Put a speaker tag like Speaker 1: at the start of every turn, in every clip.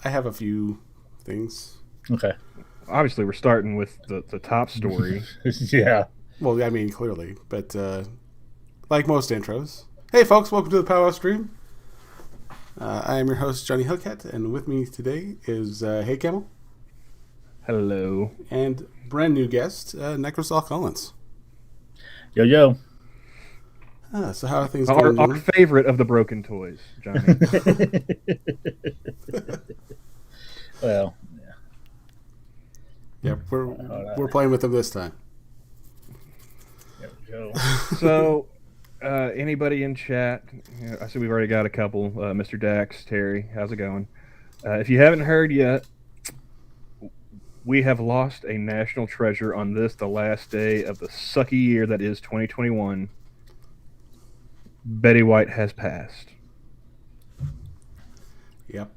Speaker 1: I have a few things.
Speaker 2: Okay.
Speaker 3: Obviously, we're starting with the top story.
Speaker 2: Yeah.
Speaker 1: Well, I mean, clearly, but like most intros. Hey, folks, welcome to the Pow-wow stream. I am your host, Johnny Hellcat, and with me today is Hey Camel.
Speaker 3: Hello.
Speaker 1: And brand new guest, Necrosol Collins.
Speaker 2: Yo, yo.
Speaker 1: So how are things going?
Speaker 3: Our favorite of the broken toys, Johnny.
Speaker 2: Well,
Speaker 1: yeah, we're playing with them this time.
Speaker 2: there we go.
Speaker 3: So, anybody in chat? I see we've already got a couple. Mr. Dax, Terry, how's it going? If you haven't heard yet, we have lost a national treasure on the last day of the sucky year that is 2021. Betty White has passed.
Speaker 1: Yep.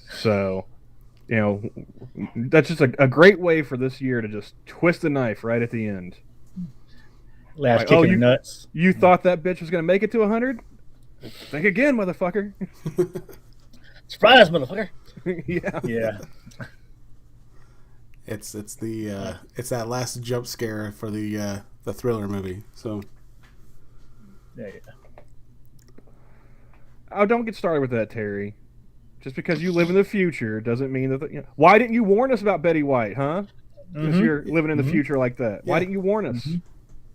Speaker 3: So, that's just a great way for this year to just twist the knife right at the end.
Speaker 2: Last
Speaker 3: Like,
Speaker 2: kick in the nuts.
Speaker 3: You thought that bitch was going to make it to 100? Think again, motherfucker.
Speaker 2: Surprise, motherfucker.
Speaker 3: Yeah.
Speaker 2: Yeah.
Speaker 1: It's that last jump scare for the Thriller movie. So
Speaker 2: Yeah.
Speaker 3: Oh, don't get started with that, Terry. Just because you live in the future doesn't mean that. Why didn't you warn us about Betty White, huh? Because you're living in the future like that. Why didn't you warn us?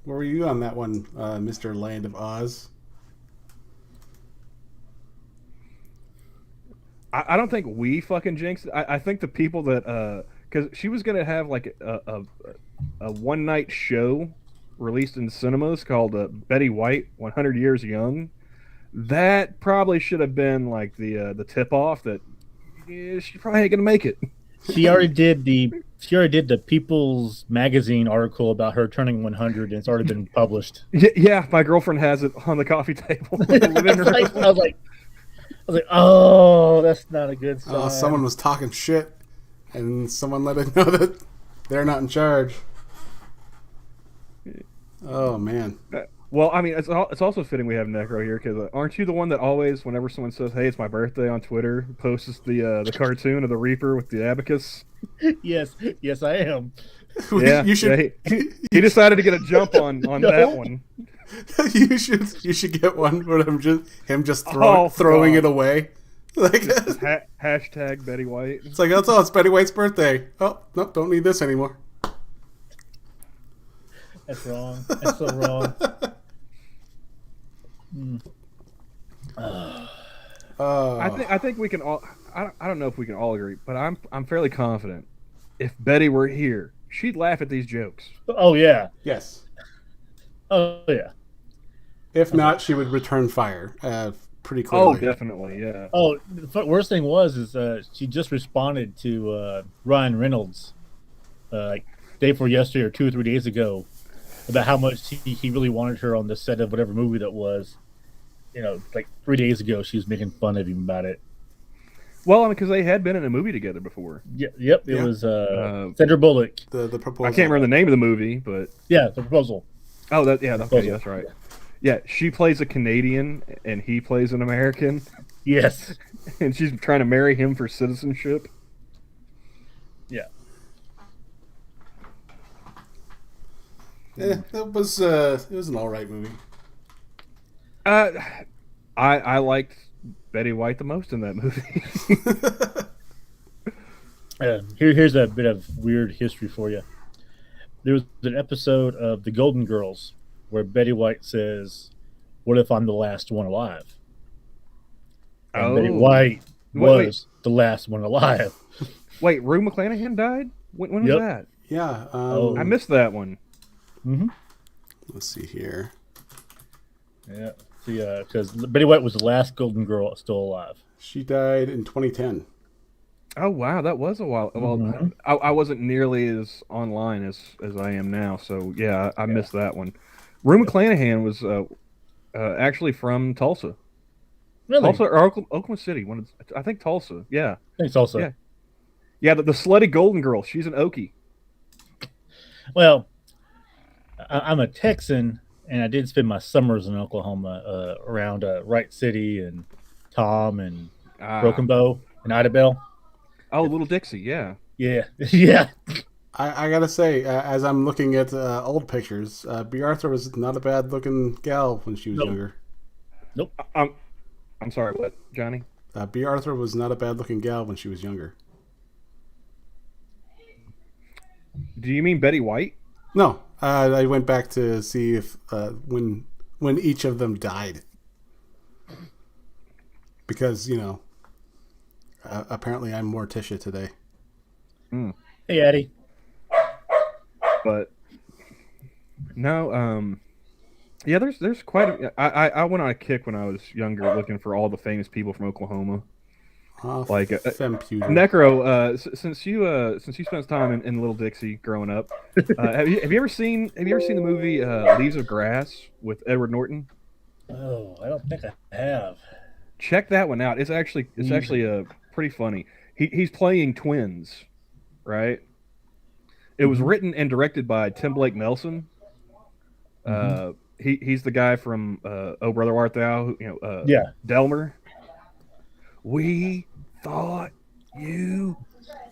Speaker 1: Where were you on that one, Mr. Land of Oz?
Speaker 3: I don't think we fucking jinxed it. I think the people that because she was gonna have like a one night show released in cinemas called Betty White 100 Years Young. That probably should have been like the tip off that she probably ain't gonna make it.
Speaker 2: She already did the People's Magazine article about her turning 100, and it's already been published.
Speaker 3: Yeah, my girlfriend has it on the coffee table.
Speaker 2: I was like, oh, that's not a good sign.
Speaker 1: Someone was talking shit, and someone let it know that they're not in charge. Oh man.
Speaker 3: Well, I mean, it's also fitting we have Necro here because aren't you the one that always, whenever someone says, "Hey, it's my birthday" on Twitter, posts the cartoon of the Reaper with the abacus?
Speaker 2: Yes, I am.
Speaker 3: Yeah,
Speaker 1: you should.
Speaker 3: Yeah, he decided to get a jump on that one.
Speaker 1: You should get one where him just throwing it away. Like
Speaker 3: hashtag Betty White.
Speaker 1: It's like it's Betty White's birthday. Oh nope, don't need this anymore.
Speaker 2: That's wrong. That's so wrong.
Speaker 3: I think we can all. I don't know if we can all agree, but I'm fairly confident. If Betty were here, she'd laugh at these jokes.
Speaker 2: Oh yeah.
Speaker 1: Yes.
Speaker 2: Oh yeah.
Speaker 1: If not, she would return fire. Pretty clearly.
Speaker 3: Oh, definitely, yeah.
Speaker 2: Oh, the worst thing was she just responded to Ryan Reynolds, like day before yesterday or 2 or 3 days ago, about how much he really wanted her on the set of whatever movie that was. Like 3 days ago, she was making fun of him about it.
Speaker 3: Well, I mean, because they had been in a movie together before.
Speaker 2: Yep. It was Sandra Bullock.
Speaker 1: The proposal.
Speaker 3: I can't remember the name of the movie, but
Speaker 2: yeah, The Proposal.
Speaker 3: Oh, okay, that's right. Yeah, she plays a Canadian and he plays an American.
Speaker 2: Yes,
Speaker 3: and she's trying to marry him for citizenship.
Speaker 2: Yeah.
Speaker 1: Yeah, it was an all right movie.
Speaker 3: I liked Betty White the most in that movie.
Speaker 2: Here's a bit of weird history for you. There was an episode of The Golden Girls where Betty White says, "What if I'm the last one alive?" And Betty White was the last one alive.
Speaker 3: Wait, Rue McClanahan died? When was that?
Speaker 1: Yeah.
Speaker 3: I missed that one.
Speaker 2: Mm-hmm.
Speaker 1: Let's see here.
Speaker 2: Yeah. See, because Betty White was the last Golden Girl still alive.
Speaker 1: She died in 2010.
Speaker 3: Oh wow, that was a while. Well, I wasn't nearly as online as I am now, so yeah, I missed that one. Rue McClanahan was actually from Tulsa.
Speaker 2: Really?
Speaker 3: Tulsa or Oklahoma City? I think Tulsa. Yeah.
Speaker 2: I think Tulsa.
Speaker 3: Yeah. The slutty Golden Girl. She's an Okie.
Speaker 2: Well, I'm a Texan, and I did spend my summers in Oklahoma around Wright City and Tom and Broken Bow and Idabel.
Speaker 3: Oh, Little Dixie, yeah.
Speaker 2: Yeah, yeah.
Speaker 1: I gotta say, as I'm looking at old pictures, B. Arthur was not a bad looking gal when she was
Speaker 2: Nope.
Speaker 1: younger.
Speaker 2: Nope.
Speaker 3: I'm sorry, what, Johnny?
Speaker 1: B. Arthur was not a bad looking gal when she was younger.
Speaker 3: Do you mean Betty White?
Speaker 1: No, I went back to see if when each of them died, because apparently I'm Morticia today.
Speaker 2: Hey, Eddie.
Speaker 3: But no, yeah, there's quite a. I went on a kick when I was younger, looking for all the famous people from Oklahoma. Like
Speaker 1: Femputer.
Speaker 3: Necro, since you spent time in Little Dixie growing up, have you ever seen the movie Leaves of Grass with Edward Norton?
Speaker 2: Oh, I don't think I have.
Speaker 3: Check that one out. It's actually pretty funny. He's playing twins, right? It was written and directed by Tim Blake Nelson. He's the guy from Oh Brother Art Thou,
Speaker 2: Yeah.
Speaker 3: Delmer. We thought you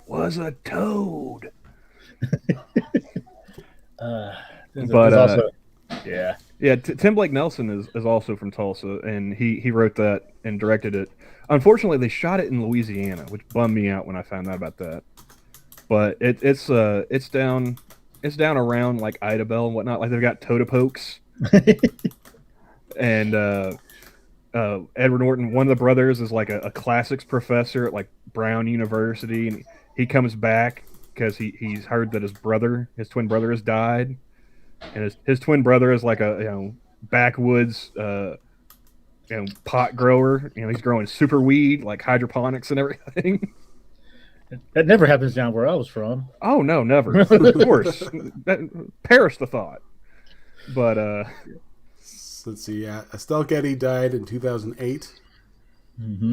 Speaker 3: was a toad.
Speaker 2: But also, yeah.
Speaker 3: Tim Blake Nelson is also from Tulsa, and he wrote that and directed it. Unfortunately, they shot it in Louisiana, which bummed me out when I found out about that. But it's down around like Idabel and whatnot. Like they've got Totapokes, and Edward Norton, one of the brothers, is like a classics professor at like Brown University, and he comes back because he's heard that his twin brother, has died, and his twin brother is like a backwoods pot grower. He's growing super weed, like hydroponics and everything.
Speaker 2: That never happens down where I was from.
Speaker 3: Oh no, never. Of course, perish the thought. But
Speaker 1: let's see. Estelle Getty died in 2008,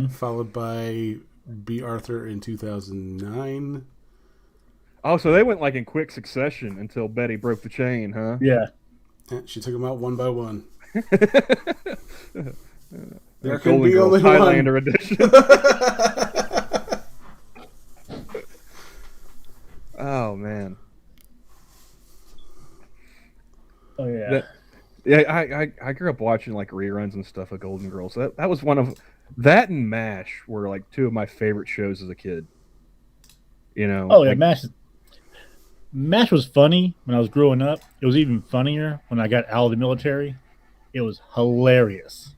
Speaker 1: followed by B. Arthur in 2009.
Speaker 3: Oh, so they went like in quick succession until Betty broke the chain, huh?
Speaker 2: Yeah.
Speaker 1: She took them out one by one. There
Speaker 3: can be only Highlander edition. Oh man.
Speaker 2: Oh yeah.
Speaker 3: I grew up watching like reruns and stuff of Golden Girls. That was one of that and MASH were like two of my favorite shows as a kid.
Speaker 2: Oh yeah, MASH was funny when I was growing up. It was even funnier when I got out of the military. It was hilarious.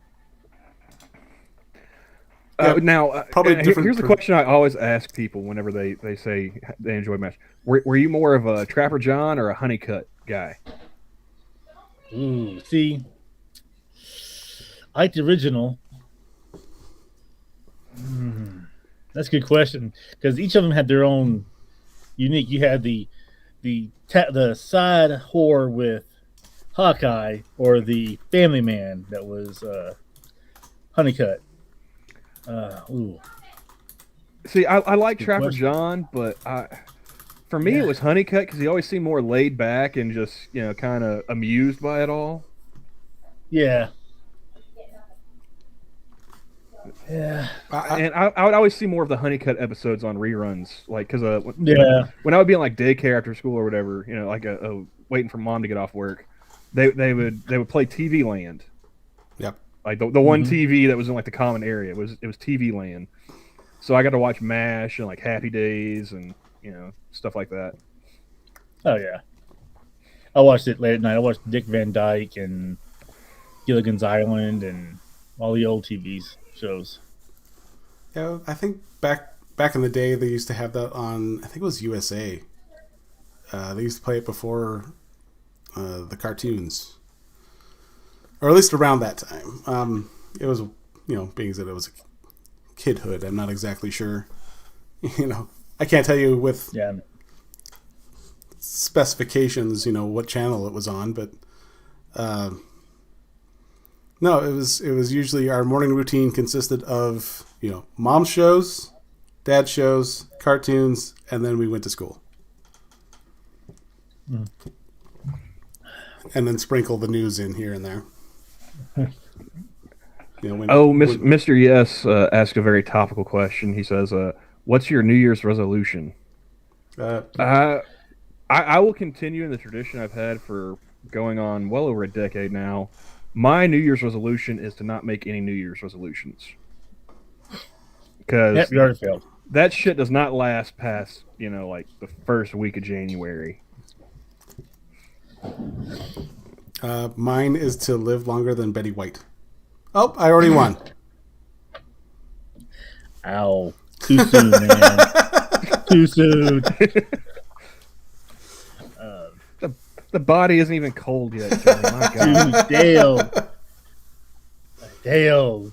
Speaker 3: Now,
Speaker 1: probably
Speaker 3: here's the question I always ask people whenever they say they enjoy MASH. Were you more of a Trapper John or a Honeycutt guy?
Speaker 2: Ooh, see, I like the original. That's a good question because each of them had their own unique. You had the side whore with Hawkeye or the family man that was Honeycutt. Ooh.
Speaker 3: See, I like Trapper
Speaker 2: question.
Speaker 3: John, but for me it was Honeycutt because he always seemed more laid back and just kind of amused by it all.
Speaker 2: Yeah. Yeah.
Speaker 3: And I would always see more of the Honeycutt episodes on reruns, like because when I would be in like daycare after school or whatever, like waiting for mom to get off work, they would play TV Land.
Speaker 1: Yep.
Speaker 3: Like the one TV that was in like the common area, it was TV Land. So I got to watch MASH and like Happy Days and stuff like that.
Speaker 2: Oh yeah. I watched it late at night. I watched Dick Van Dyke and Gilligan's Island and all the old TV shows.
Speaker 1: Yeah, I think back in the day they used to have that on. I think it was USA. They used to play it before the cartoons, or at least around that time. It was, being that it was kidhood. I'm not exactly sure. I can't tell you with specifications. What channel it was on, but no, it was usually our morning routine consisted of mom's shows, dad's shows, cartoons, and then we went to school. And then sprinkle the news in here and there.
Speaker 3: Mr. Yes asked a very topical question. He says, What's your New Year's resolution?
Speaker 1: Uh,
Speaker 3: Uh, I will continue in the tradition I've had for going on well over a decade now. My New Year's resolution is to not make any New Year's resolutions
Speaker 2: Yep,
Speaker 3: because
Speaker 2: you already failed.
Speaker 3: that shit does not last past like the first week of January.
Speaker 1: mine is to live longer than Betty White. Oh, I already won.
Speaker 2: Ow. Too soon, man. Too soon.
Speaker 3: The body isn't even cold yet, Johnny. My God.
Speaker 2: Dude, Dale.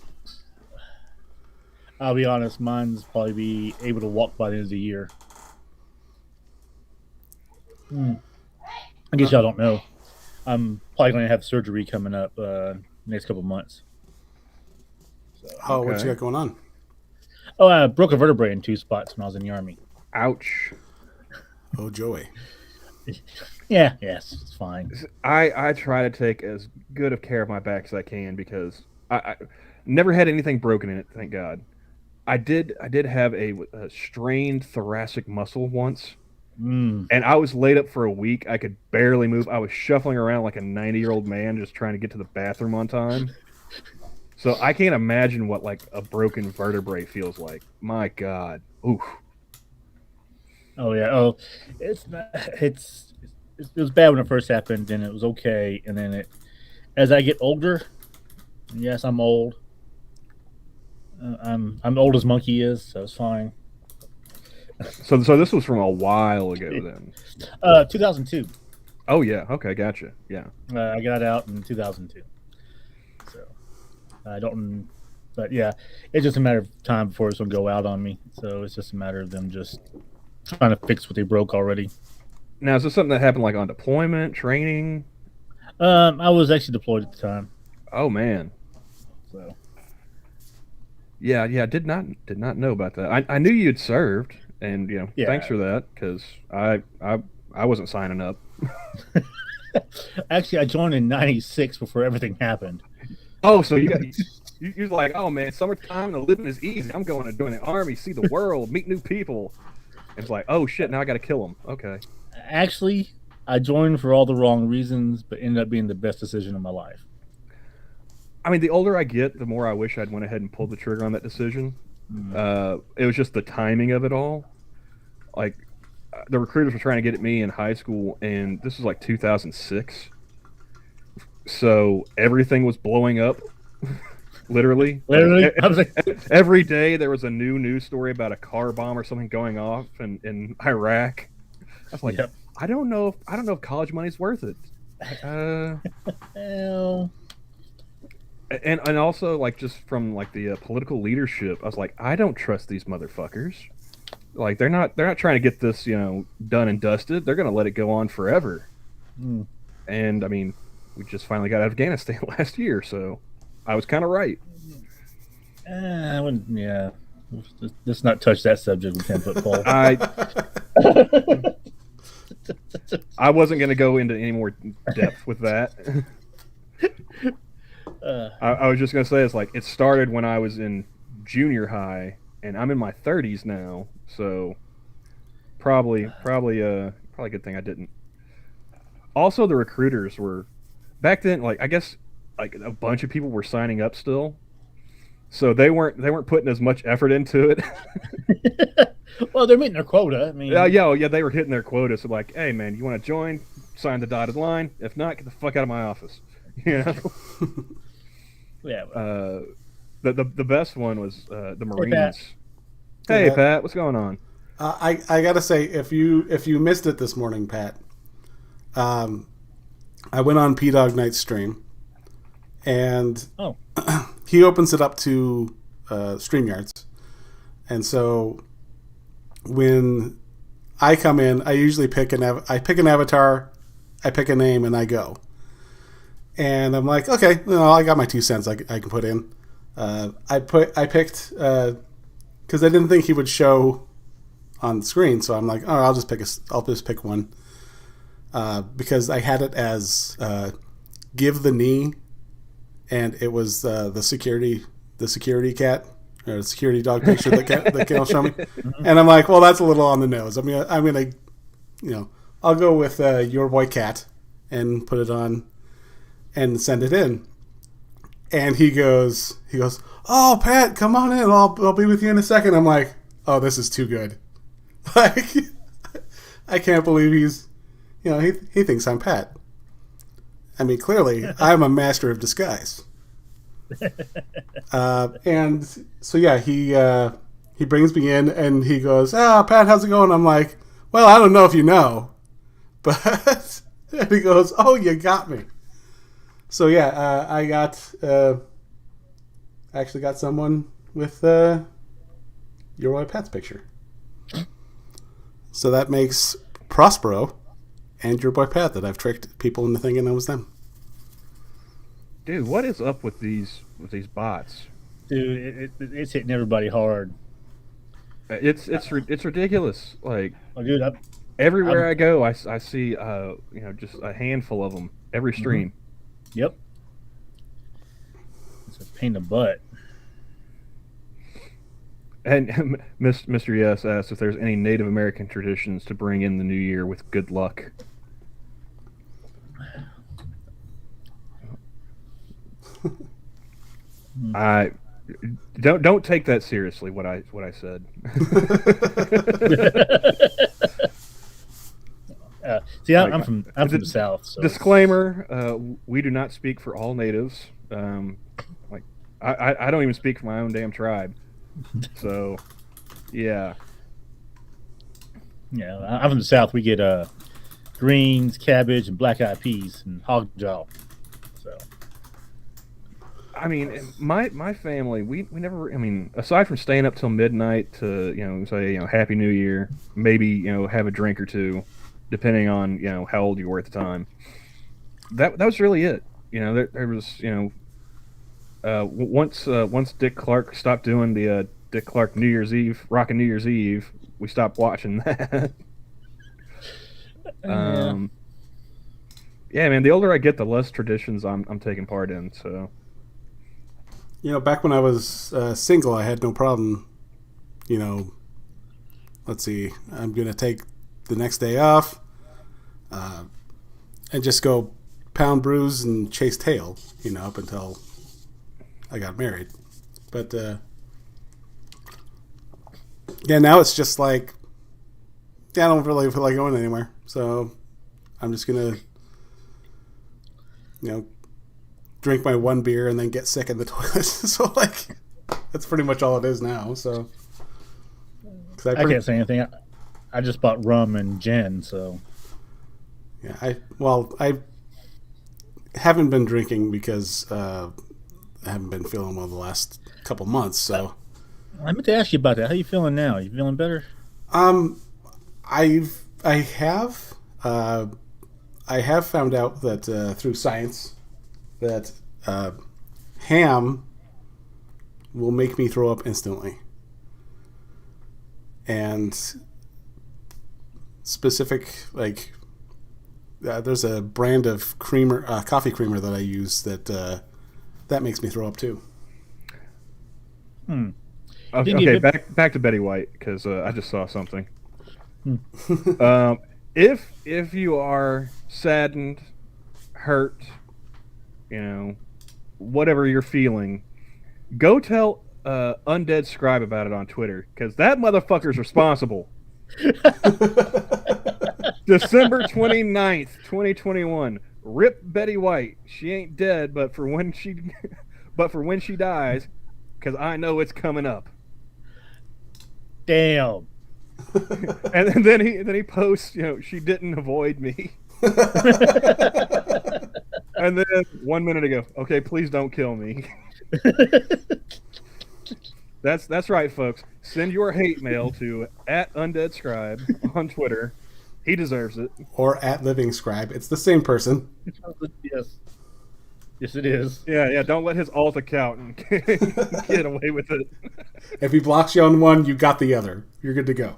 Speaker 2: I'll be honest, mine's probably be able to walk by the end of the year. I guess y'all don't know. I'm probably going to have surgery coming up next couple months.
Speaker 1: Oh, what
Speaker 3: Okay.
Speaker 1: you got going on?
Speaker 2: Oh, I broke a vertebrae in 2 spots when I was in the Army.
Speaker 3: Ouch.
Speaker 1: Oh, Joey.
Speaker 2: Yeah, yes, it's fine.
Speaker 3: I try to take as good of care of my back as I can because I never had anything broken in it, thank God. I did have a strained thoracic muscle once,
Speaker 2: Mm.
Speaker 3: and I was laid up for a week. I could barely move. I was shuffling around like a 90-year-old man just trying to get to the bathroom on time. So I can't imagine what like a broken vertebrae feels like. My God. Oof.
Speaker 2: Oh yeah. Oh, it's not, it was bad when it first happened, and it was okay, and then as I get older, yes, I'm old. I'm old as monkey is, so it's fine.
Speaker 3: So this was from a while ago then.
Speaker 2: 2002.
Speaker 3: Oh yeah. Okay, gotcha. Yeah.
Speaker 2: I got out in 2002. So I don't. But yeah, it's just a matter of time before it's gonna go out on me. So it's just a matter of them just trying to fix what they broke already.
Speaker 3: Now is this something that happened like on deployment, training?
Speaker 2: I was actually deployed at the time,
Speaker 3: Oh man.
Speaker 2: so
Speaker 3: Yeah, I did not know about that. I knew you'd served, and
Speaker 2: yeah.
Speaker 3: thanks for that because I wasn't signing up.
Speaker 2: Actually, I joined in '96 before everything happened.
Speaker 3: Oh, so you're like, oh man, summertime, the living is easy. I'm going to join the army, see the world, meet new people. And it's like, oh shit, now I got to kill them. Okay.
Speaker 2: Actually, I joined for all the wrong reasons, but ended up being the best decision of my life.
Speaker 3: I mean, the older I get, the more I wish I'd went ahead and pulled the trigger on that decision. It was just the timing of it all. Like, the recruiters were trying to get at me in high school, and this was like 2006. So everything was blowing up, literally.
Speaker 2: Literally, I was like,
Speaker 3: Every day there was a new news story about a car bomb or something going off in Iraq. I was like,
Speaker 2: yep.
Speaker 3: I don't know if college money's worth it.
Speaker 2: Well,
Speaker 3: And also like just from like the political leadership, I was like, I don't trust these motherfuckers. Like they're not trying to get this done and dusted. They're gonna let it go on forever.
Speaker 2: mm,
Speaker 3: And I mean, we just finally got out of Afghanistan last year, so I was kind of right.
Speaker 2: I wouldn't. Yeah, let's not touch that subject with 10-foot pole.
Speaker 3: I wasn't gonna go into any more depth with that. I was just gonna say it's like it started when I was in junior high, and I'm in my 30s now, so probably a good thing I didn't. Also, the recruiters were back then. Like I guess like a bunch of people were signing up still, so they weren't putting as much effort into it.
Speaker 2: Well, they're meeting their quota. I mean,
Speaker 3: yeah, they were hitting their quota. So like, hey man, you want to join? Sign the dotted line. If not, get the fuck out of my office. You know.
Speaker 2: yeah.
Speaker 3: The best one was the Marines.
Speaker 2: Pat.
Speaker 3: Hey
Speaker 1: Yeah.
Speaker 3: Pat, what's going on?
Speaker 1: I gotta say, if you missed it this morning, Pat, I went on P Dog Night's stream, and
Speaker 2: Oh,
Speaker 1: he opens it up to StreamYards, and so when I come in, I usually pick an avatar, I pick a name, and I go. And I'm like, okay, I got my 2 cents I can put in. I picked because I didn't think he would show on the screen, so I'm like, oh, I'll just pick one because I had it as give the knee, and it was the security cat or the security dog picture that Camel showed me. And I'm like, well, that's a little on the nose. I'm gonna, I'll go with Your Boy Cat and put it on and send it in. And he goes, oh, Pat, come on in. I'll be with you in a second. I'm like, oh, this is too good. Like, I can't believe he's, he thinks I'm Pat. I mean, clearly, I'm a master of disguise. And so, yeah, he brings me in and he goes, Pat, how's it going? I'm like, well, I don't know if you know. But, and he goes, oh, you got me. So, yeah, I actually got someone with Your Boy Pat's picture. So that makes Prospero and Your Boy Pat that I've tricked people into thinking it was them.
Speaker 3: Dude, what is up with these bots?
Speaker 2: Dude, it's hitting everybody hard.
Speaker 3: It's ridiculous. Like,
Speaker 2: oh, dude,
Speaker 3: everywhere I go, I see just a handful of them every stream.
Speaker 2: Mm-hmm. Yep, it's a pain in the butt.
Speaker 3: And Mr. Yes asked if there's any Native American traditions to bring in the new year with good luck. I don't take that seriously. What I said.
Speaker 2: See, I'm from the South. So
Speaker 3: disclaimer: we do not speak for all natives. I don't even speak for my own damn tribe. So, yeah.
Speaker 2: Yeah, I'm from the South. We get greens, cabbage, and black-eyed peas, and hog jaw. So,
Speaker 3: I mean, my family, we never. I mean, aside from staying up till midnight to say Happy New Year, maybe have a drink or two, depending on how old you were at the time. That was really it. There was once Dick Clark stopped doing the Dick Clark New Year's Eve, rockin' New Year's Eve, we stopped watching that. Yeah, man. The older I get, the less traditions I'm taking part in. So,
Speaker 1: back when I was single, I had no problem. Let's see, I'm gonna take the next day off, and just go pound brews and chase tail. Up until I got married. But yeah, now it's just like, I don't really feel like going anywhere. So I'm just gonna drink my one beer and then get sick in the toilet. So like, that's pretty much all it is now. So
Speaker 2: I can't say anything. I just bought rum and gin. So
Speaker 1: yeah, I haven't been drinking because I haven't been feeling well the last couple months. So
Speaker 2: I meant to ask you about that. How you feeling now? You feeling better?
Speaker 1: I have found out that through science that ham will make me throw up instantly, and specific there's a brand of coffee creamer that I use that makes me throw up too.
Speaker 3: Okay, back to Betty White, because I just saw something. If you are saddened, hurt, whatever you're feeling, go tell Undead Scribe about it on Twitter, because that motherfucker's responsible. December 29th, 2021. Rip Betty White. She ain't dead, but for when she dies, because I know it's coming up.
Speaker 2: Damn.
Speaker 3: And then he posts, she didn't avoid me. And then 1 minute ago, okay, please don't kill me. That's right, folks. Send your hate mail to @UndeadScribe on Twitter. He deserves it.
Speaker 1: Or @LivingScribe. It's the same person.
Speaker 2: Yes, it is.
Speaker 3: Yeah. Don't let his alt account and get away with it.
Speaker 1: If he blocks you on one, you got the other. You're good to go.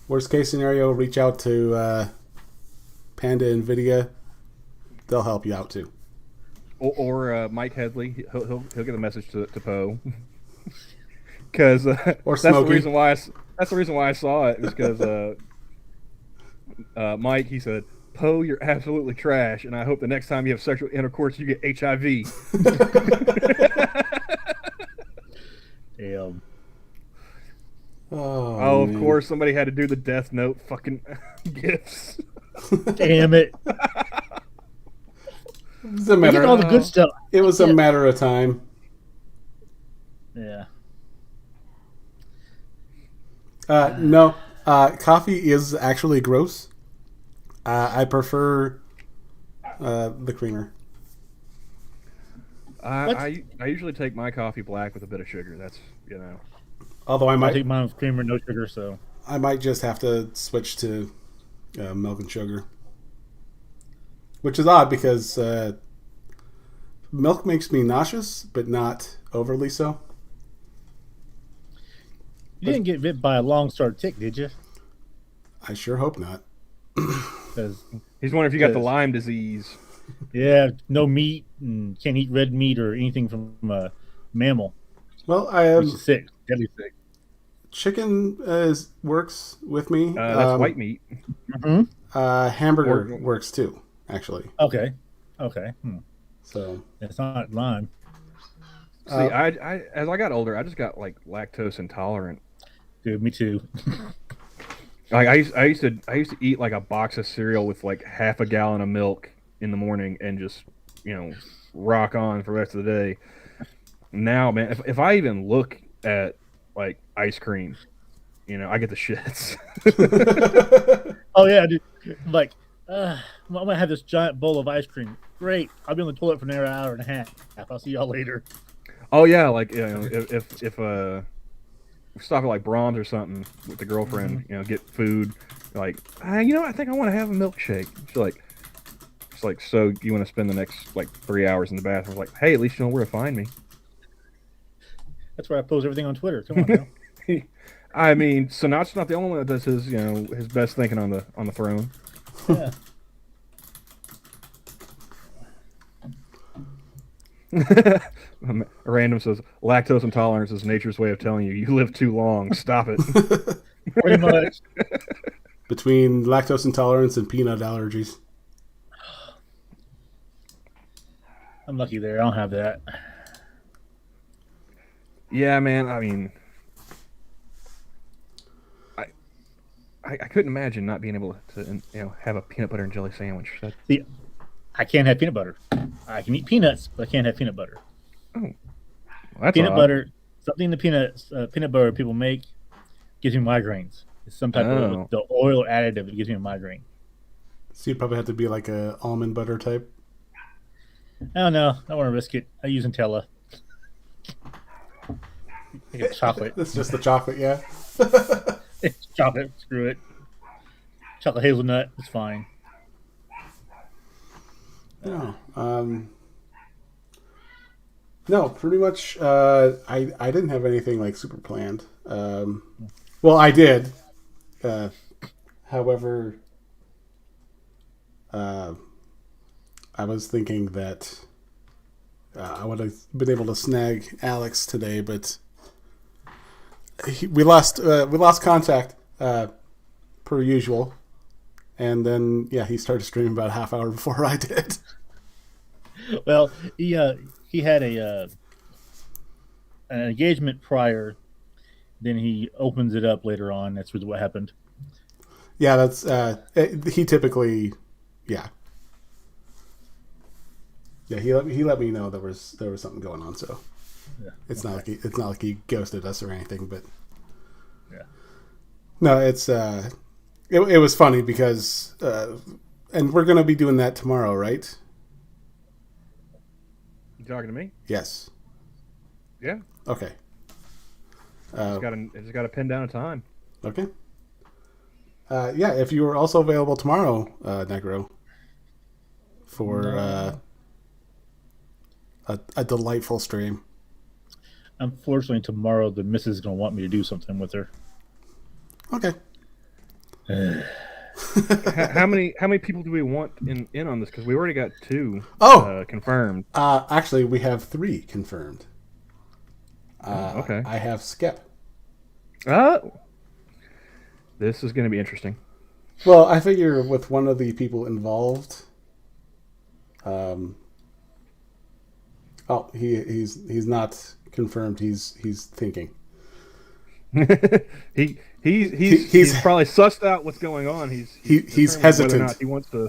Speaker 1: Worst case scenario, reach out to Panda NVIDIA. They'll help you out too.
Speaker 3: or Mike Headley. He'll get a message to Poe. Because
Speaker 1: Or
Speaker 3: that's the
Speaker 1: Smokey.
Speaker 3: reason why that's the reason why I saw it, was because Mike, he said, Poe, you're absolutely trash, and I hope the next time you have sexual intercourse you get HIV.
Speaker 2: Damn.
Speaker 3: Oh, of
Speaker 1: man.
Speaker 3: course, somebody had to do the Death Note fucking gifts.
Speaker 2: Damn it.
Speaker 1: It was a
Speaker 2: We
Speaker 1: matter.
Speaker 2: get all the good stuff.
Speaker 1: It was a matter of time.
Speaker 2: Yeah.
Speaker 1: No, coffee is actually gross. I prefer the creamer.
Speaker 3: I usually take my coffee black with a bit of sugar. That's, you know.
Speaker 1: Although I
Speaker 2: I
Speaker 1: might
Speaker 2: take mine with creamer, no sugar, so.
Speaker 1: I might just have to switch to milk and sugar, which is odd because milk makes me nauseous, but not overly so.
Speaker 2: You didn't get bit by a long-star tick, did you?
Speaker 1: I sure hope not.
Speaker 2: Because,
Speaker 3: He's wondering if you got the Lyme disease.
Speaker 2: yeah, no meat, and can't eat red meat or anything from a mammal.
Speaker 1: Well, I am.
Speaker 2: Which is sick. Deadly sick.
Speaker 1: Chicken works with me.
Speaker 3: That's white meat.
Speaker 2: Mm-hmm.
Speaker 1: Hamburger works too, actually.
Speaker 2: Okay.
Speaker 1: So
Speaker 2: It's not Lyme.
Speaker 3: See, I as I got older, I just got like lactose intolerant.
Speaker 2: Dude, me too.
Speaker 3: Like I used to eat like a box of cereal with like half a gallon of milk in the morning and just, you know, rock on for the rest of the day. Now, man, if I even look at like ice cream, you know, I get the shits.
Speaker 2: Oh, yeah, dude. Like, I'm going to have this giant bowl of ice cream. Great. I'll be on the toilet for an hour and a half. I'll see y'all later.
Speaker 3: Oh yeah, like, you know, if we stop at like Brahms or something with the girlfriend, you know, get food, like, you know, I think I want to have a milkshake. She's like, so you want to spend the next like 3 hours in the bathroom? Like, hey, at least you know where to find me.
Speaker 2: That's where I post everything on Twitter. Come on now.
Speaker 3: I mean, Sinatra's not the only one that does his, you know, his best thinking on the throne.
Speaker 2: Yeah.
Speaker 3: Random says lactose intolerance is nature's way of telling you live too long. Stop it.
Speaker 2: Pretty much.
Speaker 1: between lactose intolerance and peanut allergies.
Speaker 2: I'm lucky there. I don't have that.
Speaker 3: Yeah, man. I mean, I couldn't imagine not being able to, you know, have a peanut butter and jelly sandwich.
Speaker 2: See, I can't have peanut butter. I can eat peanuts, but I can't have peanut butter.
Speaker 3: Oh, well, that's
Speaker 2: Peanut
Speaker 3: odd.
Speaker 2: butter, something in the peanut butter people make gives me migraines. It's some type of the oil additive that gives me a migraine.
Speaker 1: So you'd probably have to be like a almond butter type.
Speaker 2: I don't know. I don't want to risk it. I use Nutella. It's chocolate.
Speaker 1: It's just the chocolate, yeah.
Speaker 2: It's chocolate. Screw it. Chocolate hazelnut. It's fine.
Speaker 1: No, no, pretty much. I didn't have anything like super planned. Well, I did. However, I was thinking that I would have been able to snag Alex today, but we lost contact per usual. And then, yeah, he started streaming about a half hour before I did.
Speaker 2: Well, he had an engagement prior. Then he opens it up later on. That's what happened.
Speaker 1: Yeah, that's he typically, yeah. He let me know there was something going on. So
Speaker 2: Yeah.
Speaker 1: it's not like he ghosted us or anything, but
Speaker 2: Yeah.
Speaker 1: no, it's it was funny because and we're gonna be doing that tomorrow, right?
Speaker 3: You talking to me?
Speaker 1: Yes.
Speaker 3: Yeah.
Speaker 1: Okay.
Speaker 3: It's got to pin down a time.
Speaker 1: Okay. Yeah, if you were also available tomorrow, Negro, for a delightful stream.
Speaker 2: Unfortunately, tomorrow the missus is going to want me to do something with her.
Speaker 1: Okay.
Speaker 3: How many people do we want in on this? Because we already got two
Speaker 1: Oh,
Speaker 3: confirmed.
Speaker 1: actually, we have 3 confirmed.
Speaker 3: Okay.
Speaker 1: I have Skip.
Speaker 3: This is going to be interesting.
Speaker 1: Well, I figure with one of the people involved, he's not confirmed. He's thinking.
Speaker 3: He's probably sussed out what's going on. He's
Speaker 1: hesitant.
Speaker 3: Whether or not he wants to.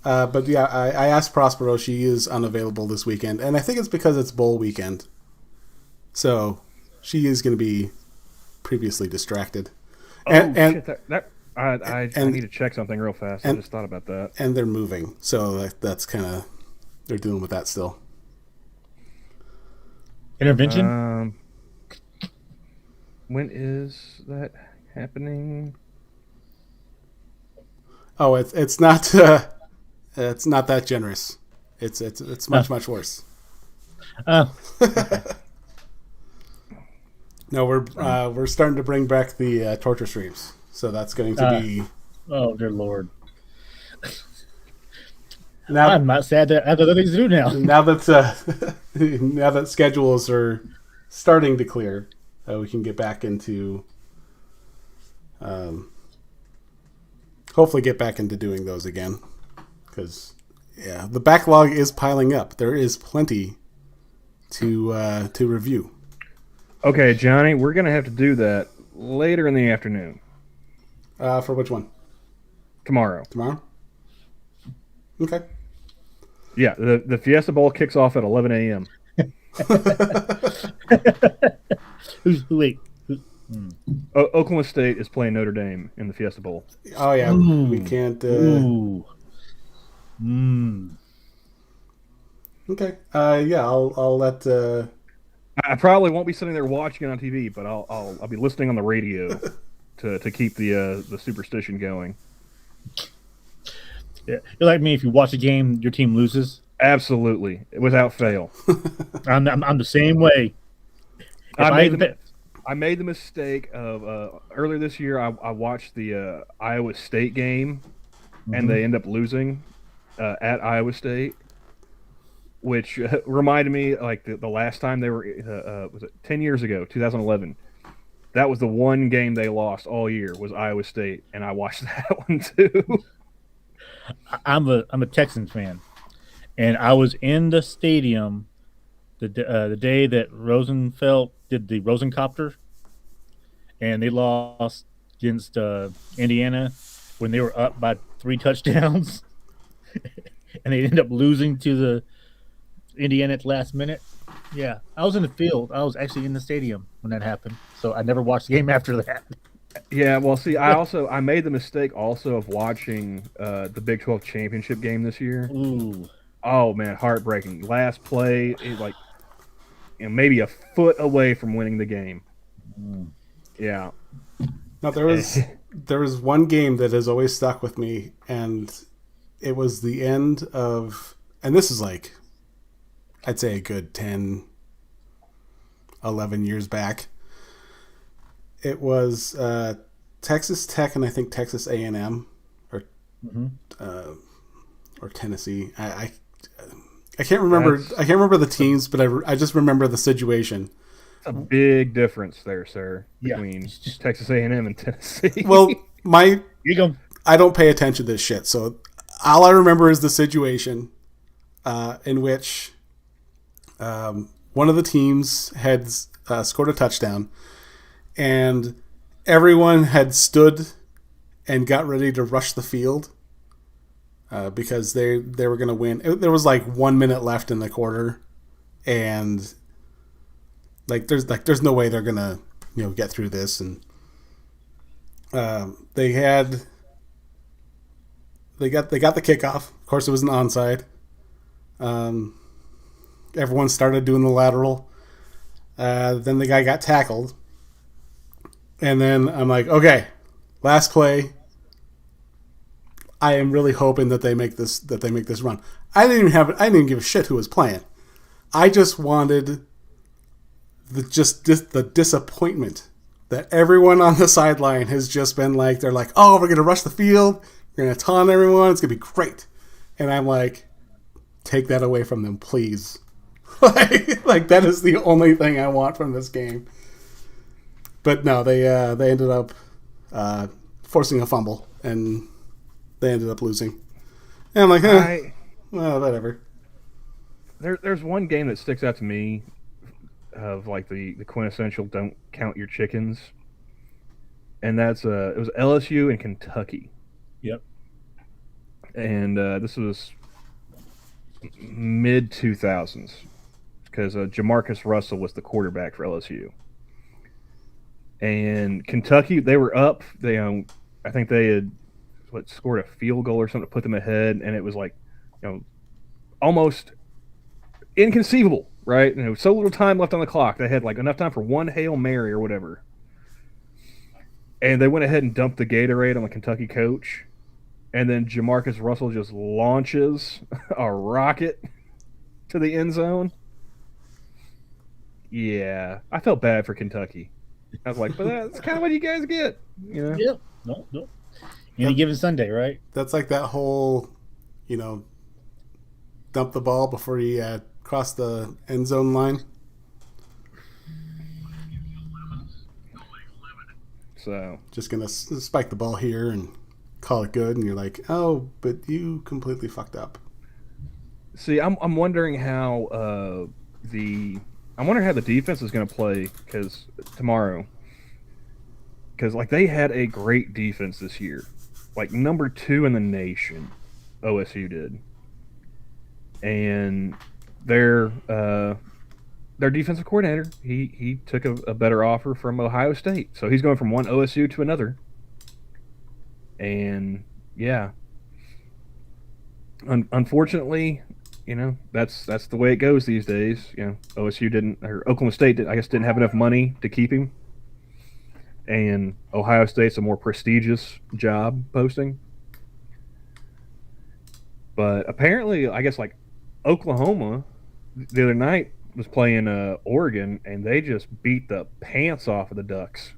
Speaker 1: But yeah, I asked Prospero. She is unavailable this weekend, and I think it's because it's bowl weekend. So she is going to be previously distracted.
Speaker 3: Shit! I need to check something real fast. I just thought about that.
Speaker 1: And they're moving, so that's kind of they're dealing with that still.
Speaker 2: Intervention.
Speaker 3: When is that happening?
Speaker 1: Oh, it's not that generous. It's much worse.
Speaker 2: Okay.
Speaker 1: No, we're starting to bring back the torture streams, so that's going to be.
Speaker 2: Oh dear Lord!
Speaker 1: Now,
Speaker 2: I'm not sad that I have other things to do now.
Speaker 1: now that schedules are starting to clear, we can get back into. Hopefully, get back into doing those again, because the backlog is piling up. There is plenty to review.
Speaker 3: Okay, Johnny, we're gonna have to do that later in the afternoon.
Speaker 1: For which one?
Speaker 3: Tomorrow.
Speaker 1: Tomorrow? Okay.
Speaker 3: Yeah, the Fiesta Bowl kicks off at 11 a.m.
Speaker 2: Wait.
Speaker 3: Oklahoma State is playing Notre Dame in the Fiesta Bowl.
Speaker 1: Oh yeah,
Speaker 2: Ooh.
Speaker 1: we can't.
Speaker 2: Ooh.
Speaker 1: Okay. Yeah, I'll let.
Speaker 3: I probably won't be sitting there watching it on TV, but I'll be listening on the radio to keep the superstition going.
Speaker 2: Yeah. You're like me. If you watch a game, your team loses.
Speaker 3: Absolutely, without fail.
Speaker 2: I'm the same way.
Speaker 3: I made the mistake of earlier this year. I watched the Iowa State game, and they end up losing at Iowa State, which reminded me like the last time they were was it 10 years ago, 2011. That was the one game they lost all year was Iowa State, and I watched that one too.
Speaker 2: I'm a Texans fan, and I was in the stadium the day that Rosenfeld did the Rosencopter, and they lost against Indiana when they were up by 3 touchdowns, and they ended up losing to the Indiana at the last minute. Yeah, I was in the field. I was actually in the stadium when that happened, so I never watched the game after that.
Speaker 3: Yeah, well, see, I made the mistake also of watching the Big 12 championship game this year.
Speaker 2: Ooh.
Speaker 3: Oh man, heartbreaking! Last play, maybe a foot away from winning the game. Yeah.
Speaker 1: No, there was one game that has always stuck with me, and it was the end of, and this is like, I'd say a good 10, 11 years back. It was Texas Tech and I think Texas A&M or Tennessee. I can't remember. I can't remember the teams, but I just remember the situation.
Speaker 3: It's a big difference there, sir, between Texas A&M and Tennessee.
Speaker 1: Well,
Speaker 2: You go.
Speaker 1: I don't pay attention to this shit, so all I remember is the situation in which one of the teams had scored a touchdown, and everyone had stood and got ready to rush the field because they were going to win. There was like 1 minute left in the quarter, and there's no way they're going to get through this. And they got the kickoff. Of course, it was an onside. Everyone started doing the lateral. Then the guy got tackled. And then I'm like, okay, last play. I am really hoping that they make this run. I didn't even give a shit who was playing. I just wanted the disappointment that everyone on the sideline has just been like, they're like, oh, we're going to rush the field. We're going to taunt everyone. It's going to be great. And I'm like, take that away from them, please. like that is the only thing I want from this game. But no, they ended up forcing a fumble, and they ended up losing. And I'm like, well, whatever.
Speaker 3: There's one game that sticks out to me of like the quintessential don't count your chickens, and that's it was LSU and Kentucky.
Speaker 2: Yep.
Speaker 3: And this was mid 2000s because Jamarcus Russell was the quarterback for LSU. And Kentucky, they were up. They I think they had scored a field goal or something to put them ahead, and it was like, almost inconceivable, right? So little time left on the clock. They had like enough time for one Hail Mary or whatever. And they went ahead and dumped the Gatorade on the Kentucky coach. And then Jamarcus Russell just launches a rocket to the end zone. Yeah, I felt bad for Kentucky. I was like, but that's kind of what you guys get,
Speaker 2: Yeah, no. Any given Sunday, right?
Speaker 1: That's like that whole, dump the ball before you cross the end zone line.
Speaker 3: So
Speaker 1: just gonna spike the ball here and call it good, and you're like, oh, but you completely fucked up.
Speaker 3: See, I'm wondering how the defense is going to play tomorrow, because like they had a great defense this year, like number 2 in the nation, OSU did, and their defensive coordinator he took a better offer from Ohio State, so he's going from one OSU to another. And yeah, unfortunately, that's the way it goes these days. OSU or Oklahoma State didn't have enough money to keep him, and Ohio State's a more prestigious job posting. But apparently, I guess like Oklahoma the other night was playing Oregon, and they just beat the pants off of the Ducks.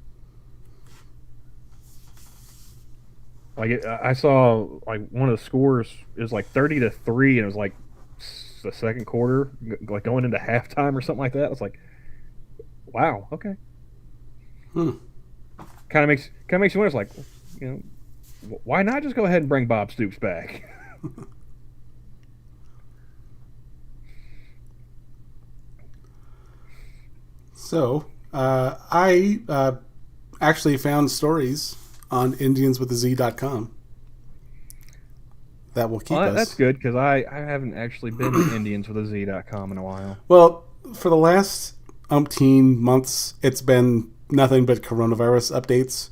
Speaker 3: Like I saw, like one of the scores is like 30-3, and it was like the second quarter, like going into halftime or something like that. It's like, wow, okay. Kind of makes you wonder. It's like, why not just go ahead and bring Bob Stoops back?
Speaker 1: So I actually found stories on IndiansWithAZ.com that will keep us.
Speaker 3: That's good, because I haven't actually been to IndiansWithAZ.com in a while.
Speaker 1: Well, for the last umpteen months, it's been nothing but coronavirus updates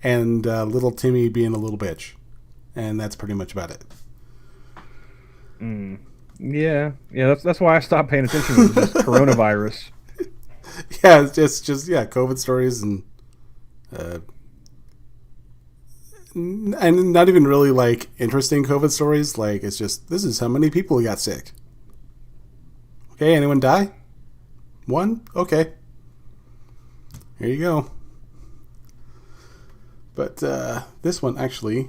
Speaker 1: and little Timmy being a little bitch, and that's pretty much about it.
Speaker 3: Yeah. That's why I stopped paying attention to just coronavirus.
Speaker 1: Yeah, it's just COVID stories and not even really like interesting COVID stories. Like, it's just, this is how many people got sick. Okay, anyone die? 1? Okay. Here you go. But this one actually,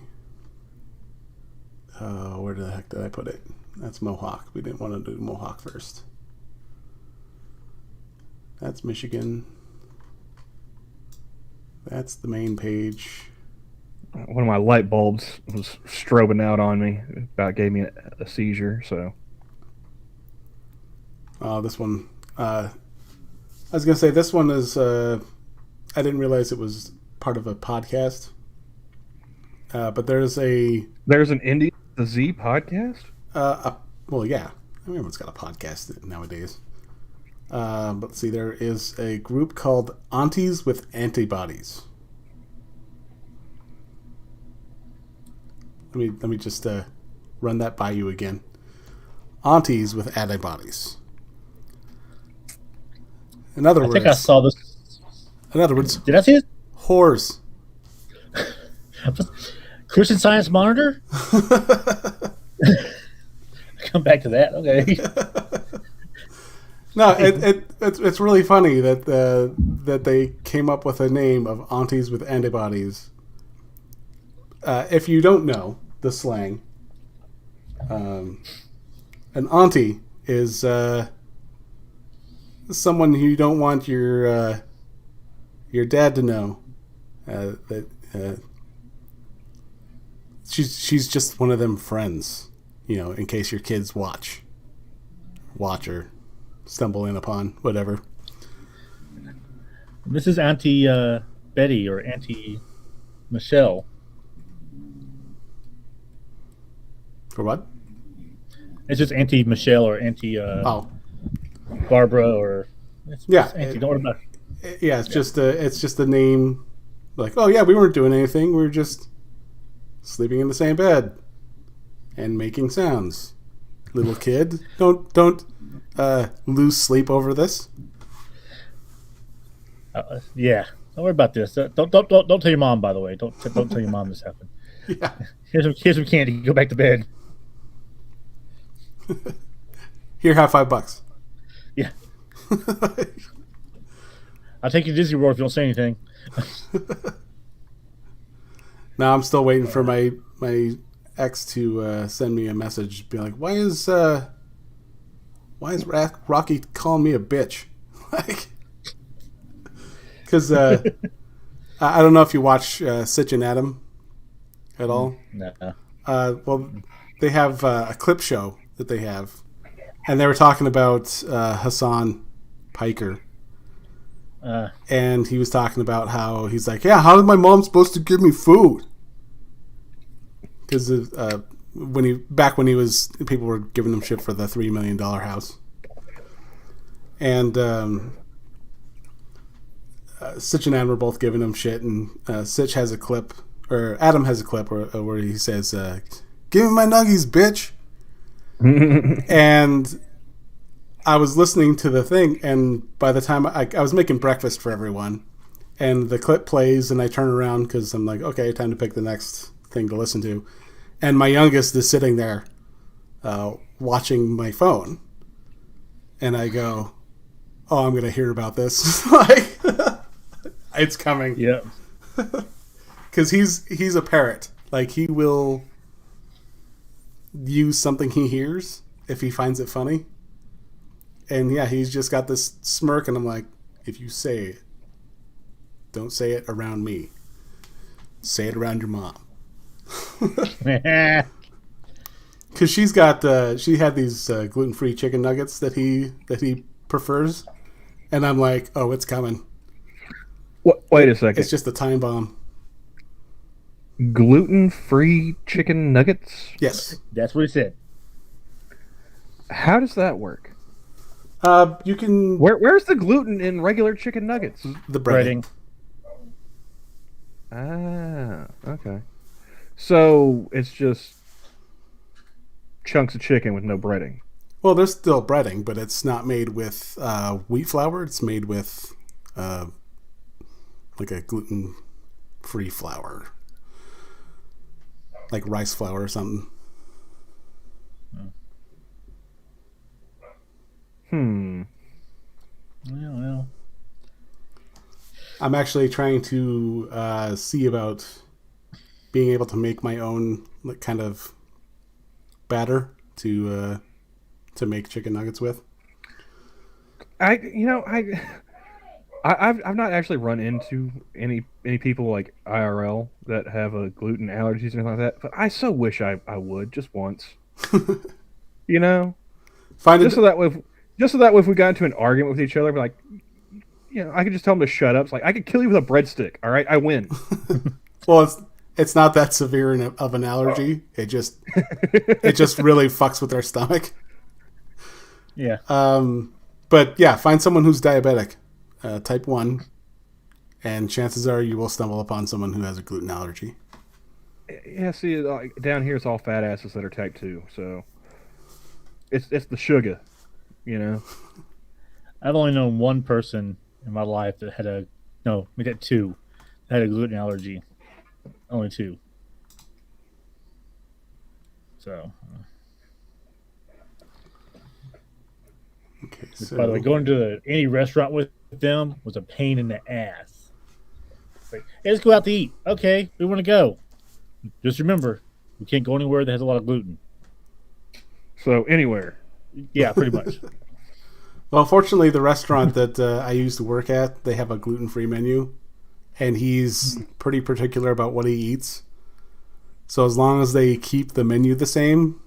Speaker 1: where the heck did I put it? That's Mohawk. We didn't want to do Mohawk first. That's Michigan. That's the main page.
Speaker 3: One of my light bulbs was strobing out on me. About gave me a seizure. So.
Speaker 1: This one. I was gonna say this one is. I didn't realize it was part of a podcast. But there's an
Speaker 3: India the Z podcast.
Speaker 1: Well, yeah. Everyone's got a podcast nowadays. But let's see, there is a group called Aunties with Antibodies. Let me just run that by you again. Aunties with Antibodies. In other words,
Speaker 2: I think I saw this.
Speaker 1: In other words,
Speaker 2: did I see it?
Speaker 1: Whores.
Speaker 2: Christian Science Monitor. Come back to that. Okay.
Speaker 1: No, it's really funny that that they came up with a name of aunties with antibodies. If you don't know the slang, an auntie is someone who you don't want your dad to know that she's just one of them friends, in case your kids watch or stumble in upon whatever.
Speaker 2: This is Auntie Betty or Auntie Michelle.
Speaker 1: For what?
Speaker 2: It's just Auntie Michelle or Auntie Barbara or it's Auntie. Don't worry about it.
Speaker 1: Yeah, it's just a name. Like, oh yeah, we weren't doing anything. We were just sleeping in the same bed and making sounds. Little kid, don't lose sleep over this.
Speaker 2: Yeah, don't worry about this. Don't tell your mom. By the way, don't tell your mom this happened.
Speaker 1: Yeah.
Speaker 2: Here's some candy. Go back to bed.
Speaker 1: Here, have $5.
Speaker 2: Yeah. I'll take you to Disney World if you don't say anything.
Speaker 1: Now I'm still waiting for my ex to send me a message, be like, why is Rocky calling me a bitch? Like, because I don't know if you watch Sitch and Adam at all.
Speaker 2: No.
Speaker 1: Well, they have a clip show that they have, and they were talking about Hassan Piker. And he was talking about how he's like, yeah, how is my mom supposed to give me food? Because when he was, people were giving him shit for the $3 million house, and Sitch and Adam were both giving him shit, and Sitch has a clip, or Adam has a clip where he says, "Give me my nuggies, bitch." And I was listening to the thing, and by the time I was making breakfast for everyone, and the clip plays, and I turn around because I'm like, okay, time to pick the next thing to listen to, and my youngest is sitting there watching my phone, and I go, oh, I'm gonna hear about this. Like, it's coming.
Speaker 2: Yeah.
Speaker 1: Because he's a parrot. Like, he will use something he hears if he finds it funny. And yeah, he's just got this smirk, and I'm like, if you say it, don't say it around me. Say it around your mom. Because she had these gluten-free chicken nuggets that he prefers, and I'm like, oh, it's coming.
Speaker 3: Wait a second.
Speaker 1: It's just a time bomb.
Speaker 3: Gluten-free chicken nuggets?
Speaker 1: Yes.
Speaker 2: That's what he said.
Speaker 3: How does that work?
Speaker 1: You can.
Speaker 3: Where's the gluten in regular chicken nuggets?
Speaker 1: The breading.
Speaker 3: Ah, okay. So it's just chunks of chicken with no breading.
Speaker 1: Well, there's still breading, but it's not made with wheat flour. It's made with like a gluten-free flour, like rice flour or something.
Speaker 2: Well.
Speaker 1: I'm actually trying to see about being able to make my own kind of batter to make chicken nuggets with.
Speaker 3: I've not actually run into any people like IRL that have a gluten allergies or anything like that, but I so wish I would just once. You know, so that way if we got into an argument with each other, be like, I could just tell them to shut up. It's like, I could kill you with a breadstick. All right, I win.
Speaker 1: Well, it's not that severe of an allergy. It just really fucks with their stomach.
Speaker 2: Yeah.
Speaker 1: But yeah, find someone who's diabetic, type 1, and chances are you will stumble upon someone who has a gluten allergy.
Speaker 3: Yeah, see, down here it's all fat asses that are type 2, so it's the sugar,
Speaker 2: I've only known one person in my life that had two, that had a gluten allergy. Only two. So.
Speaker 1: Okay, so
Speaker 2: By the way, going to any restaurant with them was a pain in the ass. Like, hey, let's go out to eat. Okay, we want to go. Just remember, we can't go anywhere that has a lot of gluten.
Speaker 3: So anywhere.
Speaker 2: Yeah, pretty much.
Speaker 1: Well, fortunately, the restaurant that I used to work at, they have a gluten-free menu, and he's pretty particular about what he eats. So as long as they keep the menu the same,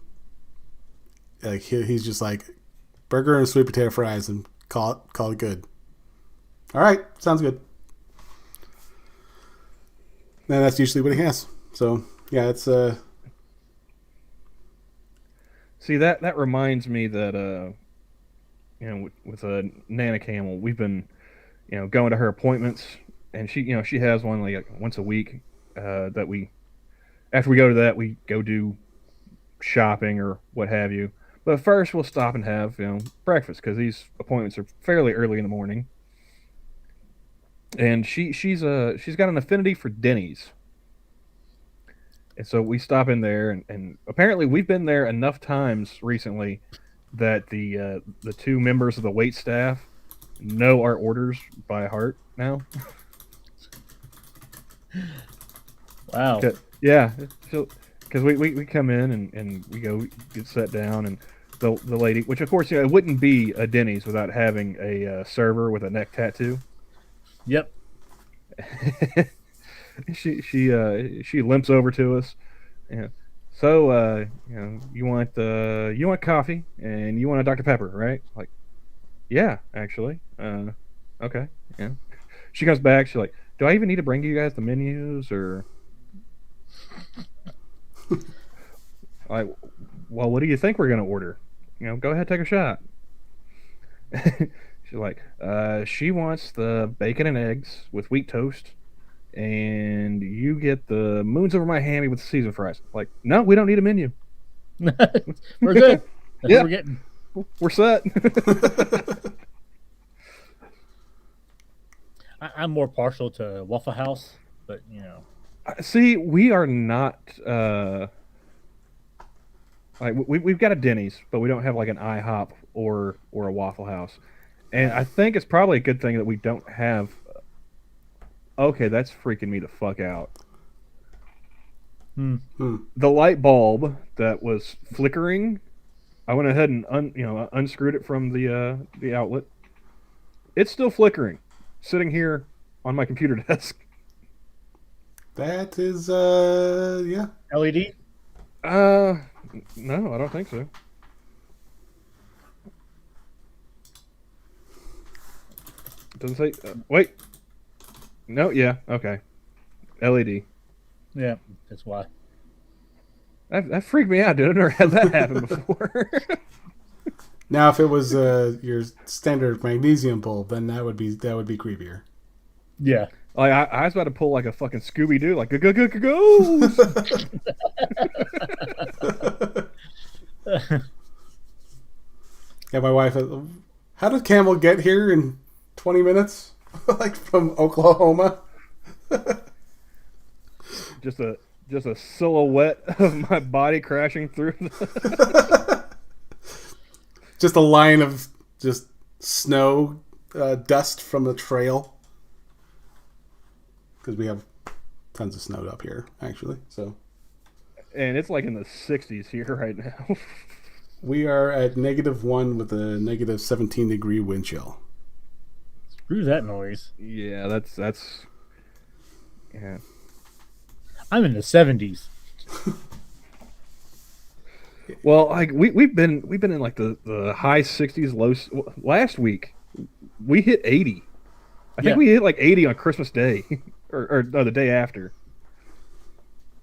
Speaker 1: like he's just like burger and sweet potato fries, and call it good. All right, sounds good. And that's usually what he has. So yeah, it's
Speaker 3: See, that reminds me that with Nana Camel, we've been going to her appointments, and she has one like once a week that we after we go to that we go do shopping or what have you. But first we'll stop and have breakfast because these appointments are fairly early in the morning. And she's got an affinity for Denny's. And so we stop in there, and apparently we've been there enough times recently that the two members of the wait staff know our orders by heart now.
Speaker 2: Wow.
Speaker 3: Yeah, because we come in and we go get set down, and the lady, which of course it wouldn't be a Denny's without having a server with a neck tattoo.
Speaker 2: Yep.
Speaker 3: She limps over to us. So you want coffee and you want a Dr. Pepper, right? Like, yeah, actually. Okay. Yeah. She comes back. She's like, do I even need to bring you guys the menus or? Like, well, what do you think we're gonna order? Go ahead, take a shot. She's like, she wants the bacon and eggs with wheat toast, and you get the moons over my hammy with Caesar fries. Like, no, we don't need a menu.
Speaker 2: We're good. That's what we're getting.
Speaker 3: We're set.
Speaker 2: I'm more partial to Waffle House, but
Speaker 3: See, we are not. Like we've got a Denny's, but we don't have like an IHOP or a Waffle House, and I think it's probably a good thing that we don't have. Okay, that's freaking me the fuck out. The light bulb that was flickering, I went ahead and unscrewed it from the outlet. It's still flickering, sitting here on my computer desk.
Speaker 1: that is yeah.
Speaker 2: LED.
Speaker 3: No, I don't think so. Doesn't say. Wait. No, yeah, okay. LED.
Speaker 2: Yeah, that's why.
Speaker 3: That freaked me out, dude. I've never had that happen before.
Speaker 1: Now, if it was your standard magnesium bulb, then that would be creepier.
Speaker 2: Yeah.
Speaker 3: Like I was about to pull like a fucking Scooby Doo, like go.
Speaker 1: Yeah, my wife. How did Camel get here in 20 minutes? Like from Oklahoma?
Speaker 3: just a silhouette of my body crashing through.
Speaker 1: Just a line of just snow, dust from the trail. Because we have tons of snow up here, actually. So,
Speaker 3: and it's like in the 60s here right now.
Speaker 1: We are at -1 with a -17-degree wind chill.
Speaker 2: Screw that noise.
Speaker 3: Yeah, that's. Yeah.
Speaker 2: I'm in the 70s.
Speaker 3: Well, like we've been in like the high 60s, low. Last week, we hit 80. I think we hit like 80 on Christmas Day, or no, the day after.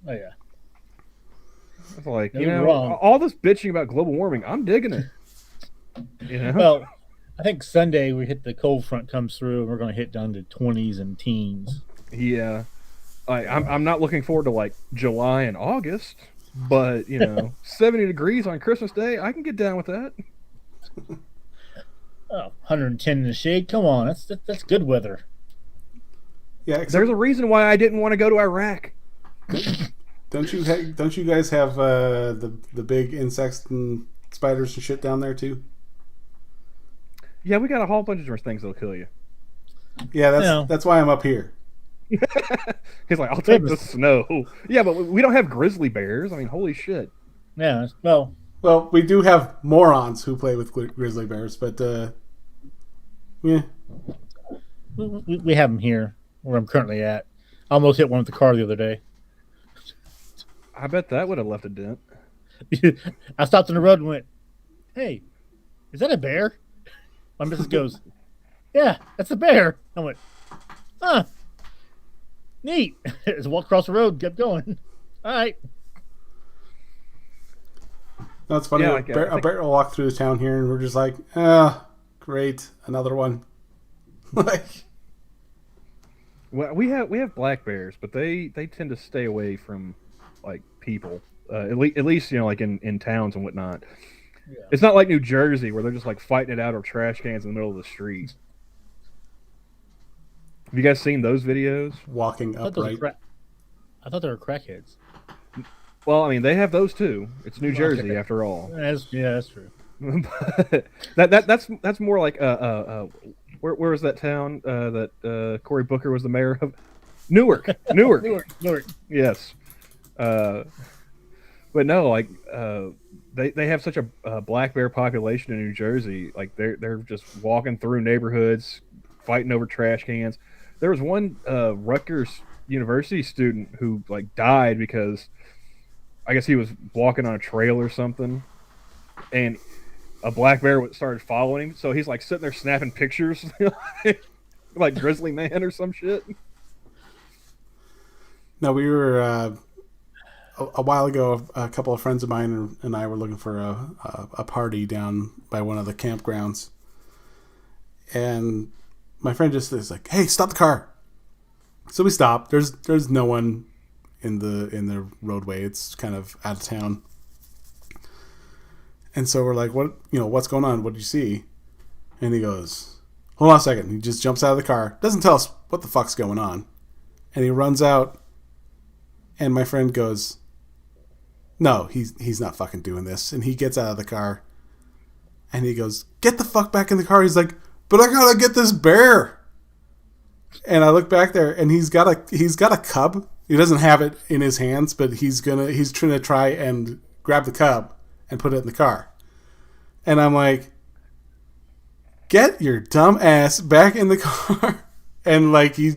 Speaker 2: Oh yeah.
Speaker 3: It's like
Speaker 2: wrong.
Speaker 3: all this bitching about global warming, I'm digging it.
Speaker 2: Well, I think Sunday we hit the cold front comes through, and we're going to hit down to 20s and teens.
Speaker 3: Yeah, I'm not looking forward to like July and August, but 70 degrees on Christmas Day, I can get down with that.
Speaker 2: Oh, 110 in the shade. Come on, that's good weather.
Speaker 1: Yeah,
Speaker 3: there's a reason why I didn't want to go to Iraq.
Speaker 1: Don't you guys have the big insects and spiders and shit down there too?
Speaker 3: Yeah, we got a whole bunch of different things that'll kill you.
Speaker 1: Yeah,
Speaker 2: No.
Speaker 1: that's why I'm up here.
Speaker 3: He's like, I'll take the snow. Yeah, but we don't have grizzly bears. I mean, holy shit.
Speaker 2: Yeah, well,
Speaker 1: Well, we do have morons who play with grizzly bears, but yeah.
Speaker 2: we have them here where I'm currently at. I almost hit one with the car the other day.
Speaker 3: I bet that would have left a dent.
Speaker 2: I stopped on the road and went, "Hey, is that a bear?" My missus goes, "Yeah, that's a bear." I went, "Huh, neat." Just walked across the road, kept going. All right.
Speaker 1: No, it's funny.
Speaker 3: Yeah,
Speaker 1: A bear will walk through the town here, and we're just like, ah, great, another one. Like,
Speaker 3: Well, we have black bears, but they tend to stay away from like people. At least like in towns and whatnot.
Speaker 2: Yeah.
Speaker 3: It's not like New Jersey where they're just like fighting it out over trash cans in the middle of the street. Have you guys seen those videos?
Speaker 1: walking upright.
Speaker 2: I thought they were crackheads.
Speaker 3: Well, I mean, they have those too. It's New Jersey after all.
Speaker 2: That's true.
Speaker 3: That's more like where was that town that Cory Booker was the mayor of? Newark.
Speaker 2: Newark.
Speaker 3: Yes. But no, like they have such a black bear population in New Jersey. Like they're just walking through neighborhoods, fighting over trash cans. There was one Rutgers University student who like died because I guess he was walking on a trail or something, and a black bear started following him. So he's like sitting there snapping pictures, like Grizzly Man or some shit.
Speaker 1: No, we were a while ago. A couple of friends of mine and I were looking for a party down by one of the campgrounds, and my friend just is like, "Hey, stop the car!" So we stopped. There's no one in the roadway. It's kind of out of town, and so we're like, what's going on? What did you see? And he goes, "Hold on a second." He just jumps out of the car, doesn't tell us what the fuck's going on, and he runs out. And my friend goes, "No, he's not fucking doing this." And he gets out of the car, and he goes, "Get the fuck back in the car." He's like, "But I gotta get this bear." And I look back there, and he's got a cub. He doesn't have it in his hands, but he's trying to try and grab the cub and put it in the car. And I'm like, "Get your dumb ass back in the car." And like he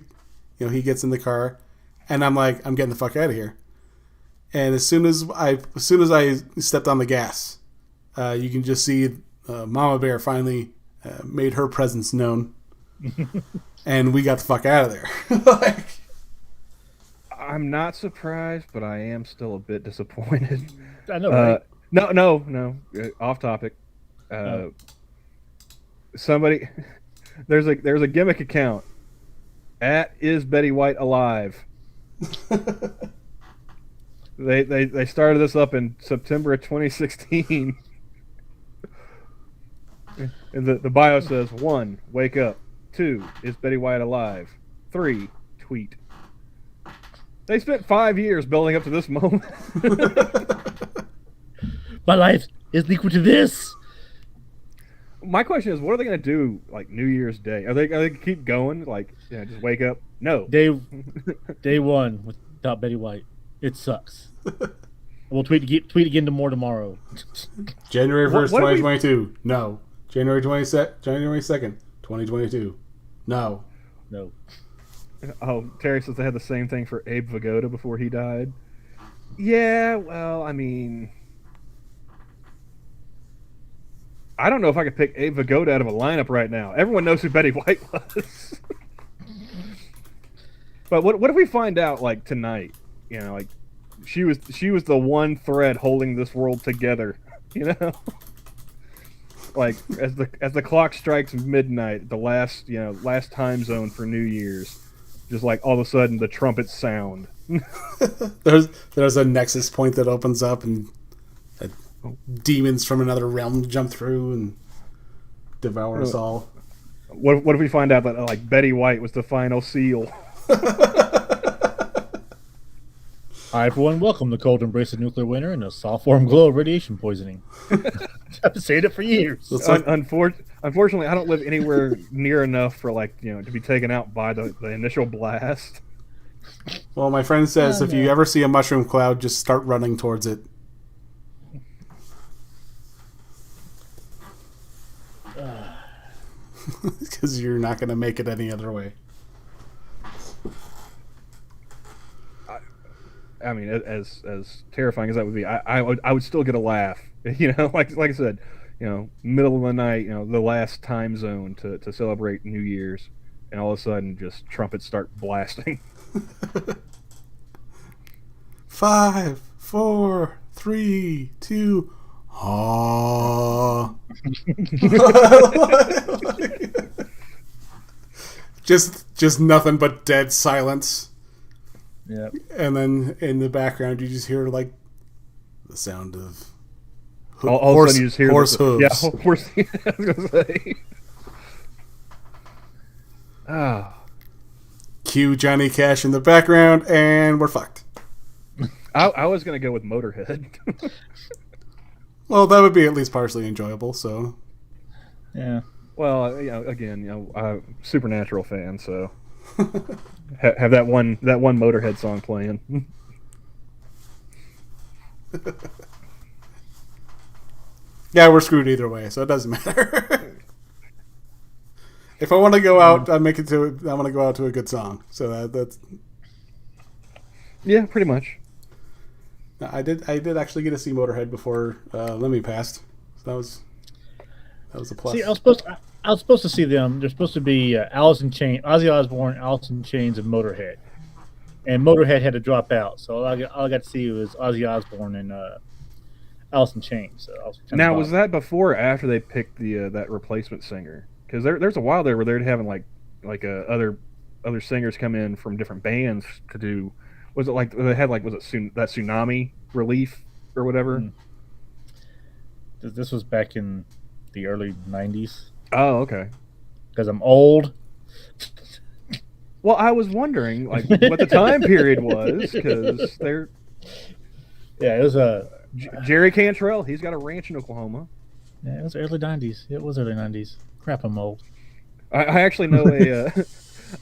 Speaker 1: gets in the car, and I'm like, "I'm getting the fuck out of here." And as soon as I stepped on the gas, you can just see Mama Bear finally made her presence known. And we got the fuck out of there. Like,
Speaker 3: I'm not surprised, but I am still a bit disappointed.
Speaker 2: I know, right?
Speaker 3: No. Off topic. Somebody, there's a gimmick account. @is Betty White alive? They started this up in September of 2016. And the bio says 1, wake up. 2, is Betty White alive? 3, tweet. They spent 5 years building up to this moment.
Speaker 2: My life is equal to this.
Speaker 3: My question is, what are they going to do like New Year's Day? Are they going to keep going? Like, just wake up? No.
Speaker 2: Day one without Betty White. It sucks. We'll tweet again tomorrow.
Speaker 1: January 1st, 2022. No. January 2nd, 2022. No.
Speaker 3: Oh, Terry says they had the same thing for Abe Vigoda before he died. Yeah, well, I mean, I don't know if I could pick Abe Vigoda out of a lineup right now. Everyone knows who Betty White was. But what if we find out like tonight? Like she was the one thread holding this world together. Like as the clock strikes midnight, the last time zone for New Year's, just like all of a sudden the trumpets sound.
Speaker 1: there's a nexus point that opens up, and demons from another realm jump through and devour us all.
Speaker 3: What if we find out that like Betty White was the final seal?
Speaker 2: I, for one, welcome the cold embrace of nuclear winter and a soft warm glow of radiation poisoning. I've been saying it for years.
Speaker 1: It's like,
Speaker 3: Unfortunately, I don't live anywhere near enough for to be taken out by the initial blast.
Speaker 1: well, my friend says
Speaker 2: Oh,
Speaker 1: if
Speaker 2: no.
Speaker 1: you ever see a mushroom cloud, just start running towards it. Because you're not going to make it any other way.
Speaker 3: I mean, as terrifying as that would be, I would still get a laugh. Like I said, middle of the night, the last time zone to celebrate New Year's, and all of a sudden, just trumpets start blasting.
Speaker 1: 5, 4, 3, 2. just nothing but dead silence.
Speaker 2: Yeah.
Speaker 1: And then in the background, you just hear like the sound of
Speaker 3: All of a sudden, you just hear
Speaker 1: horse hooves.
Speaker 3: Yeah, horse. I was gonna say. Ah.
Speaker 1: Cue Johnny Cash in the background, and we're fucked.
Speaker 3: I was gonna go with Motorhead.
Speaker 1: Well, that would be at least partially enjoyable. So,
Speaker 2: Yeah.
Speaker 3: Well, again, Supernatural fan, so have that one Motorhead song playing.
Speaker 1: yeah, we're screwed either way, so it doesn't matter. If I want to go out, I want to go out to a good song. So that's.
Speaker 3: Yeah, pretty much.
Speaker 1: I did actually get to see Motorhead before Lemmy passed. So that was a plus.
Speaker 2: See, I was supposed to see them. They're supposed to be Ozzy Osbourne, Alice in Chains, and Motorhead. And Motorhead had to drop out, so all I got to see was Ozzy Osbourne and Alice in Chains. So I was
Speaker 3: now, was that before or after they picked that replacement singer? Because there's a while there where they're having other singers come in from different bands to do. Was it like they had was it that Tsunami Relief or whatever?
Speaker 2: This was back in the early '90s.
Speaker 3: Oh, okay.
Speaker 2: Because I'm old.
Speaker 3: Well, I was wondering what the time period was, because they're.
Speaker 2: Yeah, it was
Speaker 3: Jerry Cantrell. He's got a ranch in Oklahoma.
Speaker 2: Yeah, it was early '90s. It was early '90s. Crap, I'm old.
Speaker 3: I actually know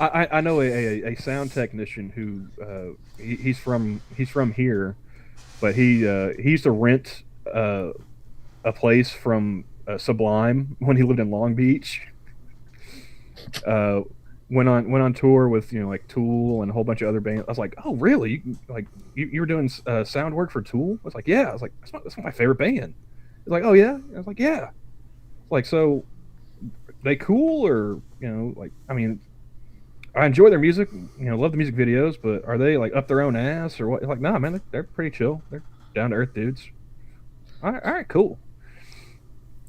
Speaker 3: I know a sound technician who he's from here, but he used to rent a place from Sublime when he lived in Long Beach. Went on tour with Tool and a whole bunch of other bands. I was like, oh really? You were doing sound work for Tool? I was like, yeah. I was like, that's my favorite band. He's like, oh yeah. I was like, yeah. Like, so they cool, or I mean, I enjoy their music, love the music videos, but are they up their own ass or what? Like, nah, man, they're pretty chill. They're down to earth dudes. All right, cool.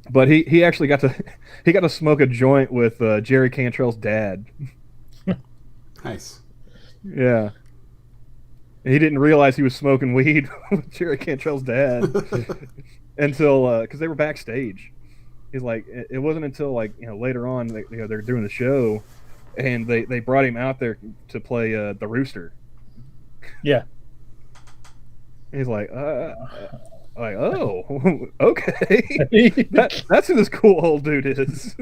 Speaker 3: But he actually got to smoke a joint with Jerry Cantrell's dad.
Speaker 1: Nice.
Speaker 3: Yeah. And he didn't realize he was smoking weed with Jerry Cantrell's dad until because they were backstage. He's like, it wasn't until later on they're doing the show, and they brought him out there to play the Rooster.
Speaker 2: Yeah.
Speaker 3: He's like, oh, okay. That's who this cool old dude is.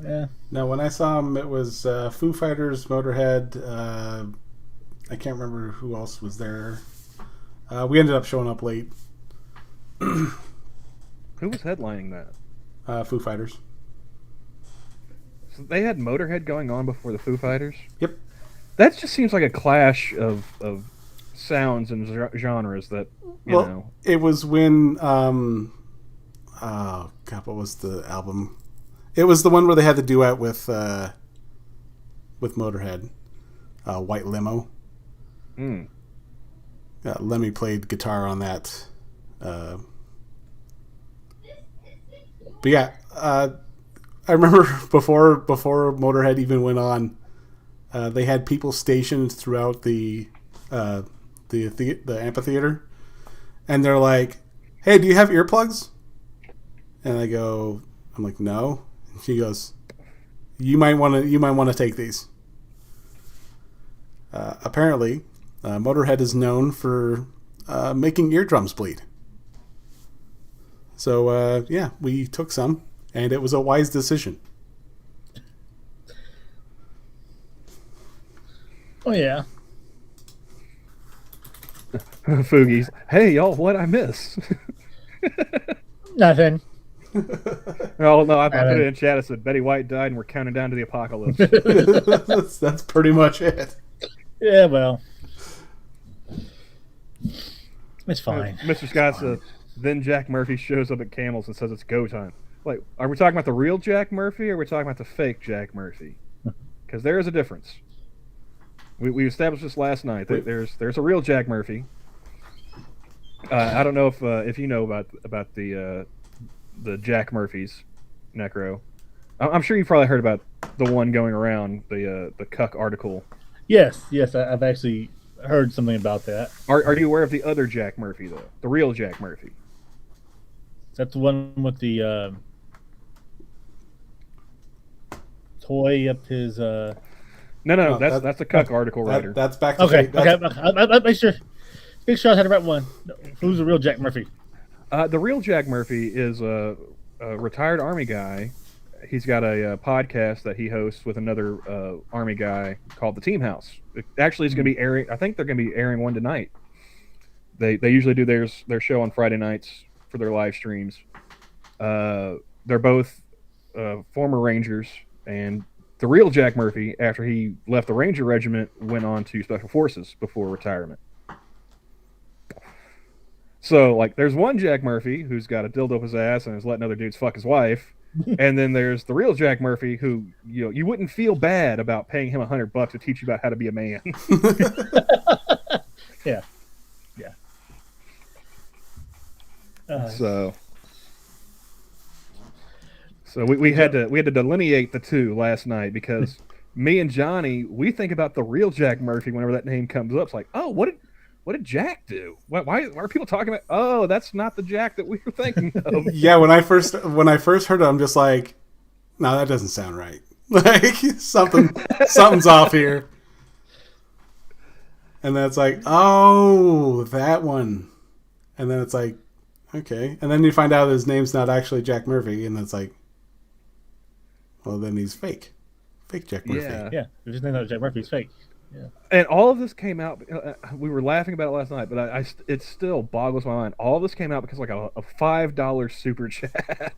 Speaker 2: Yeah.
Speaker 1: Now, when I saw him, it was Foo Fighters, Motorhead. I can't remember who else was there. We ended up showing up late.
Speaker 3: Who was headlining that?
Speaker 1: Foo Fighters.
Speaker 3: So they had Motorhead going on before the Foo Fighters?
Speaker 1: Yep.
Speaker 3: That just seems like a clash of sounds and genres that, you know.
Speaker 1: It was when, oh, God, what was the album? It was the one where they had the duet with Motorhead, White Limo.
Speaker 3: Mm.
Speaker 1: Lemmy played guitar on that. But yeah, I remember before Motorhead even went on, they had people stationed throughout the amphitheater, and they're like, "Hey, do you have earplugs?" And I'm like, "No." And she goes, "You might want to take these." Apparently, Motorhead is known for making eardrums bleed. So yeah, we took some, and it was a wise decision.
Speaker 2: Oh yeah.
Speaker 3: Foogie's. Hey y'all, what I miss?
Speaker 2: Nothing.
Speaker 3: Oh no, I put it in chat. I said Betty White died, and we're counting down to the apocalypse.
Speaker 1: That's pretty much it.
Speaker 2: Yeah, well, it's fine.
Speaker 3: Mr. Scott says, then Jack Murphy shows up at Camel's and says it's go time. Like, are we talking about the real Jack Murphy, or are we talking about the fake Jack Murphy? Because there is a difference. We established this last night. There's a real Jack Murphy. I don't know if you know about the Jack Murphys, Necro. I'm sure you've probably heard about the one going around, the Cuck article.
Speaker 2: Yes, I've actually heard something about that.
Speaker 3: Are you aware of the other Jack Murphy though? The real Jack Murphy.
Speaker 2: That's the one with the toy up his.
Speaker 3: No, that's a Cuck article writer.
Speaker 1: That's back to
Speaker 2: Okay.
Speaker 1: fake.
Speaker 2: I'll make sure I had the right one. Who's the real Jack Murphy?
Speaker 3: The real Jack Murphy is a retired Army guy. He's got a podcast that he hosts with another Army guy called the Team House. It actually is going to be airing. I think they're going to be airing one tonight. They usually do their show on Friday nights for their live streams. They're both former Rangers, and the real Jack Murphy, after he left the Ranger Regiment, went on to Special Forces before retirement. So, like, there's one Jack Murphy who's got a dildo up his ass and is letting other dudes fuck his wife. And then there's the real Jack Murphy who, you wouldn't feel bad about paying him $100 to teach you about how to be a man.
Speaker 2: Yeah.
Speaker 3: So we had to delineate the two last night because me and Johnny, we think about the real Jack Murphy whenever that name comes up. It's like, oh, what did Jack do? Why are people talking about? Oh, that's not the Jack that we were thinking of.
Speaker 1: Yeah, when I first heard it, I'm just like, no, that doesn't sound right. Like something's off here. And then it's like, oh, that one. And then it's like, okay. And then you find out his name's not actually Jack Murphy, and it's like, well, then he's fake. Fake Jack Murphy.
Speaker 2: Yeah. His name is Jack Murphy's fake. Yeah.
Speaker 3: And all of this came out. We were laughing about it last night, but it still boggles my mind. All of this came out because like a $5 super chat.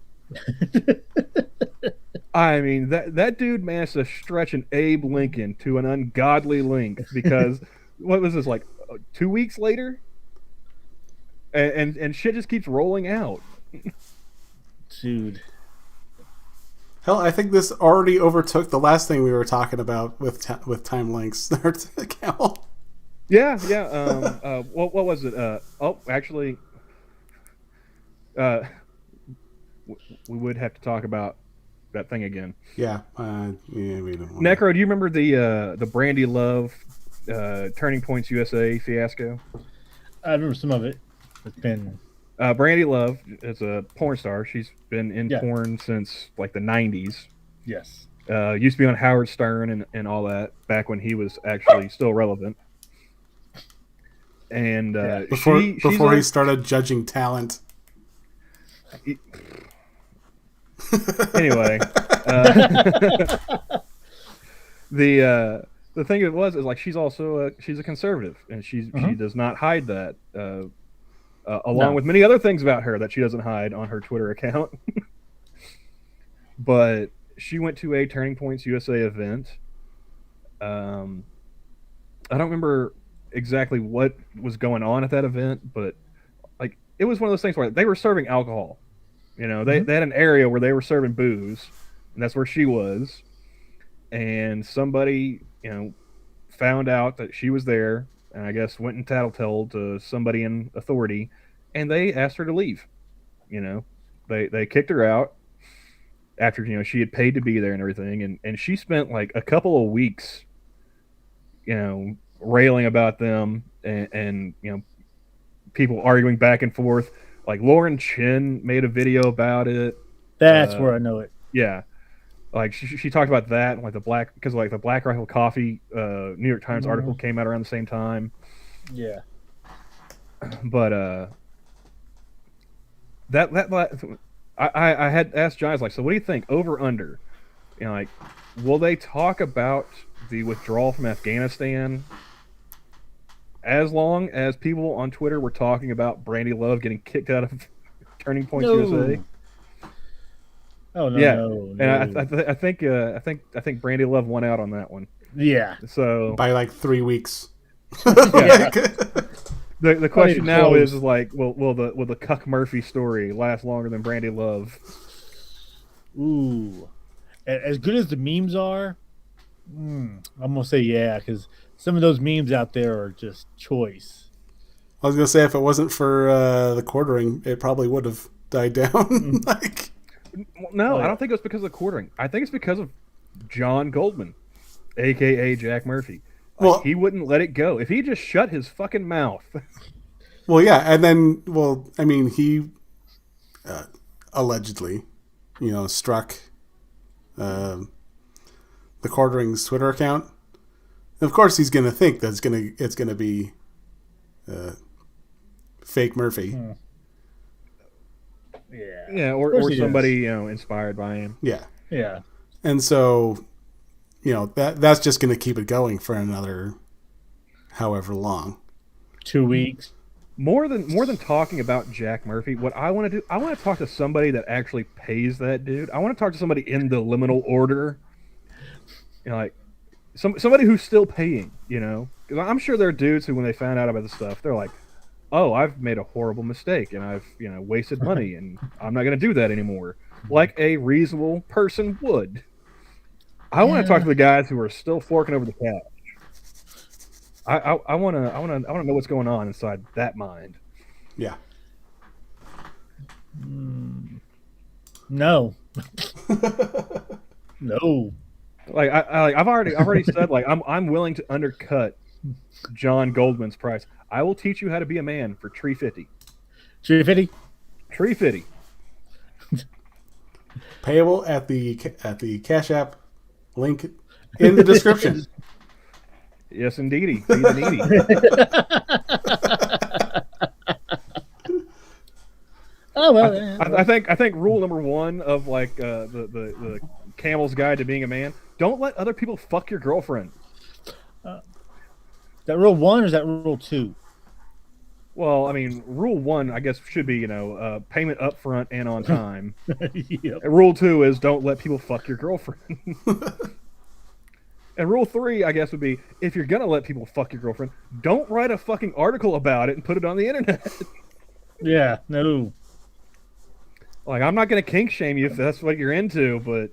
Speaker 3: I mean that dude managed to stretch an Abe Lincoln to an ungodly length because what was this, like 2 weeks later? And shit just keeps rolling out.
Speaker 2: Dude.
Speaker 1: Hell, I think this already overtook the last thing we were talking about with time links. Camel.
Speaker 3: Yeah. What was it? Actually, we would have to talk about that thing again.
Speaker 1: Yeah. We don't want
Speaker 3: Necro, do you remember the Brandy Love Turning Points USA fiasco?
Speaker 2: I remember some of it. It's been.
Speaker 3: Brandy Love is a porn star. She's been in
Speaker 2: Yeah.
Speaker 3: porn since like the 90s.
Speaker 2: Yes.
Speaker 3: Used to be on Howard Stern and all that back when he was actually still relevant. And
Speaker 1: before
Speaker 3: she's
Speaker 1: he started judging talent.
Speaker 3: Anyway, the thing of it is like she's also she's a conservative, and she does not hide that. Along with many other things about her that she doesn't hide on her Twitter account. But she went to a Turning Points USA event. I don't remember exactly what was going on at that event, but like it was one of those things where they were serving alcohol. They had an area where they were serving booze, and that's where she was. And somebody, found out that she was there, and I guess went and tattletaled to somebody in authority, and they asked her to leave. They kicked her out after she had paid to be there and everything, and she spent like a couple of weeks, railing about them and people arguing back and forth. Like Lauren Chin made a video about it.
Speaker 2: That's where I know it.
Speaker 3: Yeah. Like she talked about that, like the Black Rifle Coffee New York Times article came out around the same time.
Speaker 2: Yeah.
Speaker 3: But I had asked Giles, like, so what do you think, over under? Like, will they talk about the withdrawal from Afghanistan as long as people on Twitter were talking about Brandy Love getting kicked out of Turning Point USA?
Speaker 2: Oh no,
Speaker 3: Yeah,
Speaker 2: no.
Speaker 3: and I think Brandy Love won out on that one.
Speaker 2: Yeah.
Speaker 3: So
Speaker 1: by like 3 weeks.
Speaker 2: Yeah.
Speaker 3: the question now is like, will the Cuck Murphy story last longer than Brandy Love?
Speaker 2: Ooh, as good as the memes are, I'm gonna say yeah, because some of those memes out there are just choice.
Speaker 1: I was gonna say if it wasn't for the quartering, it probably would have died down. Like,
Speaker 3: No, I don't think it was because of the quartering. I think it's because of John Goldman, aka Jack Murphy. Like, he wouldn't let it go. If he just shut his fucking mouth.
Speaker 1: Well, yeah, and then, I mean, he allegedly, struck the quartering's Twitter account. And of course, he's going to think that it's gonna be fake Murphy.
Speaker 3: Yeah, or somebody inspired by him.
Speaker 2: Yeah.
Speaker 1: And so, that's just going to keep it going for another however long.
Speaker 2: 2 weeks.
Speaker 3: More than talking about Jack Murphy, what I want to do, I want to talk to somebody that actually pays that dude. I want to talk to somebody in the liminal order, like somebody who's still paying. Because I'm sure there are dudes who, when they found out about this stuff, they're like, "Oh, I've made a horrible mistake, and I've wasted money, and I'm not going to do that anymore," like a reasonable person would. I want to talk to the guys who are still forking over the cash. I want to know what's going on inside that mind.
Speaker 1: Yeah.
Speaker 2: No. No.
Speaker 3: Like I've already said, like, I'm willing to undercut John Goldman's price. I will teach you how to be a man for $350.
Speaker 2: $350.
Speaker 3: $350.
Speaker 1: Payable at the Cashapp link in the description.
Speaker 3: Yes, indeedy. Feed the needy.
Speaker 2: Oh well.
Speaker 3: I think rule number one of like the Camel's Guide to Being a Man: don't let other people fuck your girlfriend.
Speaker 2: Is that rule 1 or is that rule 2?
Speaker 3: Well, I mean, rule 1, I guess, should be payment up front and on time.
Speaker 2: Yep.
Speaker 3: And rule 2 is don't let people fuck your girlfriend. And rule 3, I guess, would be if you're gonna let people fuck your girlfriend, don't write a fucking article about it and put it on the internet.
Speaker 2: Yeah, no.
Speaker 3: Like, I'm not gonna kink shame you if that's what you're into, but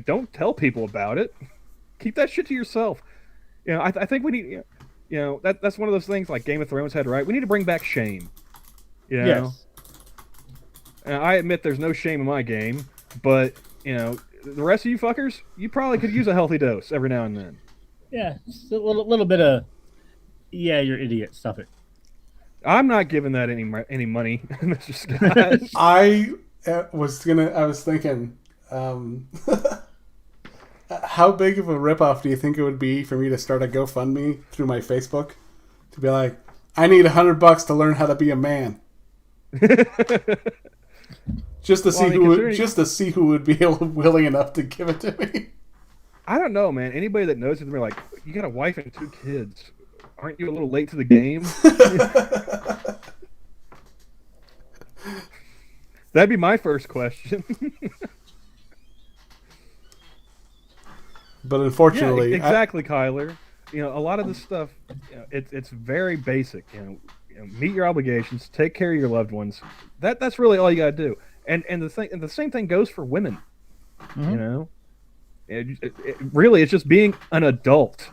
Speaker 3: don't tell people about it. Keep that shit to yourself. I think we need, that's one of those things like Game of Thrones had, right? We need to bring back shame.
Speaker 2: Yes.
Speaker 3: And I admit there's no shame in my game, but the rest of you fuckers, you probably could use a healthy dose every now and then.
Speaker 2: Yeah, just a little bit of, yeah, you're an idiot. Stop it.
Speaker 3: I'm not giving that any money, Mr. Scott.
Speaker 1: I was thinking, how big of a ripoff do you think it would be for me to start a GoFundMe through my Facebook to be like, I need $100 to learn how to be a man, just to see who would be willing enough to give it to me.
Speaker 3: I don't know, man. Anybody that knows it, they're like, you got a wife and 2 kids. Aren't you a little late to the game? That'd be my first question.
Speaker 1: But unfortunately,
Speaker 3: yeah, exactly, Kyler. A lot of this stuff, it's very basic. Meet your obligations, take care of your loved ones. That's really all you got to do. And the same thing goes for women.
Speaker 2: Mm-hmm.
Speaker 3: Really, it's just being an adult,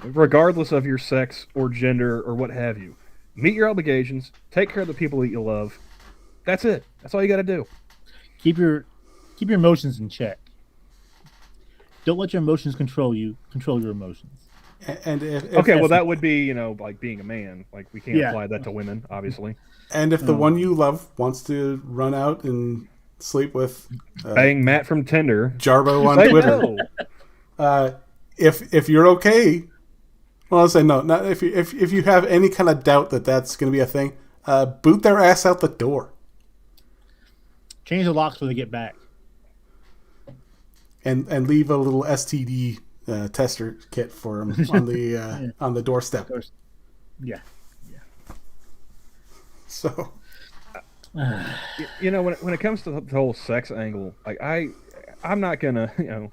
Speaker 3: regardless of your sex or gender or what have you. Meet your obligations, take care of the people that you love. That's it. That's all you got to do.
Speaker 2: Keep your emotions in check. Don't let your emotions control you. Control your emotions.
Speaker 1: And if
Speaker 3: well, that would be like being a man. Like, we can't apply that to women, obviously.
Speaker 1: And if the one you love wants to run out and sleep with
Speaker 3: bang Matt from Tinder,
Speaker 1: Jarbo on Twitter, if you're okay, well, I'll say no. Not if you have any kind of doubt that that's going to be a thing, boot their ass out the door.
Speaker 2: Change the locks when they get back.
Speaker 1: And leave a little STD tester kit for him on the on the doorstep.
Speaker 2: Yeah.
Speaker 1: So,
Speaker 3: you know, when it comes to the whole sex angle, like I'm not gonna, I'm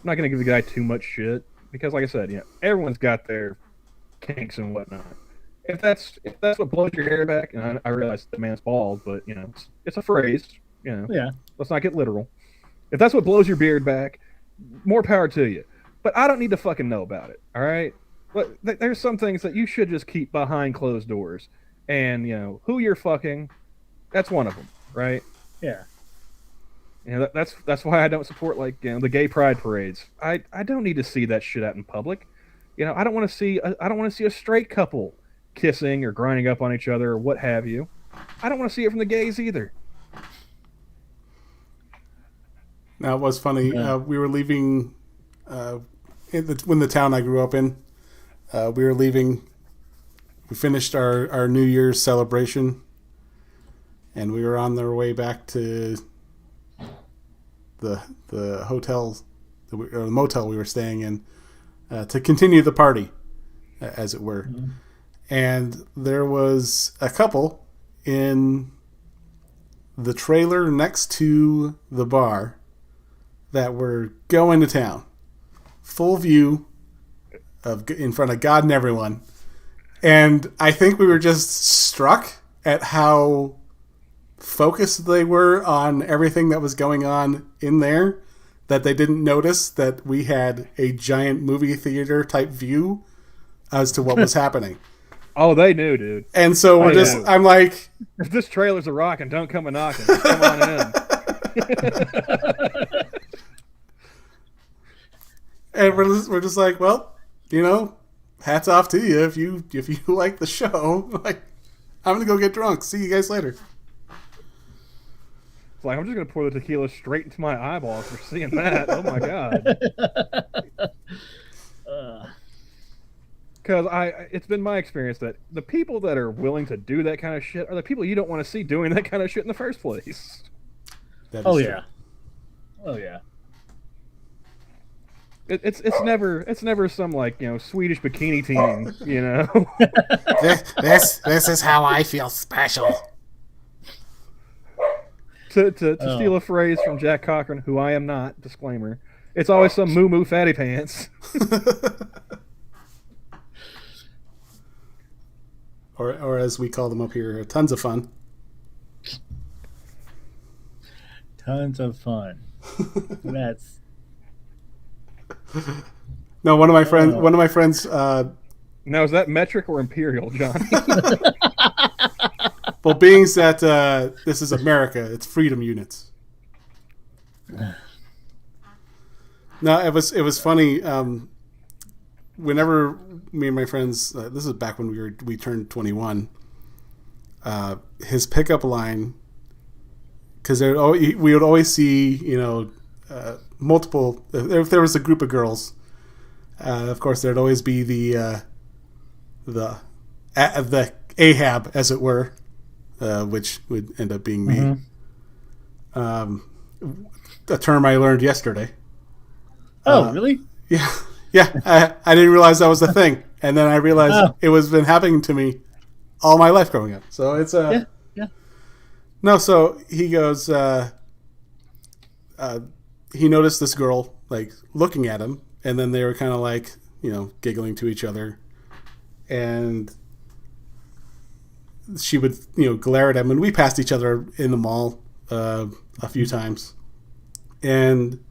Speaker 3: not gonna give the guy too much shit because, like I said, everyone's got their kinks and whatnot. If that's what blows your hair back, and I realize the man's bald, but it's a phrase.
Speaker 2: Yeah.
Speaker 3: Let's not get literal. If that's what blows your beard back, more power to you. But I don't need to fucking know about it. All right. But there's some things that you should just keep behind closed doors, and who you're fucking, that's one of them, right?
Speaker 2: Yeah.
Speaker 3: That's why I don't support the gay pride parades. I don't need to see that shit out in public. I don't want to see a straight couple kissing or grinding up on each other or what have you. I don't want to see it from the gays either.
Speaker 1: now it was funny. We were leaving when the town I grew up in. We were leaving. We finished our New Year's celebration, and we were on our way back to the hotel or the motel we were staying in to continue the party, as it were. Mm-hmm. And there was a couple in the trailer next to the bar that were going to town, full view in front of God and everyone. And I think we were just struck at how focused they were on everything that was going on in there, that they didn't notice that we had a giant movie theater type view as to what was happening.
Speaker 3: Oh, they knew, dude.
Speaker 1: And so I'm like,
Speaker 3: if this trailer's a rockin', don't come a knocking. Come on in.
Speaker 1: And we're just like, well, hats off to you if you like the show. Like, I'm gonna go get drunk. See you guys later.
Speaker 3: It's like, I'm just gonna pour the tequila straight into my eyeballs for seeing that. Oh my god. Because it's been my experience that the people that are willing to do that kind of shit are the people you don't want to see doing that kind of shit in the first place.
Speaker 2: Oh yeah.
Speaker 3: It's never some Swedish bikini team,
Speaker 1: This is how I feel special.
Speaker 3: To steal a phrase from Jack Cochran, who I am not, disclaimer, it's always some moo fatty pants.
Speaker 1: Or as we call them up here, tons of fun.
Speaker 2: Tons of fun. That's
Speaker 1: no. One of my friends.
Speaker 3: Now, is that metric or imperial, Johnny?
Speaker 1: Well, being that this is America, it's freedom units. No, it was funny. Whenever me and my friends, this is back when we turned 21. His pickup line, because we would always see multiple. If there was a group of girls, of course there'd always be the Ahab, as it were, which would end up being me. Mm-hmm. A term I learned yesterday.
Speaker 2: Oh, really?
Speaker 1: Yeah. Yeah, I didn't realize that was a thing, and then I realized it was been happening to me all my life growing up. So it's
Speaker 2: yeah.
Speaker 1: No, so he goes. He noticed this girl looking at him, and then they were kind of giggling to each other, and she would glare at him, and we passed each other in the mall a few times, and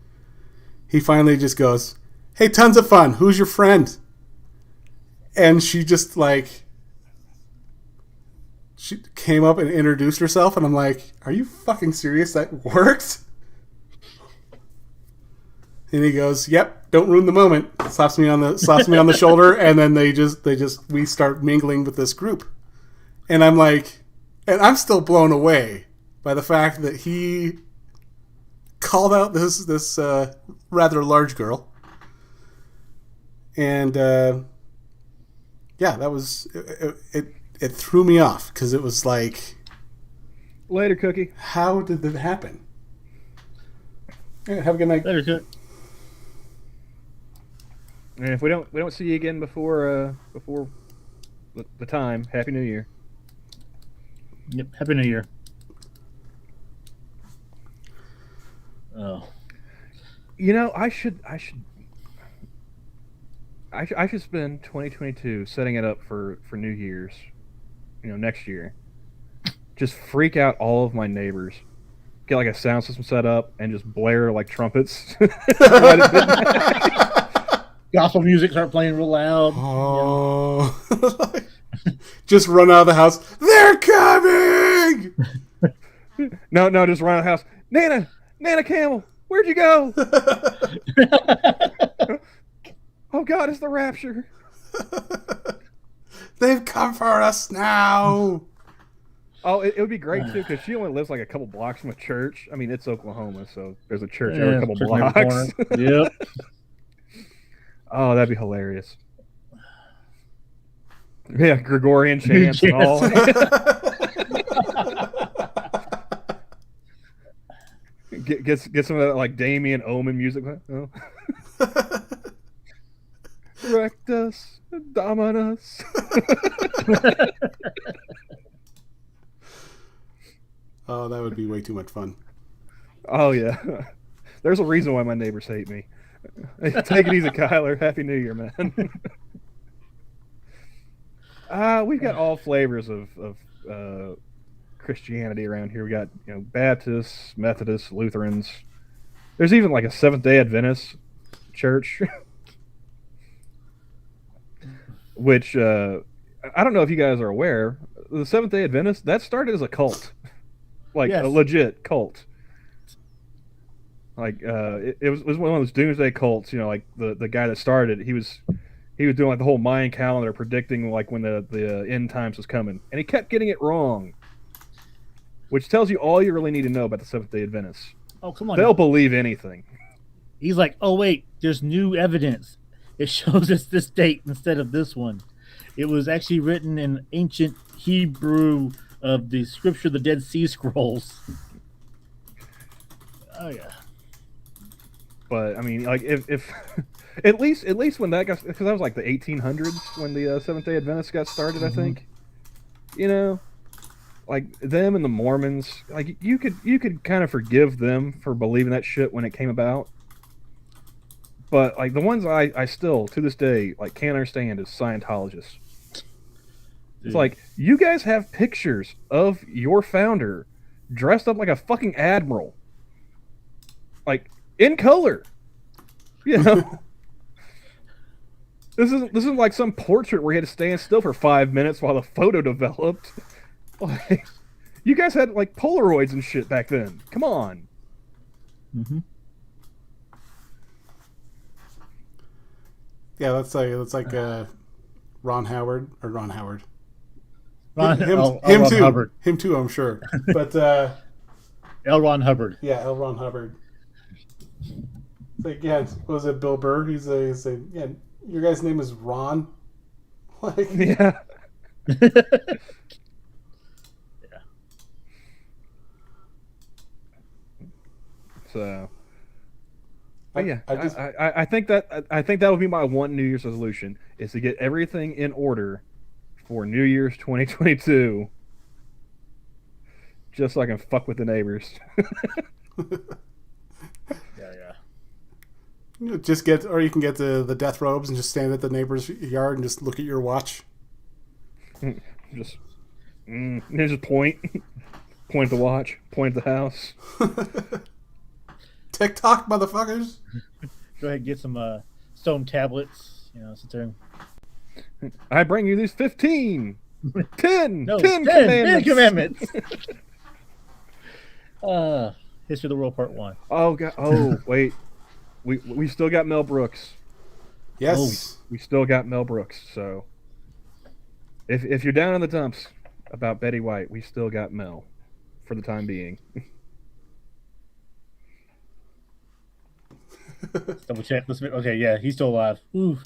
Speaker 1: he finally just goes, "Hey, tons of fun. Who's your friend?" And she just she came up and introduced herself, and I'm like, "Are you fucking serious? That worked?" And he goes, "Yep. Don't ruin the moment." Slaps me on the shoulder, and then we start mingling with this group, and I'm like, and I'm still blown away by the fact that he called out this rather large girl. And that was it threw me off because it was like,
Speaker 3: Later, Cookie.
Speaker 1: How did that happen? Yeah, have a good night.
Speaker 2: Later, Cook.
Speaker 3: And if we don't see you again before the time, Happy New Year.
Speaker 2: Yep. Happy New Year. Oh.
Speaker 3: You know, I should spend 2022 setting it up for New Year's. Next year. Just freak out all of my neighbors. Get like a sound system set up and just blare like trumpets.
Speaker 2: Gospel music start playing real loud.
Speaker 1: Oh. Just run out of the house. They're coming!
Speaker 3: No, just run out of the house. Nana Camel, where'd you go? Oh God, it's the rapture.
Speaker 1: They've come for us now.
Speaker 3: Oh, it would be great too because she only lives like a couple blocks from a church. I mean, it's Oklahoma, so there's a church every couple blocks.
Speaker 2: Yep.
Speaker 3: Oh, that'd be hilarious. Yeah, Gregorian chants and all. Get some of that like Damien Omen music. Oh. Rectus Dominus.
Speaker 1: Oh, that would be way too much fun.
Speaker 3: Oh yeah, there's a reason why my neighbors hate me. Take it easy, Kyler. Happy New Year, man. We've got all flavors of Christianity around here. We got Baptists, Methodists, Lutherans. There's even like a Seventh-day Adventist church, which I don't know if you guys are aware. The Seventh-day Adventist that started as a cult, like a legit cult. Like it was one of those doomsday cults. Like the guy that started it, he was doing like the whole Mayan calendar, predicting like when the end times was coming, and he kept getting it wrong. Which tells you all you really need to know about the Seventh-day Adventists.
Speaker 2: Oh, come on.
Speaker 3: They'll believe anything.
Speaker 2: He's like, oh, wait, there's new evidence. It shows us this date instead of this one. It was actually written in ancient Hebrew of the scripture, the Dead Sea Scrolls. Oh, yeah.
Speaker 3: But, I mean, like, if at least when that got... Because that was like the 1800s when the Seventh-day Adventists got started, I think. Like them and the Mormons, like you could kind of forgive them for believing that shit when it came about. But like the ones I still to this day like can't understand is Scientologists. Dude. It's like you guys have pictures of your founder dressed up like a fucking admiral, like in color. This isn't like some portrait where he had to stand still for 5 minutes while the photo developed. Like, you guys had like Polaroids and shit back then. Come on.
Speaker 2: Mm-hmm.
Speaker 1: Yeah, that's like Ron Howard. Ron too.
Speaker 2: Hubbard.
Speaker 1: Him too, I'm sure. But
Speaker 2: L. Ron Hubbard.
Speaker 1: Yeah, L. Ron Hubbard. Like, yeah, what was it Bill Burr? He's a yeah. Your guy's name is Ron. Like,
Speaker 3: yeah. So, but yeah, I think that would be my one New Year's resolution is to get everything in order for New Year's 2022, just so I can fuck with the neighbors.
Speaker 1: Yeah. Just or you can get the death robes and just stand at the neighbor's yard and just look at your watch.
Speaker 3: just point at the watch, point at the house.
Speaker 1: TikTok, motherfuckers.
Speaker 2: Go ahead and get some stone tablets. Sit there.
Speaker 3: I bring you these 15. 10
Speaker 2: commandments. History of the World Part 1.
Speaker 3: Oh, God. Oh, wait. We still got Mel Brooks.
Speaker 1: Yes.
Speaker 3: We still got Mel Brooks. So if you're down in the dumps about Betty White, we still got Mel for the time being.
Speaker 2: Double check. Okay, yeah, he's still alive. Ooh.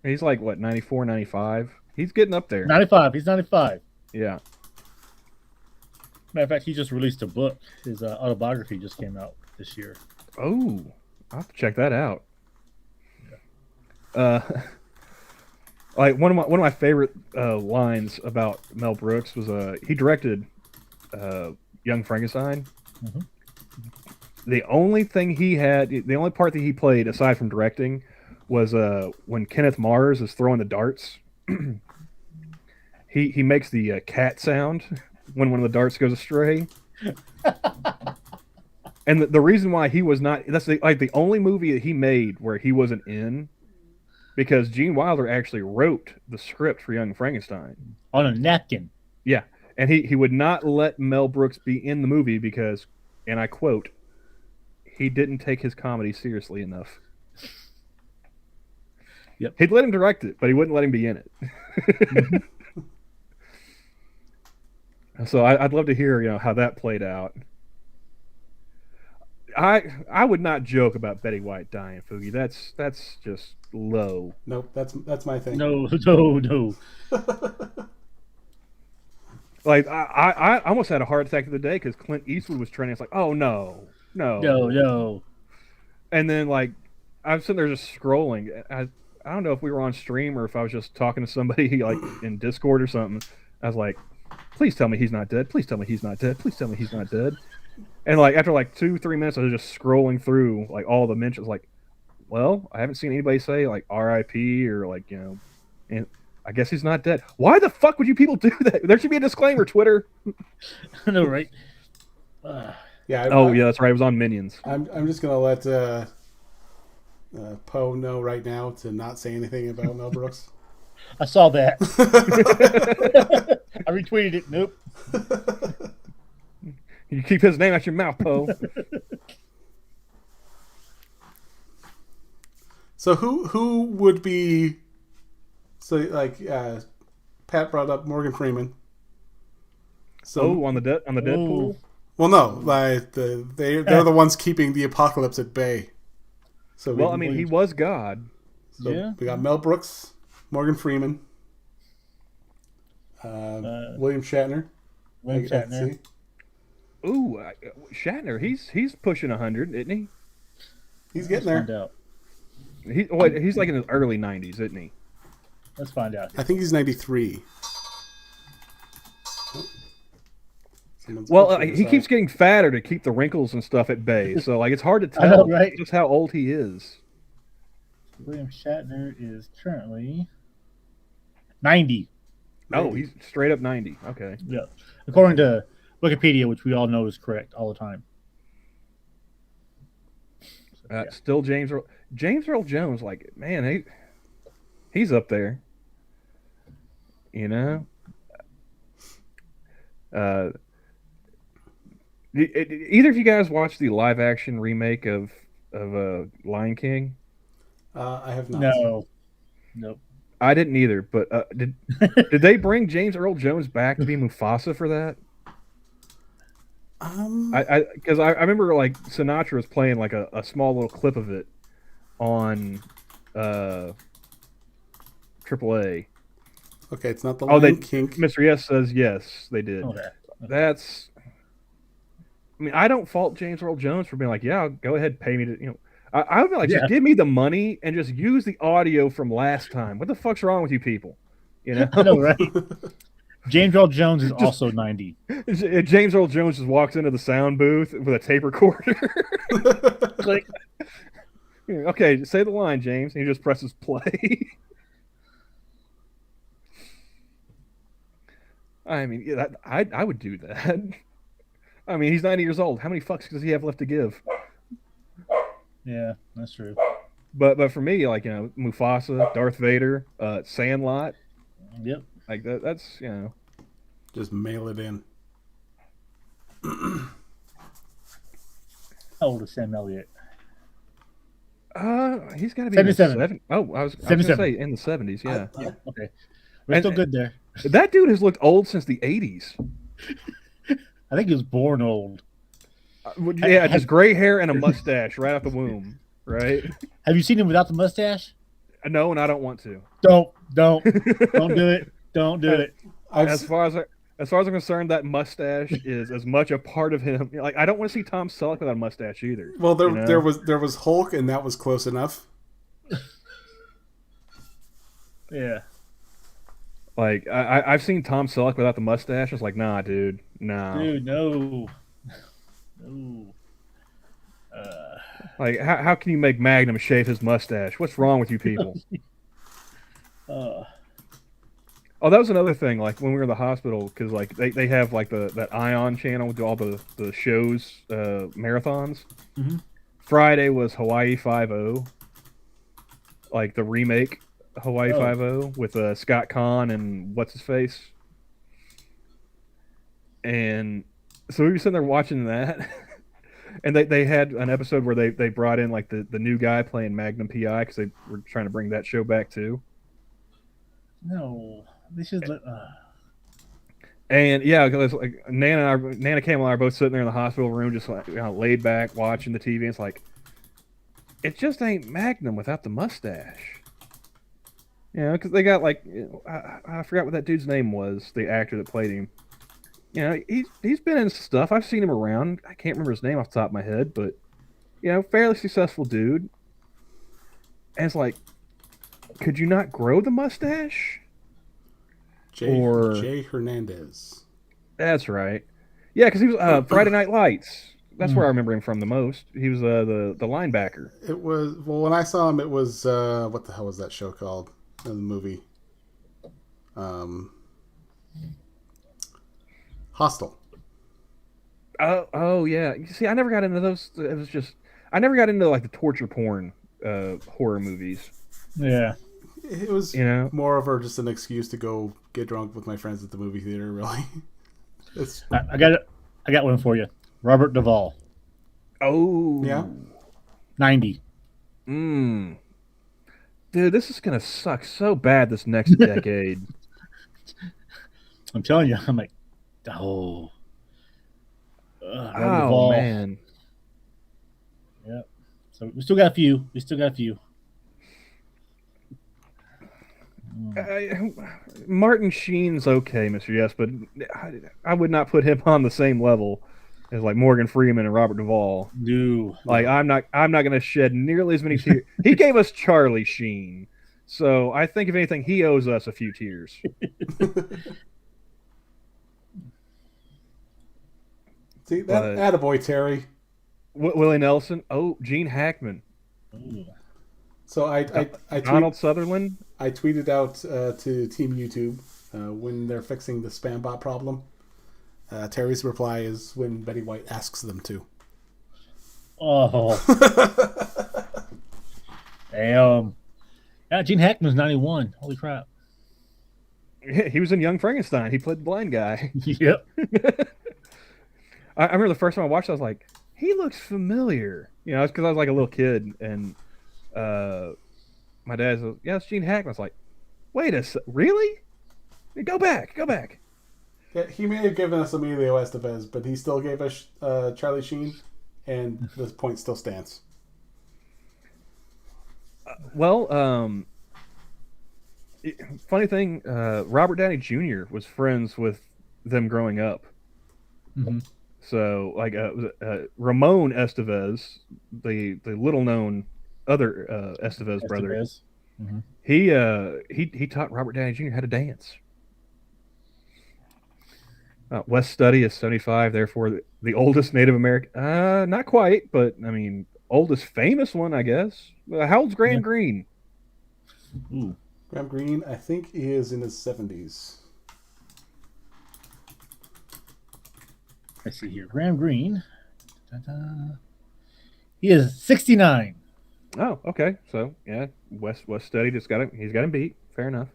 Speaker 3: He's like, what, 94, 95? He's getting up there.
Speaker 2: 95. He's 95.
Speaker 3: Yeah.
Speaker 2: Matter of fact, he just released a book. His autobiography just came out this year.
Speaker 3: Oh, I'll have to check that out. Like one of my favorite lines about Mel Brooks was he directed Young Frankenstein.
Speaker 2: Mhm.
Speaker 3: The only part that he played aside from directing was when Kenneth Mars is throwing the darts. he makes the cat sound when one of the darts goes astray. And the reason why he was not, that's the only movie that he made where he wasn't in, because Gene Wilder actually wrote the script for Young Frankenstein
Speaker 2: On a napkin.
Speaker 3: Yeah, and he would not let Mel Brooks be in the movie because, and I quote, he didn't take his comedy seriously enough.
Speaker 2: Yep.
Speaker 3: He'd let him direct it, but he wouldn't let him be in it. So I'd love to hear how that played out. I would not joke about Betty White dying, Foogie. That's just low.
Speaker 1: Nope, that's my thing.
Speaker 2: No.
Speaker 3: Like I almost had a heart attack the other day because Clint Eastwood was trending. It's like, oh no. And then like I'm sitting there just scrolling. I don't know if we were on stream or if I was just talking to somebody like in Discord or something. I was like, please tell me he's not dead. Please tell me he's not dead. Please tell me he's not dead. And like after like 2-3 minutes, I was just scrolling through like all the mentions. Like, well, I haven't seen anybody say like R.I.P. or like and I guess he's not dead. Why the fuck would you people do that? There should be a disclaimer, Twitter.
Speaker 2: I know, right?
Speaker 1: Yeah.
Speaker 3: Yeah, that's right. It was on Minions.
Speaker 1: I'm just gonna let Poe know right now to not say anything about Mel Brooks.
Speaker 2: I saw that. I retweeted it. Nope.
Speaker 3: You keep his name out your mouth, Poe.
Speaker 1: So who would be? So like Pat brought up Morgan Freeman. So
Speaker 3: on the Deadpool.
Speaker 1: Well, no, like they're the ones keeping the apocalypse at bay. So
Speaker 3: well, I mean, he was God.
Speaker 1: So
Speaker 2: Yeah.
Speaker 1: we got Mel Brooks, Morgan Freeman, William Shatner.
Speaker 2: William Shatner.
Speaker 3: Ooh, Shatner. He's pushing 100, isn't he?
Speaker 1: He's getting
Speaker 2: Let's
Speaker 1: there.
Speaker 2: find out.
Speaker 3: He's like in his early 90s, isn't he?
Speaker 2: Let's find out.
Speaker 1: I think he's 93.
Speaker 3: Well, he keeps getting fatter to keep the wrinkles and stuff at bay. So like it's hard to tell
Speaker 2: I know, right?
Speaker 3: just how old he is.
Speaker 2: William Shatner is currently 90.
Speaker 3: Oh, he's straight up 90. Okay.
Speaker 2: Yeah. According to Wikipedia, which we all know is correct all the time.
Speaker 3: Still James Earl Jones. Like, man, he's up there. Either of you guys watched the live action remake of Lion King?
Speaker 1: I have not.
Speaker 2: No. Nope.
Speaker 3: I didn't either. But did they bring James Earl Jones back to be Mufasa for that? Because I remember like Sinatra was playing like a small little clip of it on AAA.
Speaker 1: Okay, it's not the Lion King.
Speaker 3: Mr. Yes says yes, they did.
Speaker 2: Okay.
Speaker 3: That's. I mean, I don't fault James Earl Jones for being like, yeah, go ahead, pay me to I would be like, just give me the money and just use the audio from last time. What the fuck's wrong with you people?
Speaker 2: I know, right? James Earl Jones is also 90.
Speaker 3: James Earl Jones just walks into the sound booth with a tape recorder.
Speaker 2: Click.
Speaker 3: Okay, say the line, James. And he just presses play. I mean, yeah, I would do that. I mean, he's 90 years old. How many fucks does he have left to give?
Speaker 2: Yeah, that's true.
Speaker 3: But for me, like, Mufasa, Darth Vader, Sandlot.
Speaker 2: Yep.
Speaker 3: Like that's
Speaker 1: Just mail it in.
Speaker 2: How old is Sam Elliott?
Speaker 3: He's got to be
Speaker 2: 77.
Speaker 3: I was going to say in the 70s. Yeah.
Speaker 2: Okay. We're still good there.
Speaker 3: That dude has looked old since the 80s.
Speaker 2: I think he was born old.
Speaker 3: Yeah, just gray hair and a mustache right out the womb. Right.
Speaker 2: Have you seen him without the mustache?
Speaker 3: No, and I don't want to.
Speaker 2: Don't do it. Don't do it.
Speaker 3: As far as As far as I'm concerned, that mustache is as much a part of him. Like, I don't want to see Tom Selleck without a mustache either.
Speaker 1: Well,
Speaker 3: you know?
Speaker 1: there was Hulk, and that was close enough.
Speaker 2: Yeah.
Speaker 3: Like, I've seen Tom Selleck without the mustache. I was like, nah, dude, nah.
Speaker 2: Dude, no. No.
Speaker 3: Like, how can you make Magnum shave his mustache? What's wrong with you people? Oh, that was another thing. Like when we were in the hospital, because like they have like that Ion channel with all the shows, marathons.
Speaker 2: Mm-hmm.
Speaker 3: Friday was Hawaii 5-0, like the remake Hawaii 5-0 with Scott Conn and what's his face. And so we were sitting there watching that, and they had an episode where they brought in like the new guy playing Magnum PI because they were trying to bring that show back too.
Speaker 2: No, they should let.
Speaker 3: And yeah, because like Nana Camel and I are both sitting there in the hospital room, just like laid back watching the TV. And it's like, it just ain't Magnum without the mustache. You know, because they got like, I forgot what that dude's name was, the actor that played him. You know, he's been in stuff. I've seen him around. I can't remember his name off the top of my head, but you know, fairly successful dude. And it's like, could you not grow the mustache?
Speaker 1: Jay Hernandez.
Speaker 3: That's right. Yeah, because he was Friday Night Lights. That's where I remember him from the most. He was the linebacker.
Speaker 1: It was, well, when I saw him, it was what the hell was that show called in the movie? Hostel.
Speaker 3: Oh yeah. You see, I never got into those. It was just I never got into like the torture porn horror movies.
Speaker 2: Yeah.
Speaker 1: It was more of just an excuse to go get drunk with my friends at the movie theater. Really,
Speaker 2: I got it. I got one for you. Robert Duvall.
Speaker 3: Oh
Speaker 1: yeah,
Speaker 2: 90.
Speaker 3: Dude, this is gonna suck so bad this next decade.
Speaker 2: I'm telling you, I'm like, Robert
Speaker 3: Oh
Speaker 2: Duvall.
Speaker 3: man.
Speaker 2: Yep. So we still got a few.
Speaker 3: Martin Sheen's okay, Mr. Yes, but I would not put him on the same level as like Morgan Freeman and Robert Duvall.
Speaker 2: No.
Speaker 3: Like I'm not going to shed nearly as many tears. He gave us Charlie Sheen, so I think if anything, he owes us a few tears.
Speaker 1: See that, attaboy, Terry.
Speaker 3: Willie Nelson. Oh, Gene Hackman.
Speaker 2: Ooh.
Speaker 1: So I
Speaker 3: Donald Sutherland.
Speaker 1: I tweeted out to Team YouTube when they're fixing the spam bot problem. Terry's reply is when Betty White asks them to.
Speaker 2: Oh. Damn. Yeah, Gene Hackman's 91. Holy crap.
Speaker 3: Yeah, he was in Young Frankenstein. He played the blind guy.
Speaker 2: Yep.
Speaker 3: I remember the first time I watched it, I was like, he looks familiar. You know, it's because I was like a little kid, and my dad said, yeah, it's Gene Hackman. I was like, wait a second, really? Go back.
Speaker 1: Yeah, he may have given us Emilio Estevez, but he still gave us Charlie Sheen, and this point still stands.
Speaker 3: Funny thing, Robert Downey Jr. was friends with them growing up.
Speaker 2: Mm-hmm.
Speaker 3: So, like, Ramon Estevez, the little-known other Estevez brother,
Speaker 2: mm-hmm.
Speaker 3: he taught Robert Downey Jr. how to dance. West Study is 75, therefore the oldest Native American. Not quite, but I mean, oldest famous one, I guess. How old's Graham Greene?
Speaker 2: Ooh.
Speaker 1: Graham Greene, I think he is in his 70s.
Speaker 2: Let's see here. Graham Greene. Da-da. He is 69.
Speaker 3: Oh, okay. So yeah, West Study he's got him beat. Fair enough.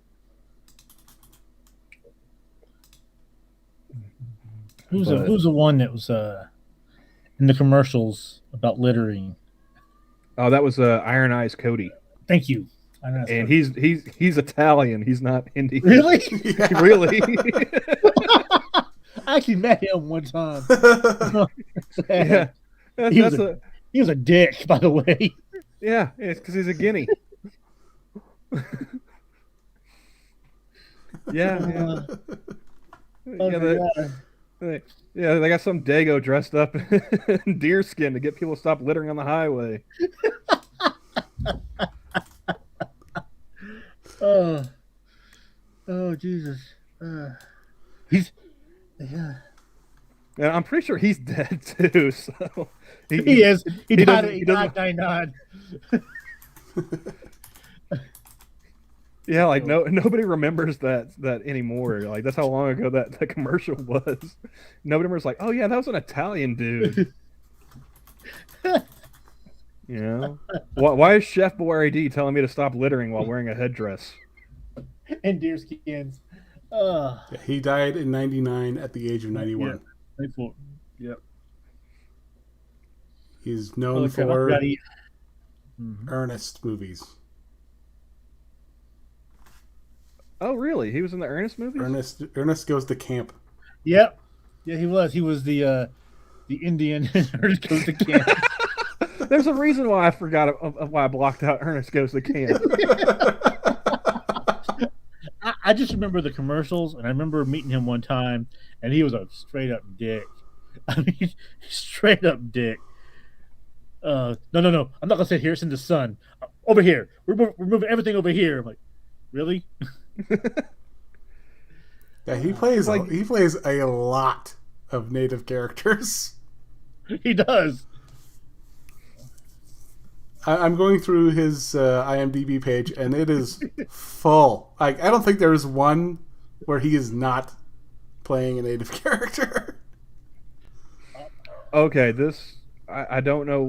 Speaker 2: Who's the one that was in the commercials about littering?
Speaker 3: Oh, that was Iron Eyes Cody.
Speaker 2: Thank you.
Speaker 3: And he's Italian. He's not Indian.
Speaker 2: Really?
Speaker 3: Really?
Speaker 2: I actually met him one time.
Speaker 3: Yeah,
Speaker 2: he was a dick, by the way.
Speaker 3: Yeah, it's because he's a guinea. Yeah. Yeah, they got some dago dressed up in deer skin to get people to stop littering on the highway.
Speaker 2: Oh, oh, Jesus. He's yeah.
Speaker 3: And I'm pretty sure he's dead too. So
Speaker 2: He is. He died.
Speaker 3: doesn't.
Speaker 2: He
Speaker 3: He
Speaker 2: died
Speaker 3: doesn't.
Speaker 2: 99.
Speaker 3: Yeah, like nobody remembers that anymore. Like that's how long ago that commercial was. Nobody remembers. Like, oh yeah, that was an Italian dude. You know, why is Chef Boyardee telling me to stop littering while wearing a headdress?
Speaker 2: And deer skins.
Speaker 1: Yeah, he died in '99 at the age of 91.
Speaker 2: Yeah. Yep.
Speaker 1: He's known for
Speaker 2: Mm-hmm.
Speaker 1: Ernest movies.
Speaker 3: Oh, really? He was in the Ernest movies?
Speaker 1: Ernest Goes to Camp.
Speaker 2: Yep. Yeah, he was. He was the Indian Ernest Goes to Camp.
Speaker 3: There's a reason why I forgot of why I blocked out Ernest Goes to Camp.
Speaker 2: I just remember the commercials, and I remember meeting him one time, and he was a straight up dick. I mean, straight up dick. No. I'm not gonna sit here. It's in the sun. Over here. We're moving everything over here. I'm like, really?
Speaker 1: Yeah, he plays a lot of native characters.
Speaker 2: He does.
Speaker 1: I'm going through his IMDb page, and it is full. Like, I don't think there's one where he is not playing a native character.
Speaker 3: Okay, I don't know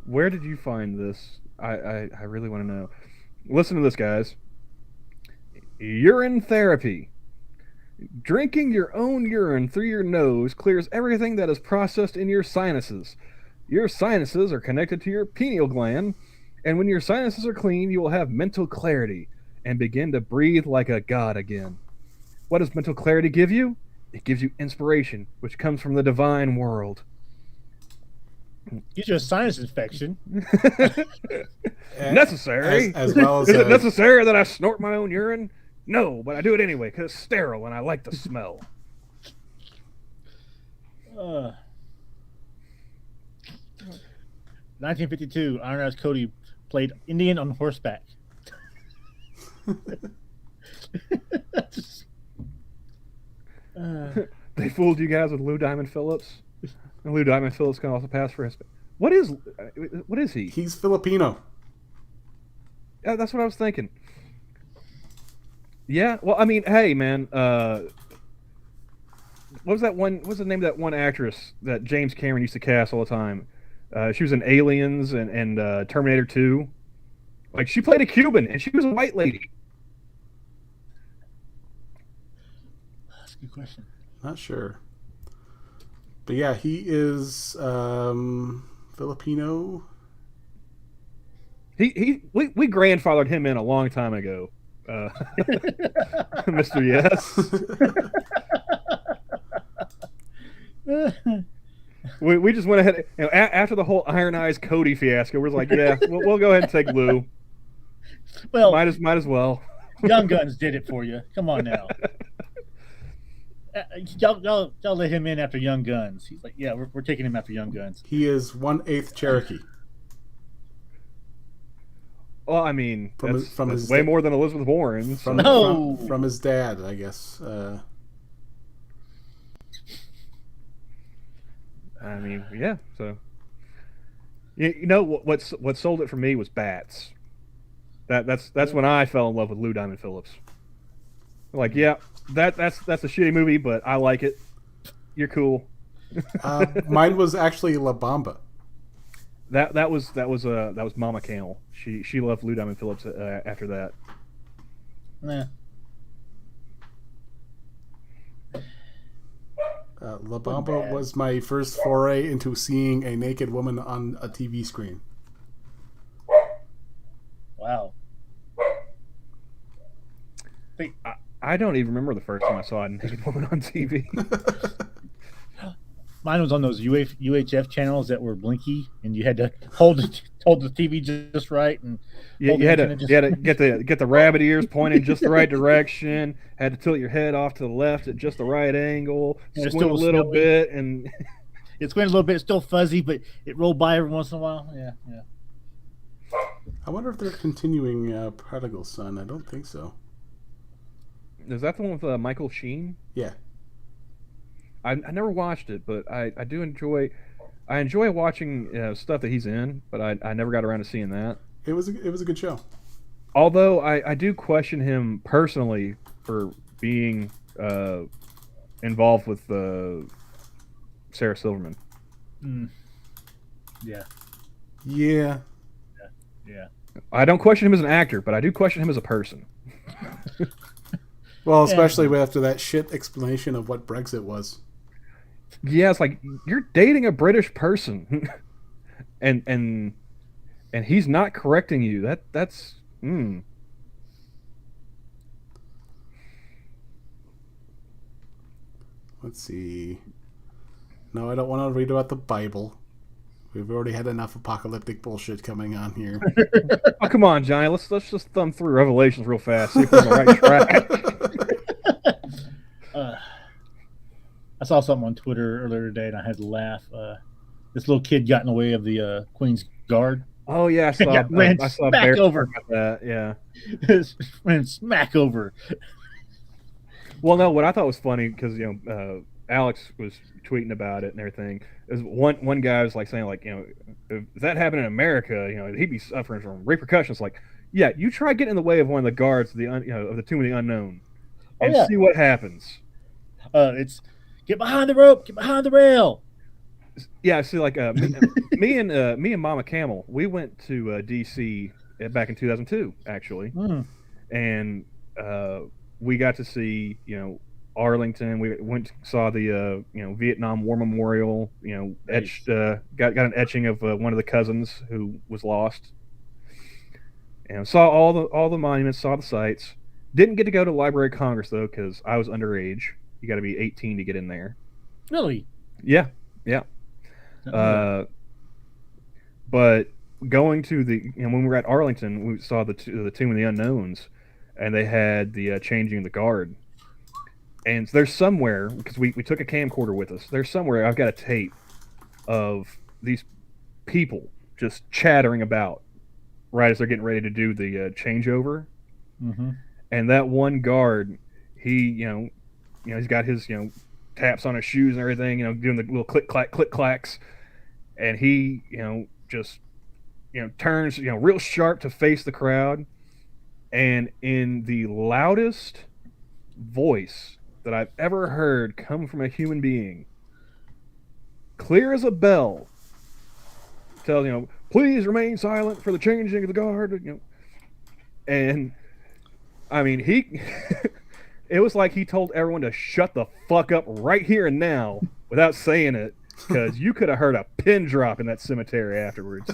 Speaker 3: where did you find this? I really want to know. Listen to this, guys. Urine therapy. Drinking your own urine through your nose clears everything that is processed in your sinuses. Your sinuses are connected to your pineal gland, and when your sinuses are clean, you will have mental clarity and begin to breathe like a god again. What does mental clarity give you? It gives you inspiration, which comes from the divine world.
Speaker 2: Gives you a sinus infection.
Speaker 3: Necessary?
Speaker 1: As well as
Speaker 3: Is it necessary that I snort my own urine? No, but I do it anyway because it's sterile and I like the smell.
Speaker 2: 1952, Iron Eyes Cody played Indian on horseback.
Speaker 3: They fooled you guys with Lou Diamond Phillips. And Lou Diamond Phillips can also pass for his. What is he?
Speaker 1: He's Filipino.
Speaker 3: Yeah, that's what I was thinking. Yeah, well, I mean, hey, man, what was that one? What's the name of that one actress that James Cameron used to cast all the time? She was in Aliens and Terminator 2. Like, she played a Cuban, and she was a white lady.
Speaker 2: That's a good question.
Speaker 1: Not sure. But yeah, he is Filipino.
Speaker 3: We grandfathered him in a long time ago. Mr. Yes. we just went ahead, after the whole Iron Eyes Cody fiasco, we're like, yeah, we'll go ahead and take Lou.
Speaker 2: Well,
Speaker 3: might as well.
Speaker 2: Young Guns did it for you. Come on now. Y'all let him in after Young Guns. He's like, yeah, we're taking him after Young Guns.
Speaker 1: He is 1/8 Cherokee.
Speaker 3: Well, I mean,
Speaker 1: from his
Speaker 3: way more than Elizabeth Warren.
Speaker 1: From his dad, I guess.
Speaker 3: I mean, yeah. So, you know what sold it for me was Bats. That's when I fell in love with Lou Diamond Phillips. Like, yeah, that's a shitty movie, but I like it. You're cool.
Speaker 1: Mine was actually La Bamba.
Speaker 3: That was Mama Camel. She loved Lou Diamond Phillips after that.
Speaker 2: Nah.
Speaker 1: La Bamba was my first foray into seeing a naked woman on a TV screen.
Speaker 2: Wow.
Speaker 3: I don't even remember the first time I saw a naked woman on TV.
Speaker 2: Mine was on those UHF channels that were blinky, and you had to hold the TV just right and hold
Speaker 3: You
Speaker 2: the
Speaker 3: had
Speaker 2: antenna
Speaker 3: to
Speaker 2: just.
Speaker 3: you had to get the rabbit ears pointing just the right direction. Had to tilt your head off to the left at just the right angle.
Speaker 2: And it's
Speaker 3: Squint a
Speaker 2: still
Speaker 3: little
Speaker 2: snowy.
Speaker 3: bit, and
Speaker 2: It's going a little bit. It's still fuzzy, but it rolled by every once in a while. Yeah, yeah.
Speaker 1: I wonder if they're continuing Prodigal Son. I don't think so.
Speaker 3: is that the one with Michael Sheen?
Speaker 1: Yeah.
Speaker 3: I never watched it, but I do enjoy. I enjoy watching stuff that he's in, but I never got around to seeing that.
Speaker 1: It was a good show.
Speaker 3: Although I do question him personally for being involved with Sarah Silverman.
Speaker 2: Mm. Yeah,
Speaker 1: Yeah.
Speaker 2: yeah.
Speaker 3: I don't question him as an actor, but I do question him as a person.
Speaker 1: Well, especially after that shit explanation of what Brexit was.
Speaker 3: Yeah, it's like you're dating a British person, and he's not correcting you. That's.
Speaker 1: Let's see. No, I don't want to read about the Bible. We've already had enough apocalyptic bullshit coming on here.
Speaker 3: Oh, come on, Johnny. Let's just thumb through Revelations real fast. See if we're on the right track.
Speaker 2: I saw something on Twitter earlier today, and I had to laugh. This little kid got in the way of the Queen's Guard.
Speaker 3: Oh yeah, I saw
Speaker 2: smack
Speaker 3: Bear
Speaker 2: over.
Speaker 3: about that. Yeah.
Speaker 2: Ran smack over.
Speaker 3: Well, no, what I thought was funny because Alex was tweeting about it and everything. Is one guy was like saying like if that happened in America, he'd be suffering from repercussions. Like, yeah, you try getting in the way of one of the guards of of the Tomb of the Unknown, and see what happens.
Speaker 2: It's get behind the rope, get behind the rail.
Speaker 3: Yeah, see, like me and Mama Camel, we went to DC back in 2002 actually, and we got to see Arlington. We went saw the Vietnam War Memorial. Etched got an etching of one of the cousins who was lost, and saw all the monuments, saw the sites. Didn't get to go to the Library of Congress though because I was underage. You got to be 18 to get in there.
Speaker 2: Really?
Speaker 3: Yeah. But going to the when we were at Arlington, we saw the Tomb of the Unknowns, and they had the changing of the guard. And there's somewhere because we took a camcorder with us. There's somewhere I've got a tape of these people just chattering about right as they're getting ready to do the changeover.
Speaker 2: Mm-hmm.
Speaker 3: And that one guard, he he's got his taps on his shoes and everything, doing the little click clacks, and he just turns real sharp to face the crowd, and in the loudest voice that I've ever heard come from a human being, clear as a bell, tells please remain silent for the changing of the guard, and I mean he. It was like he told everyone to shut the fuck up right here and now without saying it, because you could have heard a pin drop in that cemetery afterwards.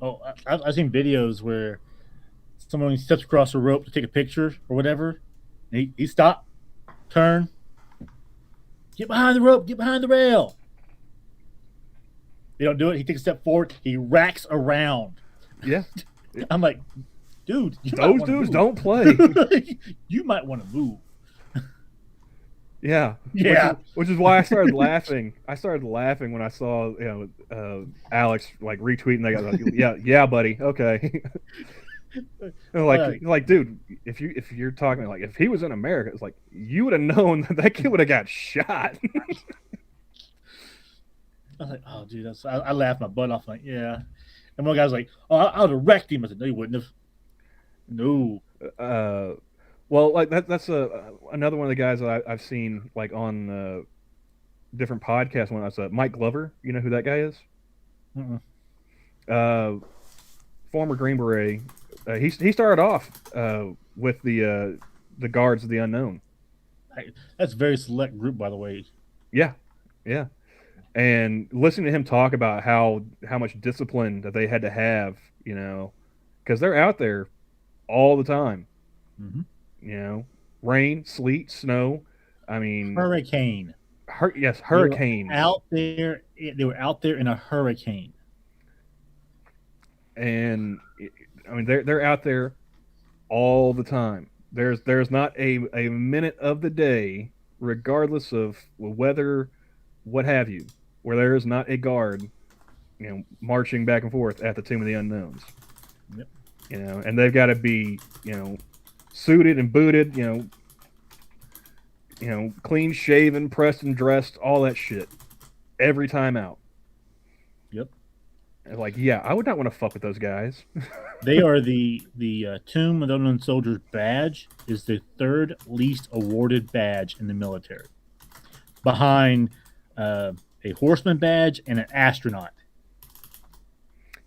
Speaker 2: Oh, I've seen videos where someone steps across a rope to take a picture or whatever. And he stopped, turn, get behind the rope, get behind the rail. They don't do it. He takes a step forward. He racks around.
Speaker 3: Yeah.
Speaker 2: I'm like, dude,
Speaker 3: those dudes don't play.
Speaker 2: You might want to move.
Speaker 3: Yeah. Which is why I started laughing. I started laughing when I saw Alex like retweeting that. Yeah, buddy. Okay. like, dude, if you're talking like if he was in America, it's like you would have known that kid would have got shot.
Speaker 2: I was like, oh, dude, I laughed my butt off. Like, yeah. And one guy was like, oh, I would have wrecked him. I said, no, you wouldn't have. No.
Speaker 3: Well, like that's another one of the guys that I've seen like on different podcasts. When I was Mike Glover, you know who that guy is? Former Green Beret. He started off with the Guards of the Unknown.
Speaker 2: That's a very select group, by the way.
Speaker 3: Yeah. And listening to him talk about how much discipline that they had to have, because they're out there all the time.
Speaker 2: Mm-hmm.
Speaker 3: Rain, sleet, snow. I mean,
Speaker 2: hurricane.
Speaker 3: Yes,
Speaker 2: They were
Speaker 3: hurricanes.
Speaker 2: out there. They were out there in a hurricane.
Speaker 3: And I mean, they're out there all the time. There's not a minute of the day, regardless of weather, what have you, where there is not a guard, marching back and forth at the Tomb of the Unknowns.
Speaker 2: Yep.
Speaker 3: And they've got to be, suited and booted, clean shaven, pressed and dressed, all that shit, every time out.
Speaker 2: Yep.
Speaker 3: Like, yeah, I would not want to fuck with those guys.
Speaker 2: They are the Tomb of the Unknown Soldiers badge is the third least awarded badge in the military, behind a horseman badge and an astronaut.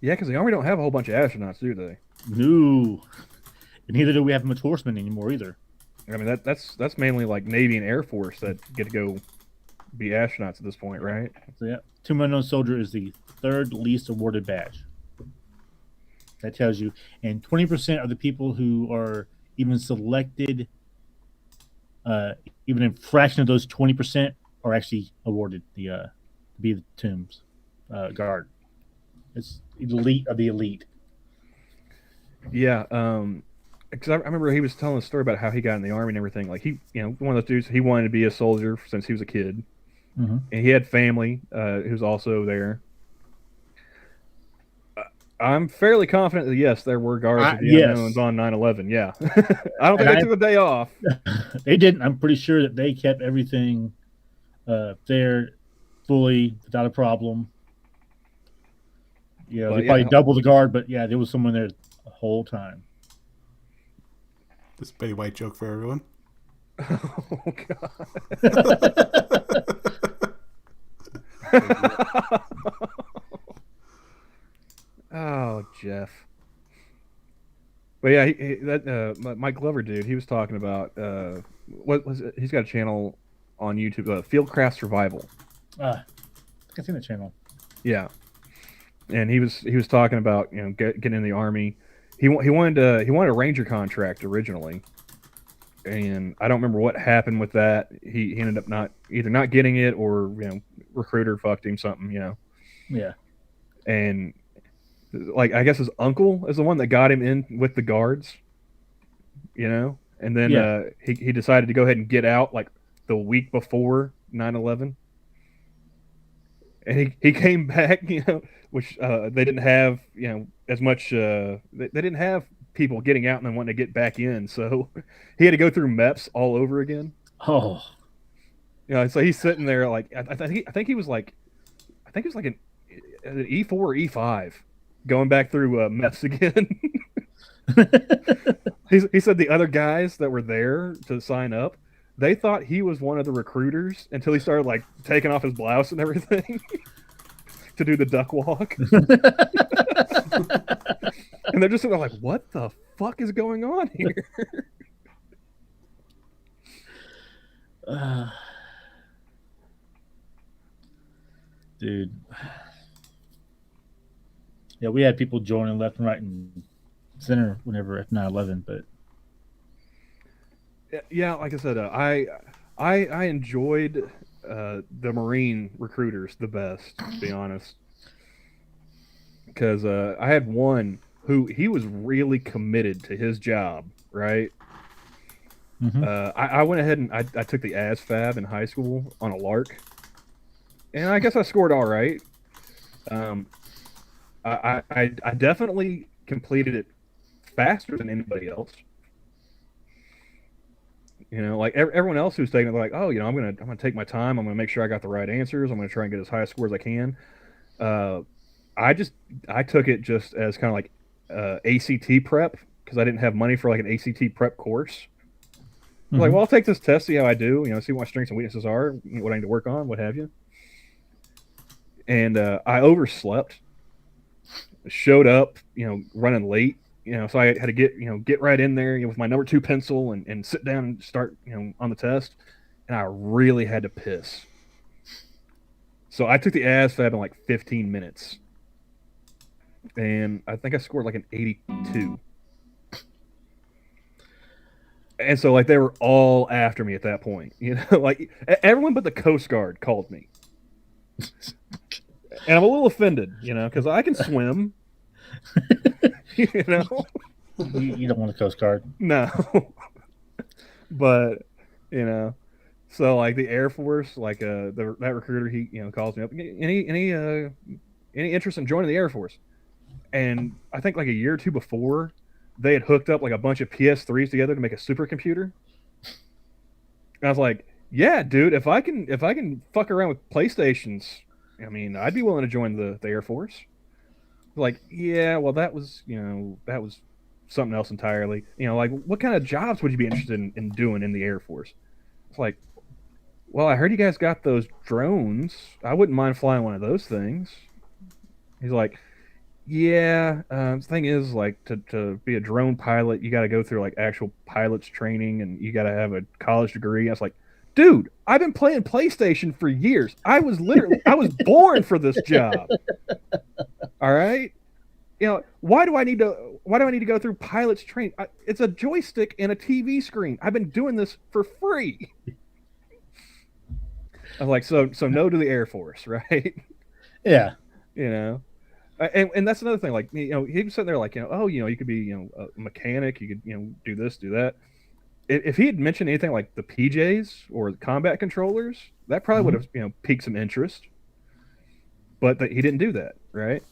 Speaker 3: Yeah, because the Army don't have a whole bunch of astronauts, do they?
Speaker 2: No, and neither do we have much horsemen anymore either.
Speaker 3: I mean, that's mainly like Navy and Air Force that get to go be astronauts at this point, right?
Speaker 2: So yeah, Tomb of the Unknown Soldier is the third least awarded badge. That tells you, and 20% of the people who are even selected, even a fraction of those 20% are actually awarded to be the Tomb's guard. It's elite of the elite.
Speaker 3: Yeah, because I remember he was telling a story about how he got in the Army and everything. Like one of those dudes, he wanted to be a soldier since he was a kid, and he had family who's also there. I'm fairly confident that yes, there were guards of the unknowns on 9/11. Yeah, I don't think they took a day off.
Speaker 2: They didn't. I'm pretty sure that they kept everything there fully without a problem. Yeah, they probably doubled the guard, but yeah, there was someone there the whole time.
Speaker 1: This Betty White joke for everyone.
Speaker 3: Oh God. Oh, Jeff. But yeah, that Mike Glover dude, he was talking about what was it? He's got a channel on YouTube, Fieldcraft Survival.
Speaker 2: I think I've seen the channel.
Speaker 3: Yeah, and he was talking about getting in the Army. He wanted a Ranger contract originally, and I don't remember what happened with that. He ended up not getting it, or recruiter fucked him something.
Speaker 2: Yeah,
Speaker 3: and. Like, I guess his uncle is the one that got him in with the guards, and then he decided to go ahead and get out like the week before 9/11, and he came back, which they didn't have as much. They didn't have people getting out and then wanting to get back in, so he had to go through MEPS all over again.
Speaker 2: Oh,
Speaker 3: so he's sitting there like I think he was like an E4 or E5. Going back through MEPS again. He said the other guys that were there to sign up, they thought he was one of the recruiters until he started like taking off his blouse and everything to do the duck walk. And they're just sort of like, what the fuck is going on here?
Speaker 2: Dude. Yeah, we had people joining left and right and center whenever at 9/11, but
Speaker 3: yeah, like I said, I enjoyed the Marine recruiters the best, to be honest, because I had one who he was really committed to his job, right? I went ahead and I took the ASFAB in high school on a lark, and I guess I scored all right. I definitely completed it faster than anybody else. Like everyone else who's taking it, like, oh, I'm gonna take my time. I'm gonna make sure I got the right answers. I'm gonna try and get as high a score as I can. I took it just as kind of like ACT prep, because I didn't have money for like an ACT prep course. Like, well, I'll take this test, see how I do. See what my strengths and weaknesses are, what I need to work on, what have you. And I overslept. Showed up, running late, so I had to get right in there with my number 2 pencil and sit down and start, on the test. And I really had to piss. So I took the ASFAB in like 15 minutes. And I think I scored like an 82. And so like they were all after me at that point. Like everyone but the Coast Guard called me. And I'm a little offended, because I can swim. you know?
Speaker 2: You don't want a Coast Guard.
Speaker 3: No. But, so like the Air Force, like that recruiter, he calls me up. Any interest in joining the Air Force? And I think like a year or two before, they had hooked up like a bunch of PS3s together to make a supercomputer. And I was like, yeah, dude, if I can fuck around with PlayStations, I mean, I'd be willing to join the Air Force. Like, yeah, well, that was something else entirely. Like, what kind of jobs would you be interested in doing in the Air Force? It's like, well, I heard you guys got those drones. I wouldn't mind flying one of those things. He's like, yeah, the thing is, like, to be a drone pilot, you got to go through, like, actual pilot's training, and you got to have a college degree. I was like, dude, I've been playing PlayStation for years. I was born for this job. All right? Why do I need to go through pilot's training? It's a joystick and a TV screen. I've been doing this for free. I was like, so no to the Air Force, right?
Speaker 2: Yeah.
Speaker 3: And that's another thing. Like, he was sitting there like, you could be, a mechanic. You could, do this, do that. If he had mentioned anything like the PJs or the combat controllers, that probably would have, piqued some interest. But he didn't do that, right?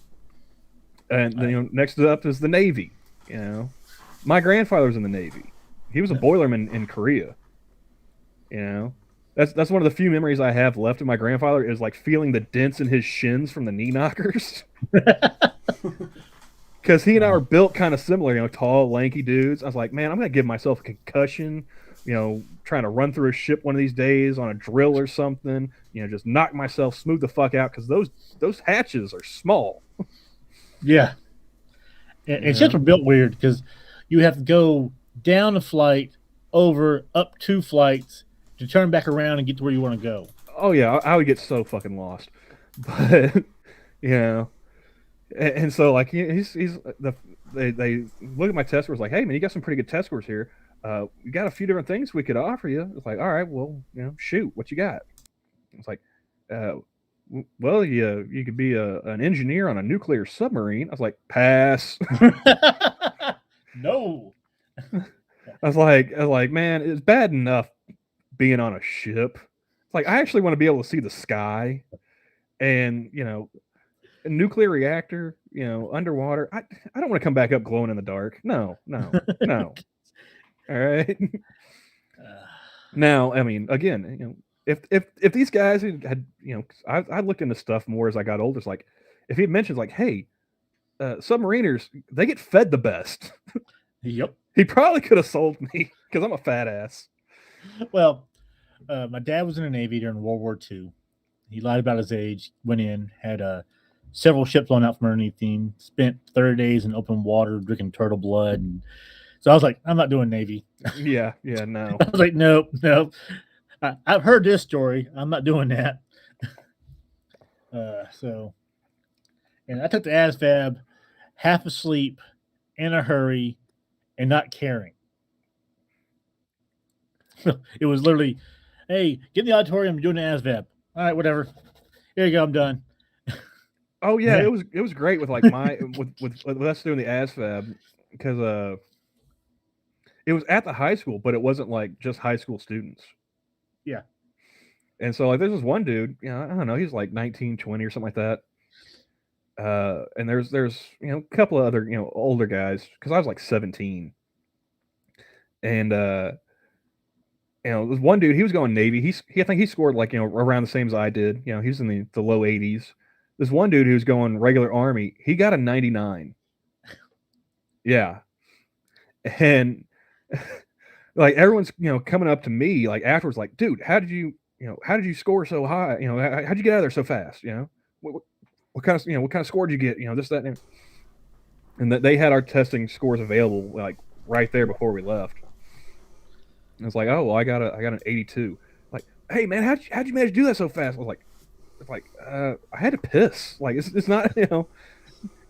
Speaker 3: And then, next up is the Navy. My grandfather was in the Navy. He was a boilerman in Korea. That's one of the few memories I have left of my grandfather is like feeling the dents in his shins from the knee knockers. Because he and I were built kind of similar, tall, lanky dudes. I was like, man, I'm going to give myself a concussion, trying to run through a ship one of these days on a drill or something, just knock myself smooth the fuck out because those hatches are small.
Speaker 2: Yeah. And ships are built weird because you have to go down a flight, up 2 flights to turn back around and get to where you want to go.
Speaker 3: Oh, yeah. I would get so fucking lost. But, and so, like, they look at my test scores like, hey, man, you got some pretty good test scores here. We got a few different things we could offer you. It's like, all right, well, shoot, what you got? It's like, well, you could be an engineer on a nuclear submarine. I was like, pass.
Speaker 2: No.
Speaker 3: I was like, man, it's bad enough being on a ship. It's like, I actually want to be able to see the sky, and a nuclear reactor, underwater. I don't want to come back up glowing in the dark. No. All right. Now, I mean, again, if these guys had, I looked into stuff more as I got older. It's like, if he had mentioned like, hey, submariners, they get fed the best.
Speaker 2: Yep.
Speaker 3: He probably could have sold me because I'm a fat ass.
Speaker 2: Well, my dad was in the Navy during World War II. He lied about his age, went in, had several ships blown out from underneath him, spent 30 days in open water drinking turtle blood. And so I was like, I'm not doing Navy.
Speaker 3: Yeah, no.
Speaker 2: I was like, nope. I've heard this story. I'm not doing that. And I took the ASVAB half asleep, in a hurry, and not caring. It was literally, hey, get in the auditorium, I'm doing the ASVAB. All right, whatever. Here you go, I'm done.
Speaker 3: Oh yeah, it was great with like with us doing the ASVAB because it was at the high school, but it wasn't like just high school students.
Speaker 2: Yeah.
Speaker 3: And so like there's this one dude, I don't know, he's like 19, 20 or something like that. And there's a couple of other older guys because I was like 17. And this one dude, he was going Navy. I think he scored like around the same as I did. He was in the low 80s. This one dude who's going regular Army, he got a 99. Yeah. And like everyone's coming up to me like afterwards like, dude, how did you score so high? How'd you get out of there so fast? What kind of score did you get? This, that, and that they had our testing scores available like right there before we left. And it's like, oh well, I got an 82. Like, hey man, how'd you manage to do that so fast? I was like, I had to piss. Like it's not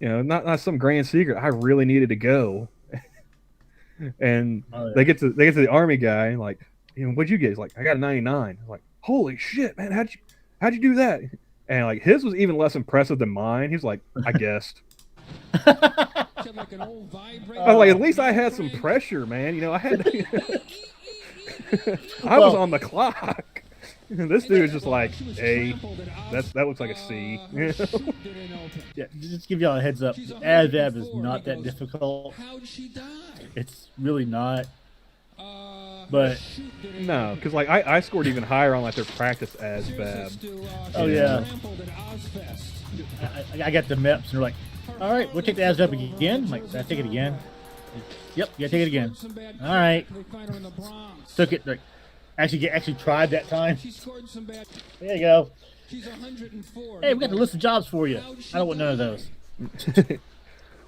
Speaker 3: not some grand secret. I really needed to go. And
Speaker 2: Oh, yeah.
Speaker 3: they get to the Army guy, and like, what'd you get? He's like, I got a 99. I'm like, holy shit, man, how'd you do that? And like his was even less impressive than mine. He's like, I guessed. I was like, at least I had some pressure, man. I had. I was on the clock. This dude's just like A. That looks like a C.
Speaker 2: Yeah, just give y'all a heads up. ASVAB is not that difficult. It's really not. But
Speaker 3: no, because like I scored even higher on like their practice ASVAB.
Speaker 2: oh yeah, I got the MEPs and they're like, all right, we'll take the ASVAB again. I'm like, did I take it again? Yep, you gotta take it again. All right, took it. Like, actually tried that time. There you go. Hey, we got the list of jobs for you. I don't want none of those.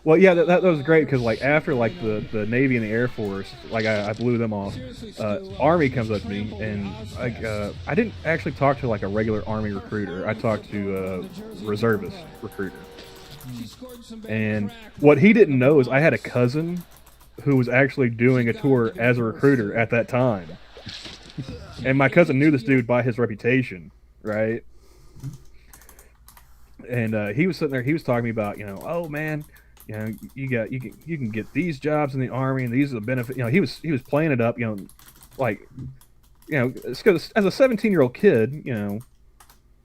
Speaker 3: Well, yeah, that was great because like after like the Navy and the Air Force, like I blew them off. Army comes up to me, and like I didn't actually talk to like a regular Army recruiter. I talked to a reservist recruiter. And what he didn't know is I had a cousin who was actually doing a tour as a recruiter at that time. And my cousin knew this dude by his reputation, right? And he was sitting there, he was talking to me about, oh man, you can get these jobs in the Army, and these are the benefits. He was playing it up, like, it's 'cause as a 17-year-old kid,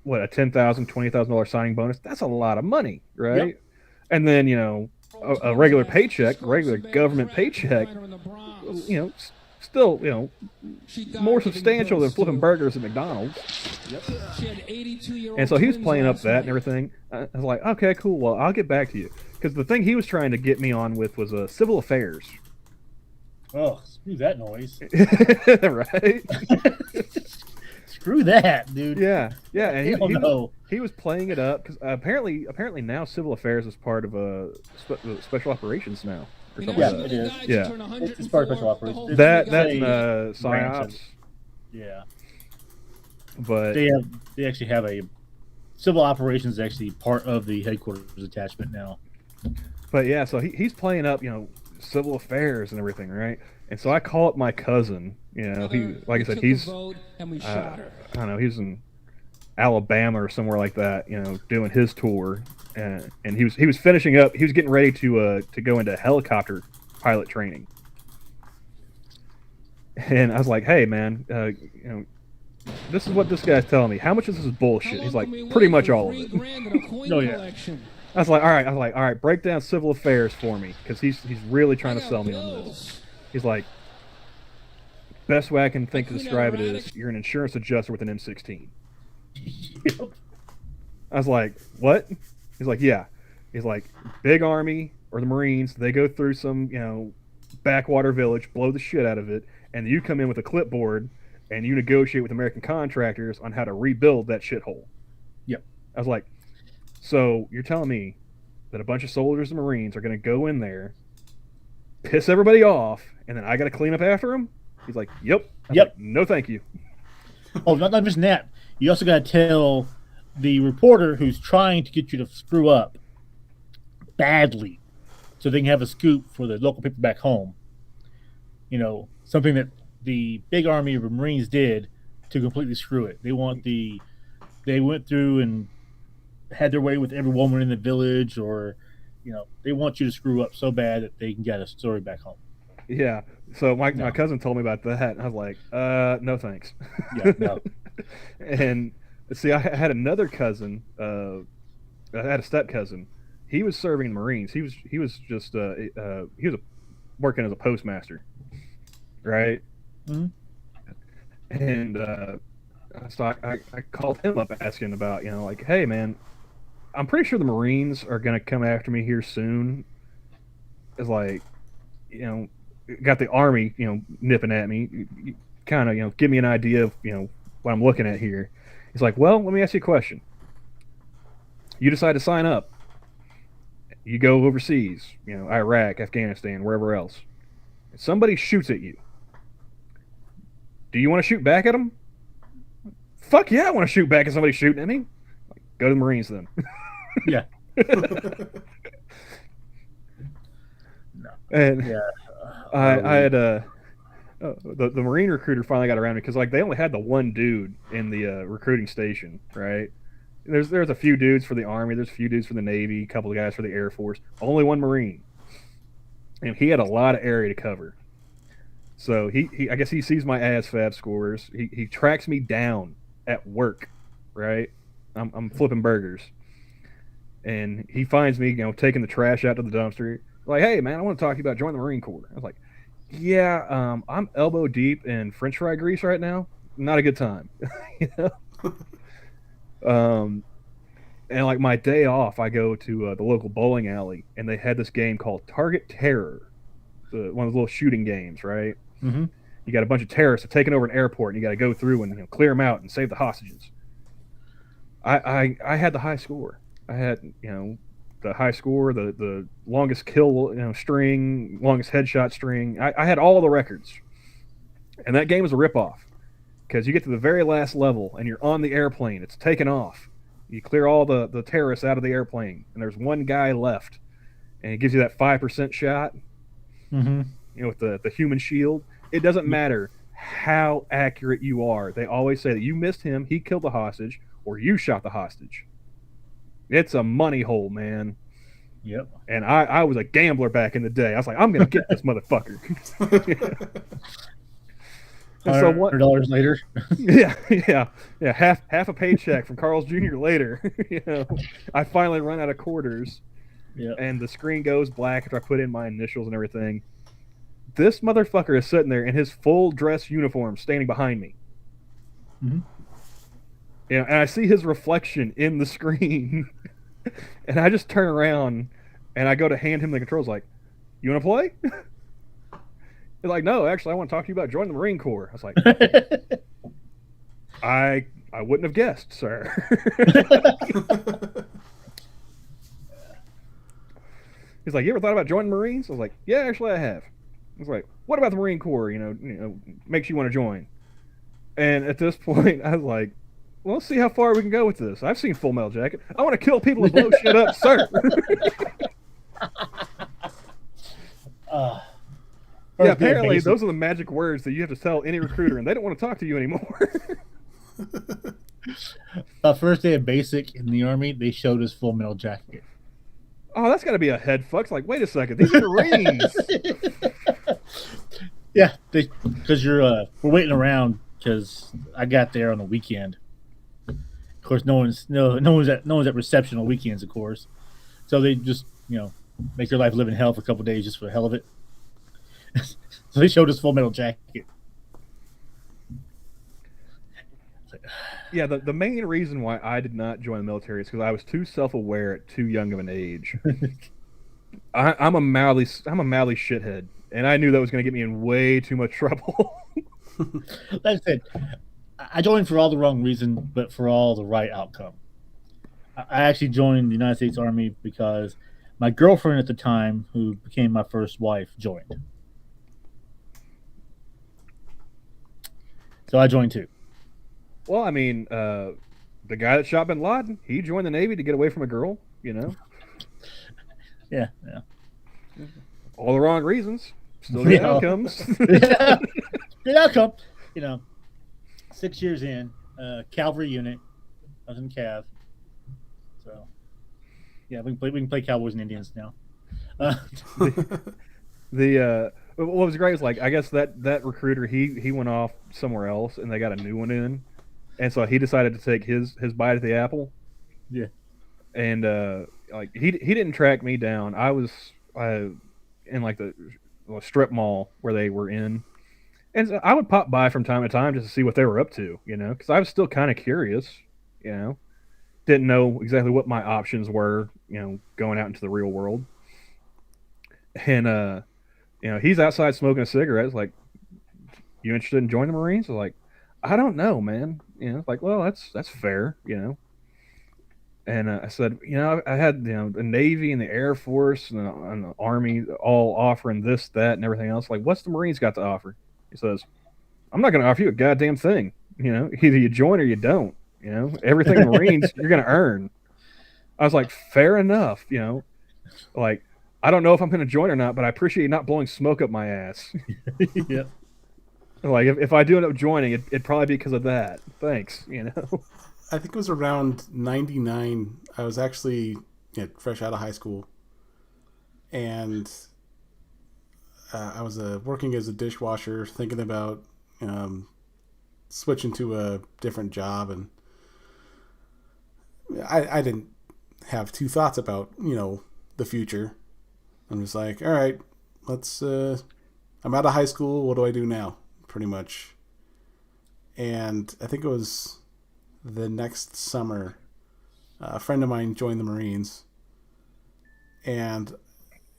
Speaker 3: what, a $10,000, $20,000 signing bonus? That's a lot of money, right? Yep. And then a regular paycheck, regular government paycheck, still, more substantial than flipping burgers at McDonald's. Yep. And so he was playing up that and everything. I was like, okay, cool. Well, I'll get back to you. Because the thing he was trying to get me on with was civil affairs.
Speaker 2: Oh, screw that noise.
Speaker 3: Right?
Speaker 2: Screw that, dude.
Speaker 3: Yeah. And he was playing it up because apparently now civil affairs is part of special operations now.
Speaker 2: Yeah, it is.
Speaker 3: Yeah,
Speaker 2: it's part of special operations.
Speaker 3: That's PsyOps.
Speaker 2: Yeah,
Speaker 3: but
Speaker 2: they actually have a civil operations is actually part of the headquarters attachment now.
Speaker 3: But yeah, so he's playing up, civil affairs and everything, right? And so I call up my cousin. He, like I said, he's I don't know, he's in Alabama or somewhere like that, doing his tour. And he was finishing up. He was getting ready to go into helicopter pilot training. And I was like, "Hey, man, this is what this guy's telling me. How much of this is bullshit?" He's like, "Pretty much all of it."
Speaker 2: Oh yeah.
Speaker 3: I was like, all right, break down civil affairs for me, because he's really trying to sell me on this. He's like, best way I can think to describe it is you're an insurance adjuster with an M16.
Speaker 2: Yep.
Speaker 3: I was like, what? He's like, yeah. He's like, big Army or the Marines, they go through some, backwater village, blow the shit out of it, and you come in with a clipboard and you negotiate with American contractors on how to rebuild that shithole.
Speaker 2: Yep.
Speaker 3: I was like, so you're telling me that a bunch of soldiers and Marines are going to go in there, piss everybody off, and then I got to clean up after them? He's like, yep. Like, no, thank you.
Speaker 2: Oh, not just that. You also got to tell the reporter who's trying to get you to screw up badly so they can have a scoop for the local people back home. Something that the big Army of Marines did to completely screw it. They went through and had their way with every woman in the village, or, they want you to screw up so bad that they can get a story back home.
Speaker 3: Yeah. So my cousin told me about that, and I was like, no thanks.
Speaker 2: Yeah, no.
Speaker 3: And see, I had another cousin. I had a step cousin. He was serving in the Marines. He was just working as a postmaster, right?
Speaker 2: Mm-hmm.
Speaker 3: And so I called him up asking about, like, hey man, I'm pretty sure the Marines are gonna come after me here soon. It's like, got the Army, nipping at me. Kind of, give me an idea of, what I'm looking at here. He's like, well, let me ask you a question. You decide to sign up. You go overseas, Iraq, Afghanistan, wherever else. If somebody shoots at you, do you want to shoot back at them? Fuck yeah, I want to shoot back at somebody shooting at me. Like, go to the Marines then.
Speaker 2: Yeah.
Speaker 3: And
Speaker 2: yeah.
Speaker 3: I had the Marine recruiter finally got around me because like they only had the one dude in the recruiting station, right? There's a few dudes for the Army, there's a few dudes for the Navy, a couple of guys for the Air Force, only one Marine, and he had a lot of area to cover. So he I guess he sees my ASVAB scores. He tracks me down at work, right? I'm flipping burgers, and he finds me, taking the trash out to the dumpster. Like, hey man, I want to talk to you about joining the Marine Corps. I was like, yeah, I'm elbow deep in French fry grease right now. Not a good time. you know? And like my day off, I go to the local bowling alley, and they had this game called Target Terror, one of those little shooting games, right?
Speaker 2: Mm-hmm.
Speaker 3: You got a bunch of terrorists taking over an airport, and you got to go through and clear them out and save the hostages. I had the high score. I had the high score, the longest kill string, longest headshot string. I had all the records, and that game was a ripoff because you get to the very last level and you're on the airplane. It's taken off. You clear all the terrorists out of the airplane, and there's one guy left, and it gives you that 5% shot.
Speaker 2: Mm-hmm.
Speaker 3: With the human shield. It doesn't matter how accurate you are. They always say that you missed him, he killed the hostage, or you shot the hostage. It's a money hole, man.
Speaker 2: Yep.
Speaker 3: And I was a gambler back in the day. I was like, I'm gonna get this motherfucker. And so
Speaker 2: $100 later.
Speaker 3: yeah. Half a paycheck from Carl's Jr. later. I finally run out of quarters.
Speaker 2: Yeah.
Speaker 3: And the screen goes black after I put in my initials and everything. This motherfucker is sitting there in his full dress uniform, standing behind me.
Speaker 2: Mm-hmm.
Speaker 3: And I see his reflection in the screen, and I just turn around and I go to hand him the controls. Like, you want to play? He's like, no, actually, I want to talk to you about joining the Marine Corps. I was like, I wouldn't have guessed, sir. He's like, you ever thought about joining the Marines? I was like, yeah, actually, I have. I was like, what about the Marine Corps? Makes you want to join. And at this point, I was like, well, let's see how far we can go with this. I've seen Full Metal Jacket. I want to kill people and blow shit up, sir. Yeah, apparently those are the magic words that you have to tell any recruiter, and they don't want to talk to you anymore.
Speaker 2: First day of basic in the Army, they showed us Full Metal Jacket.
Speaker 3: Oh, that's got to be a head fuck. It's like, wait a second, these are Marines.
Speaker 2: Yeah, because we're waiting around because I got there on the weekend. Of course, no one's at reception on weekends, of course. So they just make your life live in hell for a couple of days just for the hell of it. So they showed us Full Metal Jacket.
Speaker 3: Yeah, the main reason why I did not join the military is because I was too self-aware at too young of an age. I'm a mouthy shithead, and I knew that was going to get me in way too much trouble.
Speaker 2: Like I said, I joined for all the wrong reason, but for all the right outcome. I actually joined the United States Army because my girlfriend at the time, who became my first wife, joined. So I joined too.
Speaker 3: Well, I mean, the guy that shot Bin Laden, he joined the Navy to get away from a girl,
Speaker 2: Yeah.
Speaker 3: All the wrong reasons. Still good outcomes.
Speaker 2: Yeah. Good outcome. 6 years in, cavalry unit. I was in Cav. So, yeah, we can play Cowboys and Indians now.
Speaker 3: What was great was I guess that recruiter he went off somewhere else and they got a new one in, and so he decided to take his bite at the apple.
Speaker 2: Yeah,
Speaker 3: and he didn't track me down. I was in the strip mall where they were in, and so I would pop by from time to time just to see what they were up to, because I was still kind of curious, didn't know exactly what my options were, going out into the real world, and he's outside smoking a cigarette. It's like, you interested in joining the Marines? I was like, I don't know, man. Well, that's fair, And I said, I had the Navy and the Air Force and the Army all offering this, that, and everything else. Like, what's the Marines got to offer? He says, I'm not going to offer you a goddamn thing. Either you join or you don't. Everything in the Marines you're going to earn. I was like, fair enough. I don't know if I'm going to join or not, but I appreciate you not blowing smoke up my ass.
Speaker 2: Yeah.
Speaker 3: Like if I do end up joining, it'd probably be because of that. Thanks. You know.
Speaker 1: I think it was around 99. I was actually fresh out of high school. And I was working as a dishwasher, thinking about switching to a different job. And I didn't have two thoughts about, the future. I'm just like, all right, let's, I'm out of high school. What do I do now? Pretty much. And I think it was the next summer, a friend of mine joined the Marines. And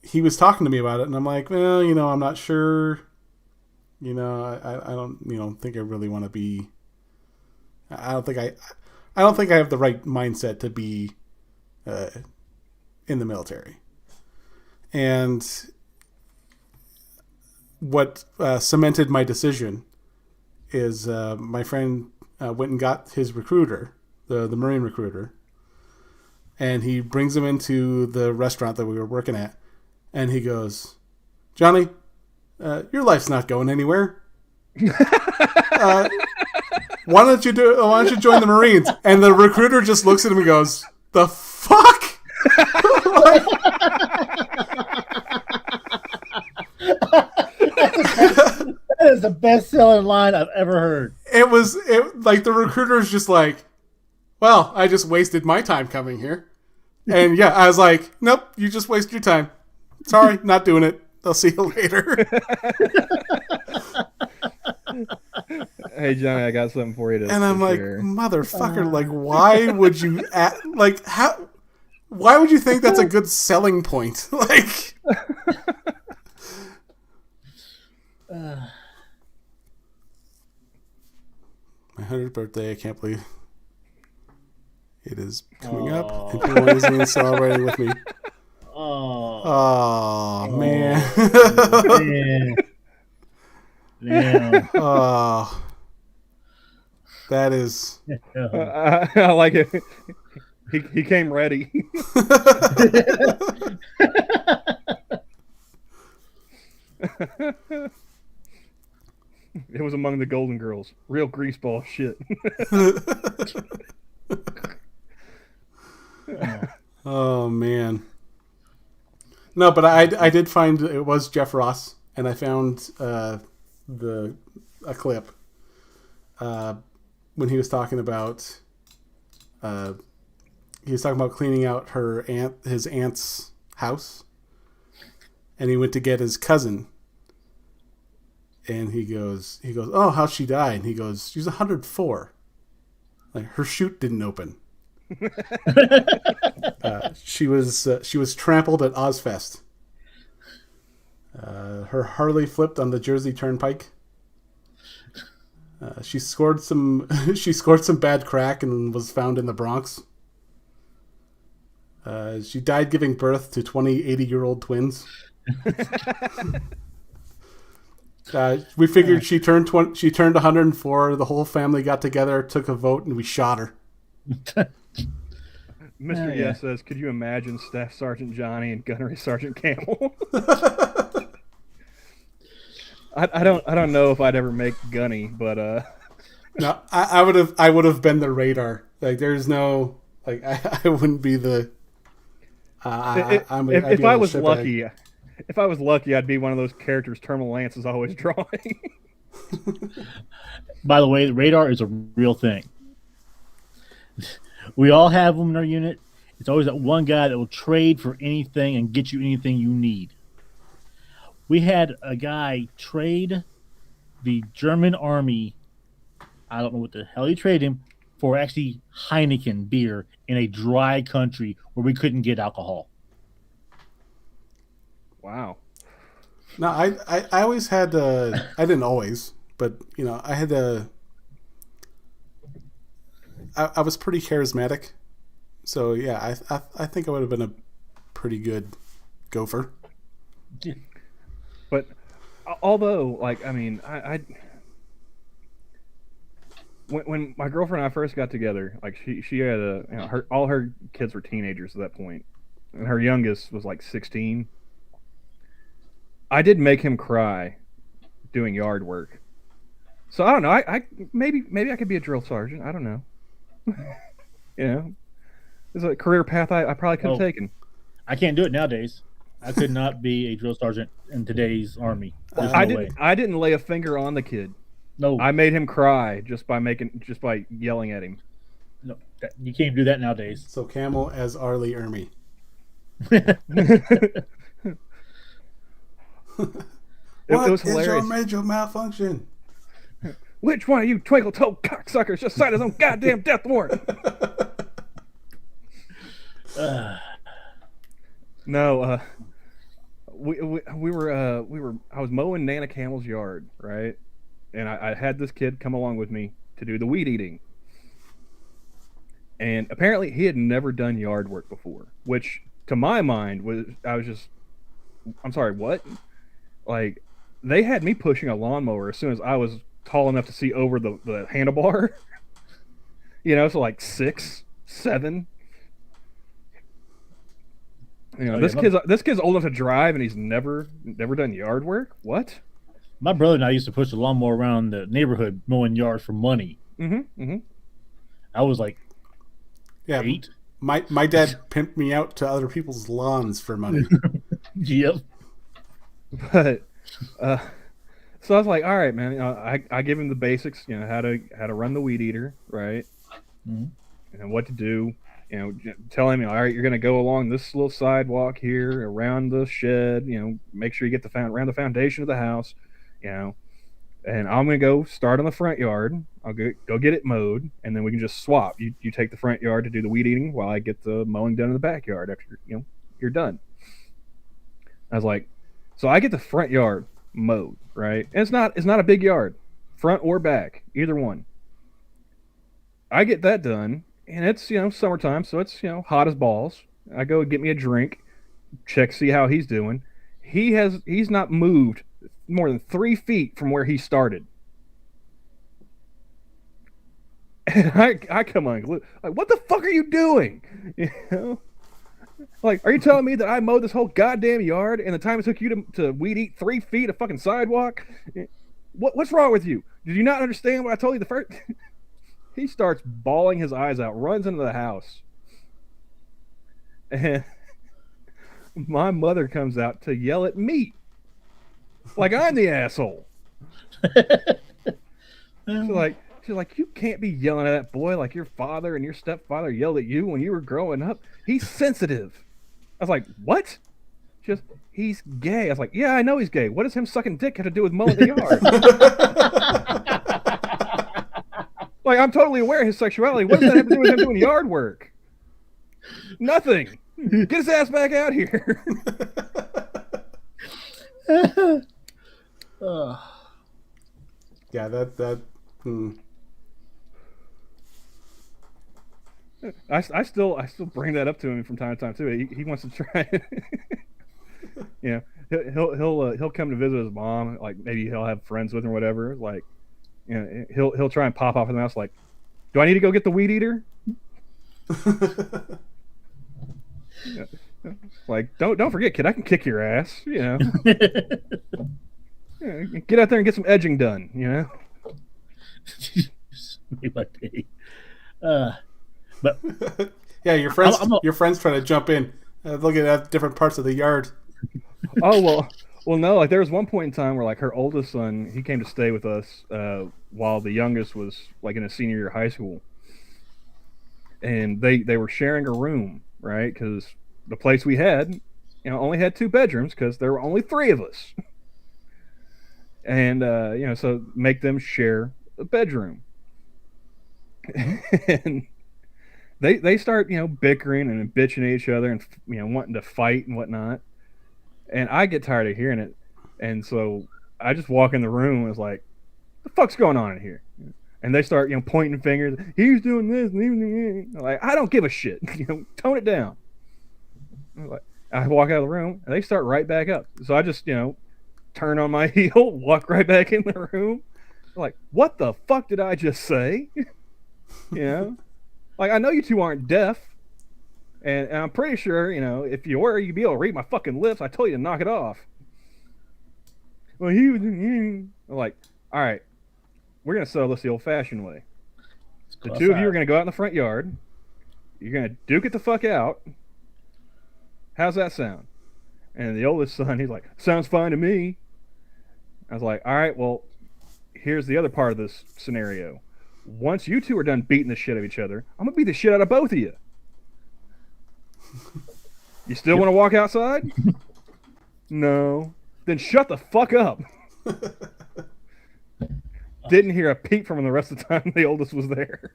Speaker 1: he was talking to me about it. And I'm like, well, I'm not sure. I don't, think I really want to be, I don't think I have the right mindset to be in the military. And what cemented my decision is my friend went and got his recruiter, the Marine recruiter, and he brings him into the restaurant that we were working at, and he goes, Johnny, your life's not going anywhere. Why don't you join the Marines? And the recruiter just looks at him and goes, the fuck?
Speaker 2: That is the best-selling line I've ever heard.
Speaker 1: It like the recruiter's just like, well, I just wasted my time coming here. And yeah, I was like, nope, you just wasted your time. Sorry, not doing it. I'll see you later.
Speaker 3: Hey Johnny, I got something for you to.
Speaker 1: And I'm like,
Speaker 3: share.
Speaker 1: motherfucker, like, why would you why would you think that's a good selling point? Like, my 100th birthday, I can't believe it is coming up, and people isn't celebrating with me. Oh man.
Speaker 2: Damn.
Speaker 1: Oh, that is.
Speaker 3: I like it. He came ready. It was among the Golden Girls. Real greaseball shit.
Speaker 1: Oh man. No, but I did find it was Jeff Ross, and I found a clip when he was talking about cleaning out his aunt's house, and he went to get his cousin, and he goes, oh, how'd she die? And he goes, she's 104. Like, her chute didn't open. She was trampled at Ozfest. Her Harley flipped on the Jersey Turnpike. She scored some bad crack and was found in the Bronx. She died giving birth to 20 80-year-old twins. We figured she turned 104. The whole family got together, took a vote, and we shot her.
Speaker 3: Mr. Yes says, could you imagine Staff Sergeant Johnny and Gunnery Sergeant Camel? I don't know if I'd ever make Gunny, but
Speaker 1: no, I would have been the radar. Like, there's no, like, I wouldn't be the.
Speaker 3: If I was lucky, I'd be one of those characters Terminal Lance is always drawing.
Speaker 2: By the way, the radar is a real thing. We all have them in our unit. It's always that one guy that will trade for anything and get you anything you need. We had a guy trade the German army, I don't know what the hell he traded him, for actually Heineken beer in a dry country where we couldn't get alcohol.
Speaker 3: Wow.
Speaker 1: No, I always had I didn't always, but I had I was pretty charismatic, so yeah, I think I would have been a pretty good gopher.
Speaker 3: But although, like, I mean, when my girlfriend and I first got together, like she had all her kids were teenagers at that point, and her youngest was like 16. I did make him cry doing yard work. So I don't know. I maybe I could be a drill sergeant. I don't know. You know, it's a career path I probably could have taken.
Speaker 2: I can't do it nowadays. I could not be a drill sergeant in today's army.
Speaker 3: I didn't lay a finger on the kid.
Speaker 2: No,
Speaker 3: I made him cry just by yelling at him.
Speaker 2: No, you can't do that nowadays.
Speaker 1: So Camel as Arlie Ermy. What
Speaker 3: was hilarious.
Speaker 1: is your major malfunction?
Speaker 3: Which one of you twinkle-toed cocksuckers just signed his own goddamn death warrant? No, we were. I was mowing Nana Camel's yard, right? And I had this kid come along with me to do the weed eating. And apparently he had never done yard work before, which to my mind I'm sorry, what? Like, they had me pushing a lawnmower as soon as I was tall enough to see over the handlebar. You know, so like 6, 7. You know, this kid's old enough to drive and he's never done yard work. What?
Speaker 2: My brother and I used to push the lawnmower around the neighborhood mowing yards for money. I was like 8.
Speaker 1: My dad pimped me out to other people's lawns for money.
Speaker 2: Yep.
Speaker 3: But so I was like, all right, man. You know, I give him the basics. You know, how to run the weed eater, right? And what to do. You know, tell him, all right, you're going to go along this little sidewalk here, around the shed. You know, make sure you get around the foundation of the house. You know, and I'm going to go start on the front yard. I'll go get it mowed, and then we can just swap. You take the front yard to do the weed eating while I get the mowing done in the backyard after you're done. I was like, so I get the front yard mowed, right? And it's not a big yard, front or back, either one. I get that done, and it's summertime, so it's hot as balls. I go get me a drink, see how he's doing. He's not moved more than 3 feet from where he started. And I come unglued. Like, what the fuck are you doing? You know? Like, are you telling me that I mowed this whole goddamn yard and the time it took you to weed eat 3 feet of fucking sidewalk? What's wrong with you? Did you not understand what I told you the first? He starts bawling his eyes out, runs into the house. And my mother comes out to yell at me. Like I'm the asshole. She's like, you can't be yelling at that boy like your father and your stepfather yelled at you when you were growing up. He's sensitive. I was like, what? He's gay. I was like, yeah, I know he's gay. What does him sucking dick have to do with mowing the yard? Like, I'm totally aware of his sexuality. What does that have to do with him doing yard work? Nothing. Get his ass back out here.
Speaker 1: Yeah, that.
Speaker 3: I still bring that up to him from time to time too. He wants to try it. You know, he'll come to visit his mom. Like maybe he'll have friends with him or whatever. Like, you know, he'll try and pop off in the house. Like, do I need to go get the weed eater? Yeah. Like, don't forget, kid. I can kick your ass. You know, yeah, get out there and get some edging done. You know.
Speaker 2: But
Speaker 1: yeah, your friends trying to jump in, looking at different parts of the yard.
Speaker 3: Oh well, no. Like there was one point in time where like her oldest son, he came to stay with us while the youngest was like in a senior year of high school, and they were sharing a room, right? Because the place we had, only had 2 bedrooms because there were only 3 of us, and so make them share a bedroom, and they start bickering and bitching at each other and wanting to fight and whatnot. And I get tired of hearing it. And so I just walk in the room and was like, the fuck's going on in here? And they start, pointing fingers. He's doing this. And like, I don't give a shit. Tone it down. I walk out of the room and they start right back up. So I just, turn on my heel, walk right back in the room. Like, what the fuck did I just say? Like, I know you two aren't deaf. And I'm pretty sure, if you were, you'd be able to read my fucking lips. I told you to knock it off. Well, he was. I'm like, all right, we're gonna settle this the old-fashioned way. The two of you are gonna go out in the front yard. You're gonna duke it the fuck out. How's that sound? And the oldest son, he's like, sounds fine to me. I was like, all right, well, here's the other part of this scenario. Once you two are done beating the shit out of each other, I'm gonna beat the shit out of both of you. You still want to walk outside? No. Then shut the fuck up. Didn't hear a peep from him the rest of the time the oldest was there.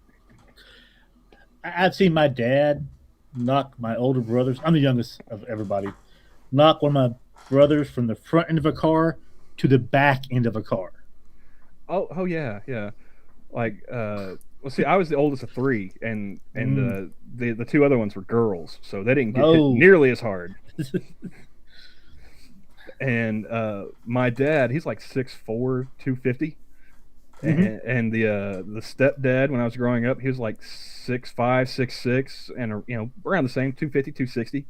Speaker 2: I've seen my dad knock my older brothers. I'm the youngest of everybody. Knock one of my brothers from the front end of a car to the back end of a car.
Speaker 3: Oh yeah. Like, well, see, I was the oldest of three, and the two other ones were girls, so they didn't get hit nearly as hard. And my dad, he's like 6'4", 250. And the stepdad, when I was growing up, he was like 6'5", 6'6", and around the same 250, 260.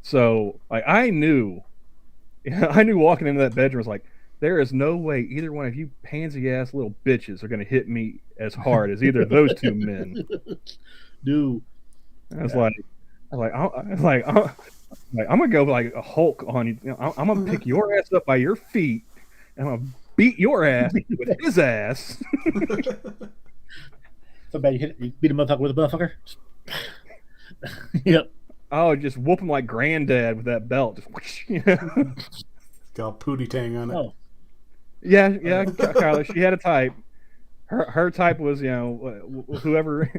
Speaker 3: So like I knew walking into that bedroom was like, there is no way either one of you pansy ass little bitches are gonna hit me as hard as either of those two men.
Speaker 2: Dude,
Speaker 3: I'm gonna go like a Hulk on you. I'm gonna pick your ass up by your feet, and I'm gonna beat your ass with his ass.
Speaker 2: Somebody you beat a motherfucker with a motherfucker. Yep.
Speaker 3: Oh, just whoop him like granddad with that belt. Just whoosh,
Speaker 1: Got Pootie Tang on it.
Speaker 2: Oh.
Speaker 3: Yeah, Kyler. She had a type. Her type was, whoever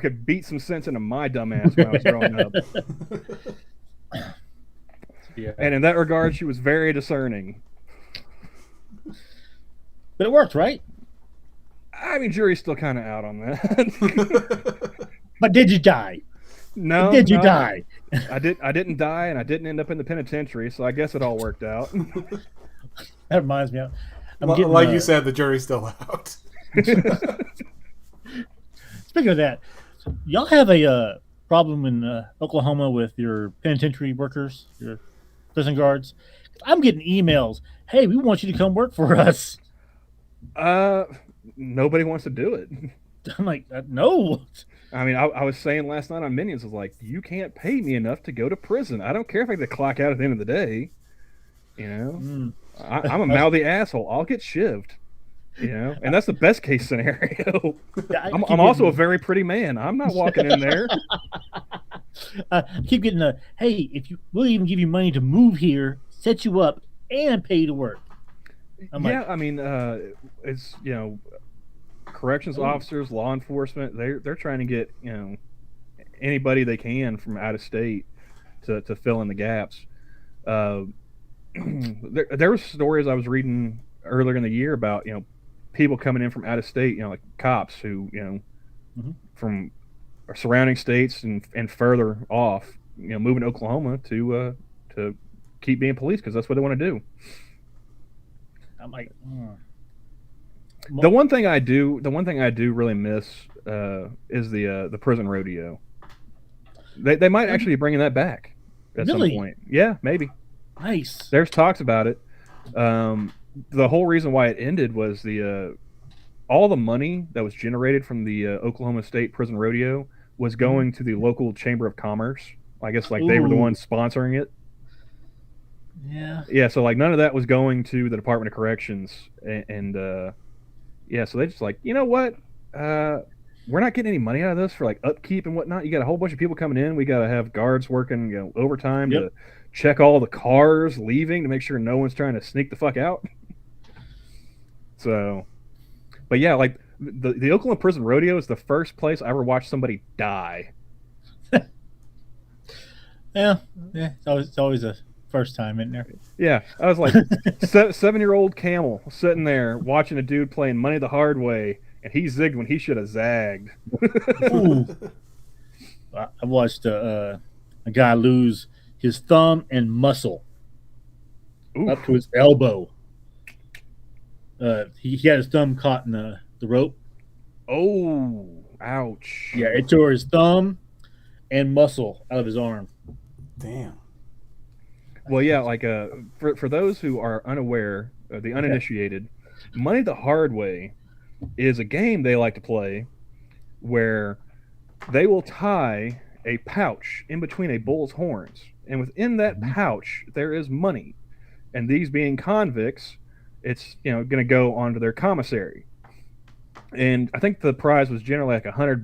Speaker 3: could beat some sense into my dumb ass when I was growing up.
Speaker 2: Yeah.
Speaker 3: And in that regard, she was very discerning.
Speaker 2: But it worked, right?
Speaker 3: I mean, jury's still kind of out on that.
Speaker 2: But did you die?
Speaker 3: No.
Speaker 2: Did you die?
Speaker 3: I didn't die, and I didn't end up in the penitentiary, so I guess it all worked out.
Speaker 2: That reminds me.
Speaker 1: You said, the jury's still out.
Speaker 2: Speaking of that, y'all have a problem in Oklahoma with your penitentiary workers, your prison guards. I'm getting emails. Hey, we want you to come work for us.
Speaker 3: Nobody wants to do it.
Speaker 2: I'm like, no.
Speaker 3: I mean, I was saying last night on Minions, I was like, you can't pay me enough to go to prison. I don't care if I get to clock out at the end of the day. I'm a mouthy asshole. I'll get shivved. And that's the best case scenario. I'm also a very pretty man. I'm not walking in there.
Speaker 2: I keep getting hey, we'll even give you money to move here, set you up, and pay you to work.
Speaker 3: I mean, it's corrections officers, law enforcement. They're trying to get anybody they can from out of state to fill in the gaps. There were stories I was reading earlier in the year about people coming in from out of state, like cops who from surrounding states and further off, moving to Oklahoma to keep being police because that's what they want to do.
Speaker 2: I'm like,
Speaker 3: the one thing I do really miss is the prison rodeo. They might actually be bringing that back at some point. Yeah, maybe.
Speaker 2: Nice.
Speaker 3: There's talks about it. The whole reason why it ended was all the money that was generated from the Oklahoma State Prison Rodeo was going to the local Chamber of Commerce. I guess they were the ones sponsoring it. Yeah. So none of that was going to the Department of Corrections, and so they just you know what? We're not getting any money out of this for upkeep and whatnot. You got a whole bunch of people coming in. We got to have guards working overtime to check all the cars leaving to make sure no one's trying to sneak the fuck out. So, but yeah, the Oklahoma Prison Rodeo is the first place I ever watched somebody die.
Speaker 2: Yeah, it's always a first time in there.
Speaker 3: Yeah, I was like 7-year-old Camel sitting there watching a dude playing Money the Hard Way, and he zigged when he should have zagged.
Speaker 2: Ooh. I watched a guy lose his thumb and muscle up to his elbow. He had his thumb caught in the rope.
Speaker 3: Oh, ouch.
Speaker 2: Yeah, it tore his thumb and muscle out of his arm.
Speaker 1: Damn.
Speaker 3: Well, yeah, like for those who are unaware, the uninitiated, Money the Hard Way is a game they like to play where they will tie a pouch in between a bull's horns, and within that pouch there is money. And these being convicts, it's going to go onto their commissary. And I think the prize was generally like $100,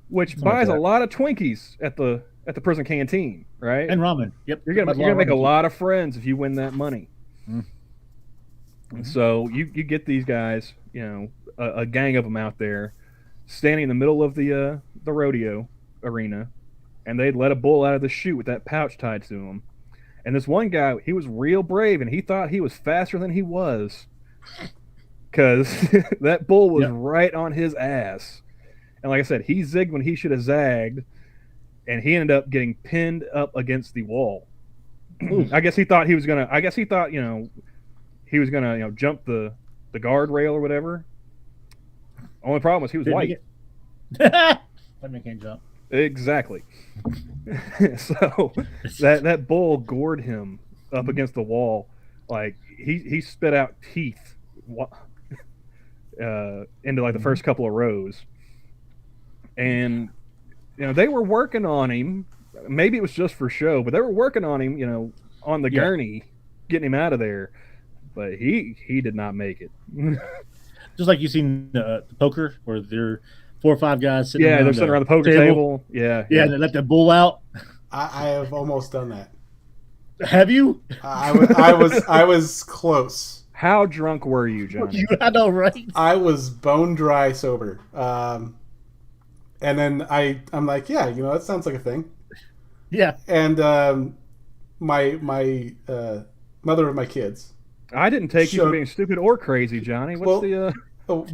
Speaker 3: which
Speaker 2: Something like
Speaker 3: buys a
Speaker 2: that.
Speaker 3: lot of Twinkies at the prison canteen, right?
Speaker 2: And ramen. Yep.
Speaker 3: You're gonna make a lot of friends if you win that money.
Speaker 2: Mm.
Speaker 3: And so you get these guys, a gang of them out there, standing in the middle of the rodeo arena, and they'd let a bull out of the chute with that pouch tied to him. And this one guy, he was real brave, and he thought he was faster than he was, because that bull was right on his ass. And like I said, he zigged when he should have zagged, and he ended up getting pinned up against the wall. I guess he thought he was gonna. He was gonna jump the guardrail or whatever. Only problem was he was white.
Speaker 2: That man can't jump.
Speaker 3: Exactly. So that bull gored him up against the wall. Like he spit out teeth into like the first couple of rows. And they were working on him. Maybe it was just for show, but they were working on him, on the gurney, getting him out of there. But he did not make it.
Speaker 2: Just like you've seen the poker, where there are 4 or 5 guys sitting.
Speaker 3: Yeah, they're sitting around the poker table. Yeah.
Speaker 2: They let the bull out.
Speaker 1: I have almost done that.
Speaker 2: Have you?
Speaker 1: I was close.
Speaker 3: How drunk were you, Johnny?
Speaker 2: I know, right?
Speaker 1: I was bone dry sober. And then I'm like, yeah, that sounds like a thing.
Speaker 2: Yeah.
Speaker 1: And my mother of my kids.
Speaker 3: I didn't take you for being stupid or crazy, Johnny. What's the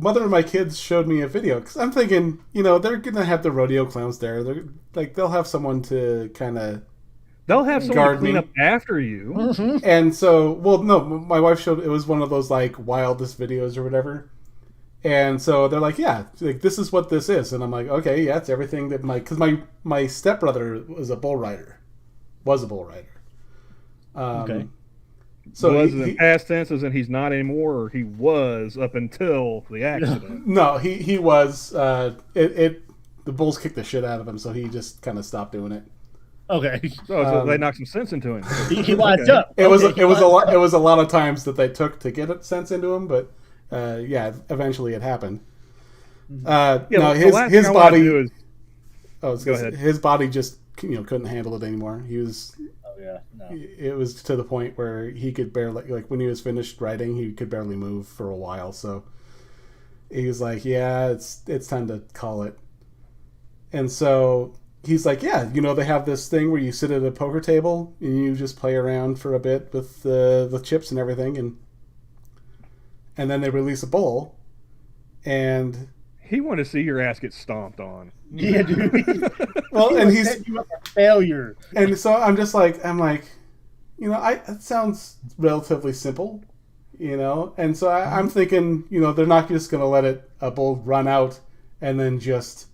Speaker 1: mother of my kids showed me a video, because I'm thinking, they're gonna have the rodeo clowns there. They're like, they'll have someone to kind of.
Speaker 3: They'll have someone to clean up after you.
Speaker 2: Mm-hmm.
Speaker 1: And so, no, my wife showed, it was one of those like wildest videos or whatever. And so they're like, yeah, like this is what this is. And I'm like, okay, yeah, it's everything that because my stepbrother was a bull rider.
Speaker 2: Okay.
Speaker 3: So was it in past tense, as in he's not anymore, or he was up until the accident?
Speaker 1: No, he was. The bulls kicked the shit out of him, so he just kind of stopped doing it.
Speaker 2: Okay.
Speaker 3: So they knocked some sense into him.
Speaker 2: He wised up.
Speaker 1: It was a lot of times that they took to get sense into him, but eventually it happened. His body. Go ahead. His body just couldn't handle it anymore. He was.
Speaker 2: Yeah, no.
Speaker 1: It was to the point where he could barely, like when he was finished riding, he could barely move for a while. So he was like, "Yeah, it's time to call it." And so he's like, "Yeah, they have this thing where you sit at a poker table and you just play around for a bit with the chips and everything, and then they release a bull, and."
Speaker 3: He wanted to see your ass get stomped on.
Speaker 2: Yeah, dude.
Speaker 1: Well, and he's
Speaker 2: you up a failure.
Speaker 1: And so I'm like, it sounds relatively simple, And so I'm thinking, they're not just going to let a bull run out and then just,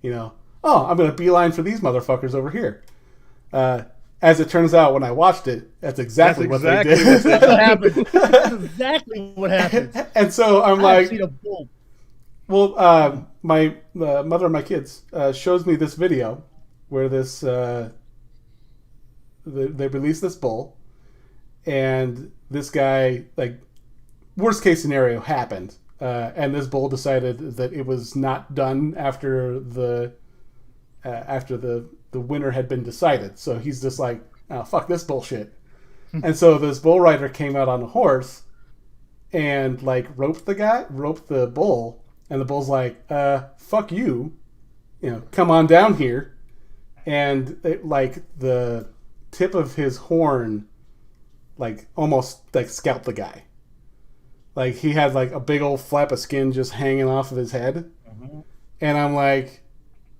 Speaker 1: I'm going to beeline for these motherfuckers over here. As it turns out, when I watched it, that's exactly what they did.
Speaker 2: That's what happened. That's exactly what happened.
Speaker 1: And so I'm like,
Speaker 2: seen a bull.
Speaker 1: Well, my mother of my kids shows me this video where this they released this bull, and this guy, like, worst case scenario happened, and this bull decided that it was not done after the winner had been decided. So he's just like, oh, fuck this bullshit. And so this bull rider came out on a horse and like roped the bull. And the bull's like, fuck you, come on down here. And the tip of his horn, like almost like scalped the guy. Like he had like a big old flap of skin just hanging off of his head. Mm-hmm. And I'm like,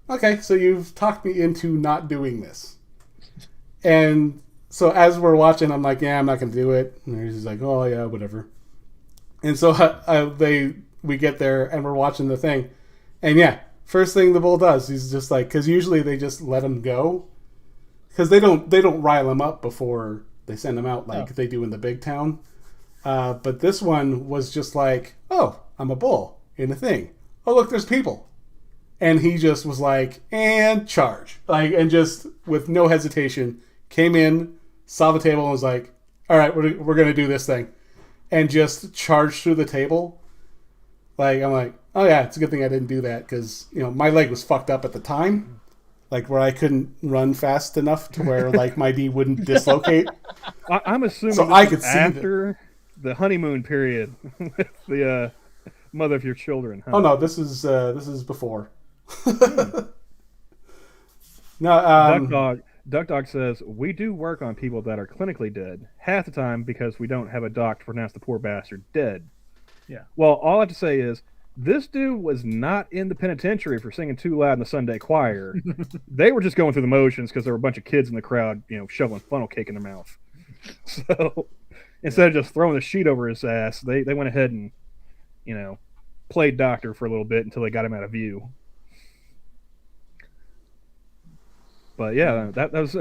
Speaker 1: okay, so you've talked me into not doing this. And so as we're watching, I'm like, yeah, I'm not going to do it. And he's like, oh yeah, whatever. And so we get there and we're watching the thing, and yeah, first thing the bull does, he's just like, because usually they just let him go, because they don't rile him up before They send them out like
Speaker 2: Oh.
Speaker 1: they do in the big town. But this one was just like, oh, I'm a bull in a thing. Oh, look, there's people. And he just was like, and charge. Like, and just with no hesitation, came in, saw the table, and was like, all right, we're going to do this thing. And just charged through the table. Like, I'm like, oh yeah, it's a good thing I didn't do that because, my leg was fucked up at the time. Like, where I couldn't run fast enough to where, like, my knee wouldn't dislocate.
Speaker 3: I'm assuming
Speaker 1: So
Speaker 3: this
Speaker 1: I
Speaker 3: is
Speaker 1: could see
Speaker 3: after the honeymoon period with the mother of your children. Huh?
Speaker 1: Oh no, this is before. No,
Speaker 3: Duck Dog says we do work on people that are clinically dead half the time because we don't have a doc to pronounce the poor bastard dead.
Speaker 2: Yeah.
Speaker 3: Well, all I have to say is this dude was not in the penitentiary for singing too loud in the Sunday choir. They were just going through the motions because there were a bunch of kids in the crowd, shoveling funnel cake in their mouth. So instead of just throwing the sheet over his ass, they went ahead and, played doctor for a little bit until they got him out of view. But yeah, that was.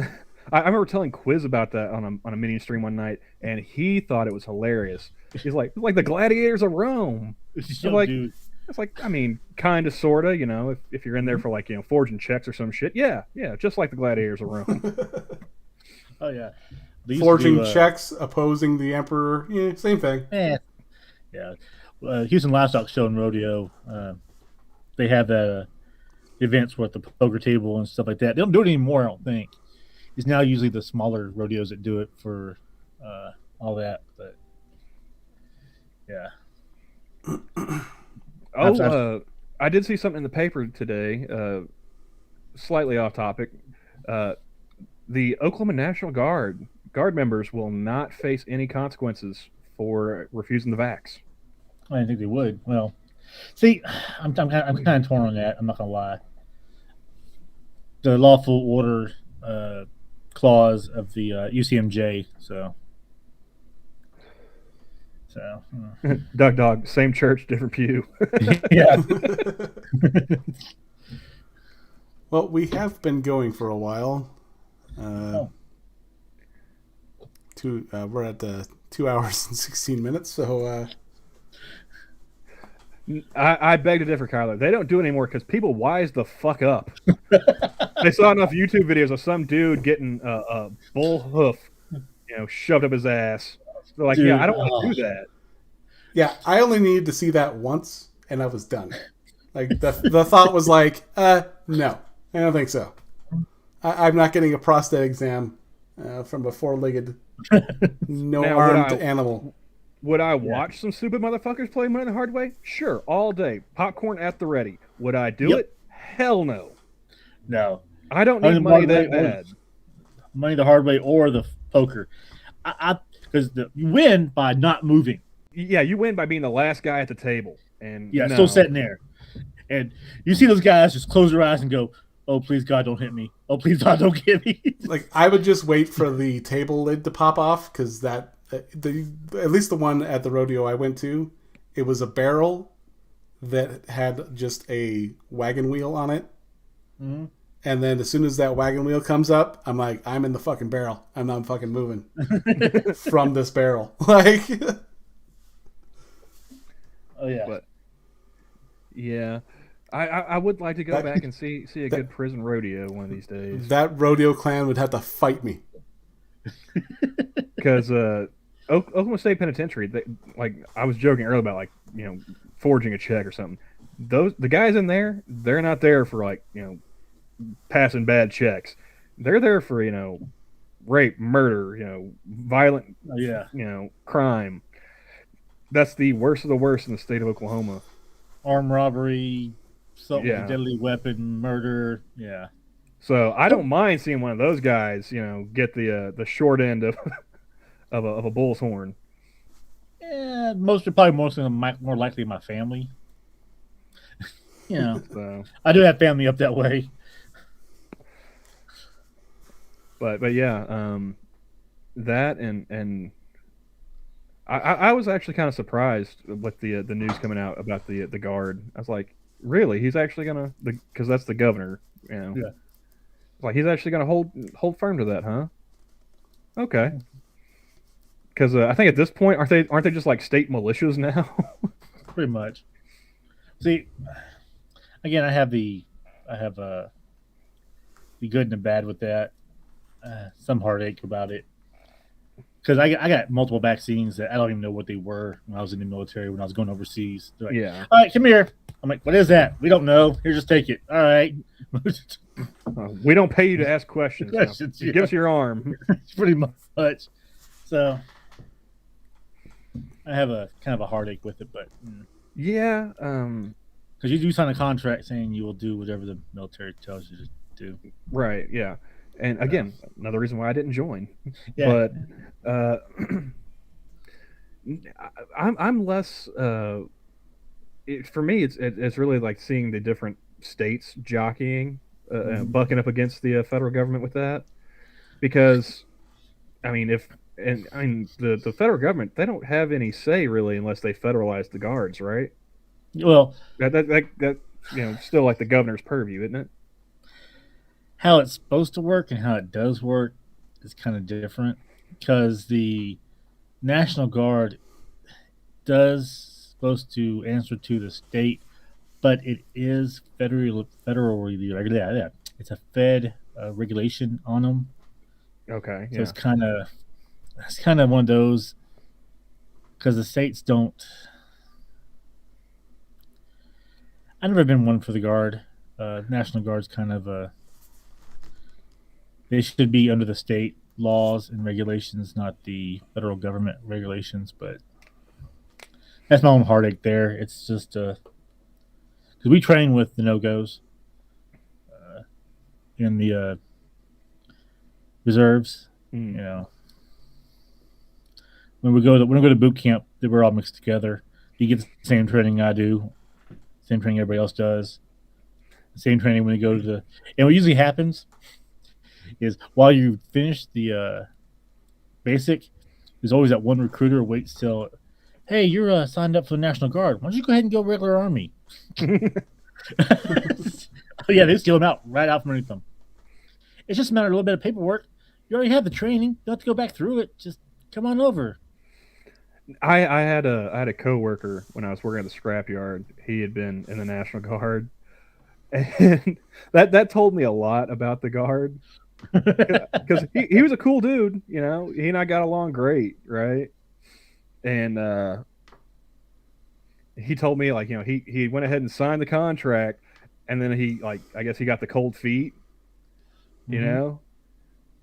Speaker 3: I remember telling Quiz about that on a mini stream one night, and he thought it was hilarious. He's like the gladiators of Rome.
Speaker 2: Dude.
Speaker 3: It's like, I mean, kind of, sort of, if you're in there for like, forging checks or some shit. Yeah, just like the gladiators of Rome.
Speaker 2: Oh yeah.
Speaker 1: Forging checks, opposing the emperor. Yeah, same thing.
Speaker 2: Yeah. Houston Livestock Show and Rodeo, they have that events with the poker table and stuff like that. They don't do it anymore, I don't think. It's now usually the smaller rodeos that do it for all that. But yeah.
Speaker 3: I did see something in the paper today, slightly off topic. The Oklahoma National Guard members will not face any consequences for refusing the vax.
Speaker 2: I didn't think they would. Well, see, I'm kind of torn on that. I'm not gonna lie. The lawful order clause of the UCMJ. So.
Speaker 3: Duck Dog, same church, different pew.
Speaker 2: Yeah.
Speaker 1: Well, we have been going for a while. We're at 2 hours and 16 minutes. So
Speaker 3: I beg to differ, Kyler. They don't do it anymore because people wise the fuck up. They saw enough YouTube videos of some dude getting a bull hoof, shoved up his ass. They're like, dude, yeah, I don't want to do that.
Speaker 1: Yeah, I only needed to see that once, and I was done. Like the thought was like, no, I don't think so. I'm not getting a prostate exam from a four-legged, no-armed animal.
Speaker 3: Would I watch some stupid motherfuckers play Money the Hard Way? Sure, all day. Popcorn at the ready. Would I do it? Hell no.
Speaker 2: No.
Speaker 3: I don't need money that bad.
Speaker 2: Money the Hard Way or the poker. Because you win by not moving.
Speaker 3: Yeah, you win by being the last guy at the table. And
Speaker 2: still sitting there. And you see those guys just close their eyes and go, oh, please, God, don't hit me. Oh, please, God, don't get me.
Speaker 1: Like, I would just wait for the table lid to pop off because at least the one at the rodeo I went to, it was a barrel that had just a wagon wheel on it.
Speaker 2: Mm-hmm.
Speaker 1: And then as soon as that wagon wheel comes up, I'm like, I'm in the fucking barrel. I'm not fucking moving from this barrel. Like,
Speaker 2: oh yeah,
Speaker 3: but yeah, I would like to go back and see a good prison rodeo one of these days.
Speaker 1: That rodeo clan would have to fight me
Speaker 3: because Oklahoma State Penitentiary, I was joking earlier about forging a check or something. The guys in there, they're not there for passing bad checks. They're there for rape, murder, violent, crime. That's the worst of the worst in the state of Oklahoma.
Speaker 2: Armed robbery, assault with a deadly weapon, murder. Yeah.
Speaker 3: So I don't mind seeing one of those guys, get the short end of a bull's horn.
Speaker 2: Yeah, mostly more likely my family. So. I do have family up that way.
Speaker 3: But yeah, that and I was actually kind of surprised with the news coming out about the guard. I was like, really? He's actually gonna because that's the governor,
Speaker 2: Yeah.
Speaker 3: Like he's actually gonna hold firm to that, huh? Okay. Because I think at this point, aren't they just like state militias now?
Speaker 2: Pretty much. See, again, I have the good and the bad with that. Some heartache about it because I got multiple vaccines that I don't even know what they were when I was in the military, when I was going overseas. They're like,
Speaker 3: Yeah.
Speaker 2: all right, come here. I'm like, what is that? We don't know. Here, just take it. All right.
Speaker 3: We don't pay you to ask questions.
Speaker 2: Questions,
Speaker 3: Give us your arm.
Speaker 2: Pretty much. So I have a kind of a heartache with it, but
Speaker 3: Yeah.
Speaker 2: because you do sign a contract saying you will do whatever the military tells you to do.
Speaker 3: Right. Yeah. And again, another reason why I didn't join.
Speaker 2: Yeah.
Speaker 3: But I'm less. For me, it's really like seeing the different states jockeying, bucking up against the federal government with that, because I mean, the federal government, they don't have any say really unless they federalize the guards, right?
Speaker 2: Well,
Speaker 3: That still like the governor's purview, isn't it?
Speaker 2: how it's supposed to work and how it does work is kind of different because the National Guard does supposed to answer to the state, but it is federally yeah, it's a Fed regulation on them.
Speaker 3: Okay.
Speaker 2: So
Speaker 3: Yeah.
Speaker 2: it's kind of one of those because the states don't. I've never been one for the Guard. National Guard's kind of they should be under the state laws and regulations, not the federal government regulations. But that's my own heartache there. It's just because we train with the no-goes in the reserves.
Speaker 3: Mm.
Speaker 2: You know, when we go to boot camp, we're all mixed together. You get the same training I do, same training everybody else does. Same training when you go to the, and what usually happens is while you finish the basic, there's always that one recruiter who waits till, hey, you're signed up for the National Guard. Why don't you go ahead and go regular Army? Oh, yeah, they steal them out right out from underneath them. It's just a matter of a little bit of paperwork. You already have the training. You don't have to go back through it. Just come on over.
Speaker 3: I had a coworker when I was working at the scrapyard. He had been in the National Guard, and that told me a lot about the Guard. Because he was a cool dude, you know. He and I got along great, right? And he told me, like, you know, he went ahead and signed the contract, and then he, like, I guess he got the cold feet, you know.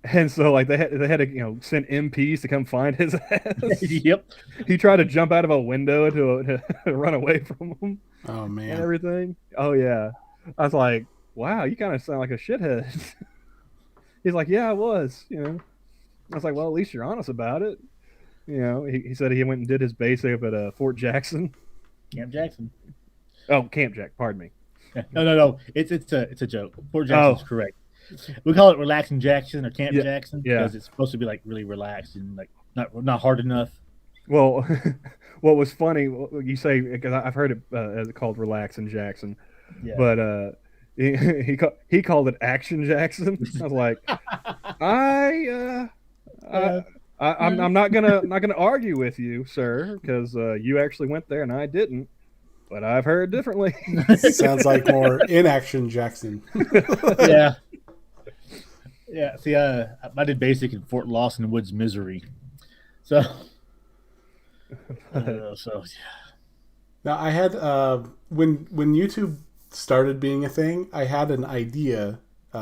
Speaker 3: And so, like, they had to send MPs to come find his ass.
Speaker 2: Yep.
Speaker 3: He tried to jump out of a window to run away from them.
Speaker 1: Oh man.
Speaker 3: And everything. Oh yeah. I was like, wow, you kind of sound like a shithead. He's like, yeah, I was. I was like, well, at least you're honest about it. He said he went and did his basic up at Fort Jackson.
Speaker 2: Camp Jackson.
Speaker 3: Oh, Camp Jack. Pardon me.
Speaker 2: No. It's a joke. Fort Jackson's correct. We call it Relaxing Jackson or Camp Jackson because it's supposed to be like really relaxed and like not hard enough.
Speaker 3: Well, what was funny, you say, because I've heard it called Relaxing Jackson, but he called it Action Jackson. I was like, I'm not gonna argue with you, sir, because you actually went there and I didn't. But I've heard differently.
Speaker 1: Sounds like more inaction Jackson.
Speaker 2: Yeah. Yeah. See, I did basic in Fort Lawson Woods, Missouri. So yeah.
Speaker 1: Now I had when YouTube started being a thing, I had an idea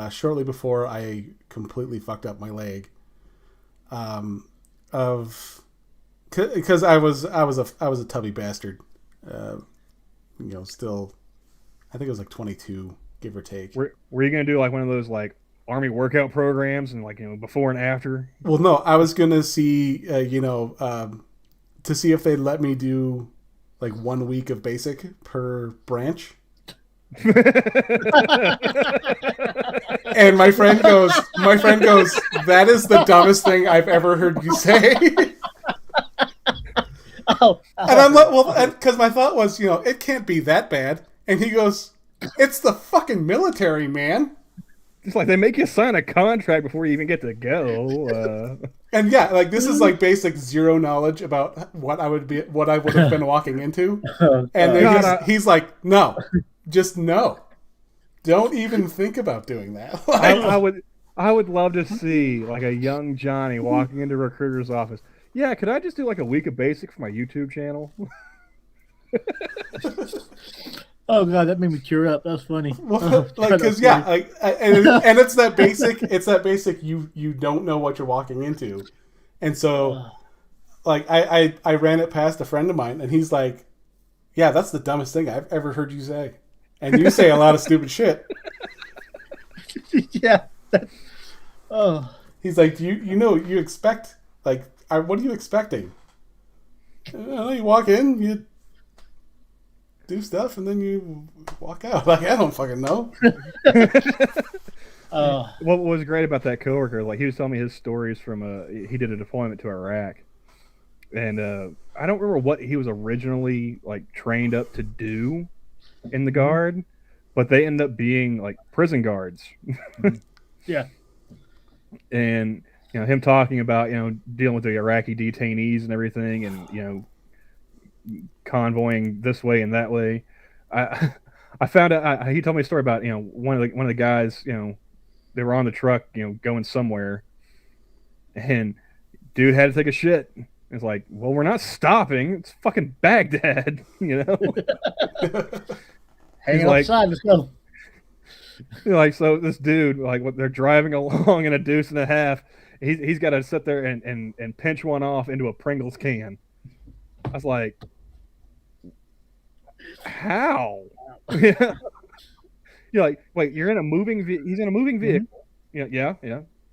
Speaker 1: shortly before I completely fucked up my leg. Because I was a tubby bastard. Still, I think it was like 22, give or take.
Speaker 3: Were you gonna do like one of those like army workout programs and like before and after?
Speaker 1: Well, no, I was gonna see to see if they'd let me do like 1 week of basic per branch. And my friend goes, that is the dumbest thing I've ever heard you say. And I'm like, well, because my thought was, it can't be that bad. And he goes, it's the fucking military, man.
Speaker 3: It's like they make you sign a contract before you even get to go.
Speaker 1: And yeah, like this is like basic zero knowledge about what I would have been walking into. And then
Speaker 3: God,
Speaker 1: he's like, no, just no. Don't even think about doing that.
Speaker 3: I would love to see like a young Johnny walking into a recruiter's office. Yeah, could I just do like a week of basic for my YouTube channel?
Speaker 2: Oh god, that made me tear up. That's funny.
Speaker 1: Like, because yeah, like, and it's that basic. It's that basic. You don't know what you're walking into, and so like I ran it past a friend of mine, and he's like, "Yeah, that's the dumbest thing I've ever heard you say," and you say a lot of stupid shit.
Speaker 2: Yeah. Oh.
Speaker 1: He's like, you expect like, what are you expecting? You walk in, you do stuff, and then you walk out. Like, I don't fucking know.
Speaker 3: What was great about that coworker, like he was telling me his stories from he did a deployment to Iraq, and I don't remember what he was originally like trained up to do in the guard, but they end up being like prison guards.
Speaker 2: Yeah.
Speaker 3: And him talking about dealing with the Iraqi detainees and everything, and convoying this way and that way. I found out he told me a story about one of the guys, they were on the truck going somewhere, and dude had to take a shit. It's like, well, we're not stopping. It's fucking Baghdad,
Speaker 2: Hanging
Speaker 3: like,
Speaker 2: outside, let's go.
Speaker 3: Like, so this dude, like, what they're driving along in a deuce and a half, he's got to sit there and pinch one off into a Pringles can. I was like, how? You're like, wait, you're in a he's in a moving vehicle. Yeah.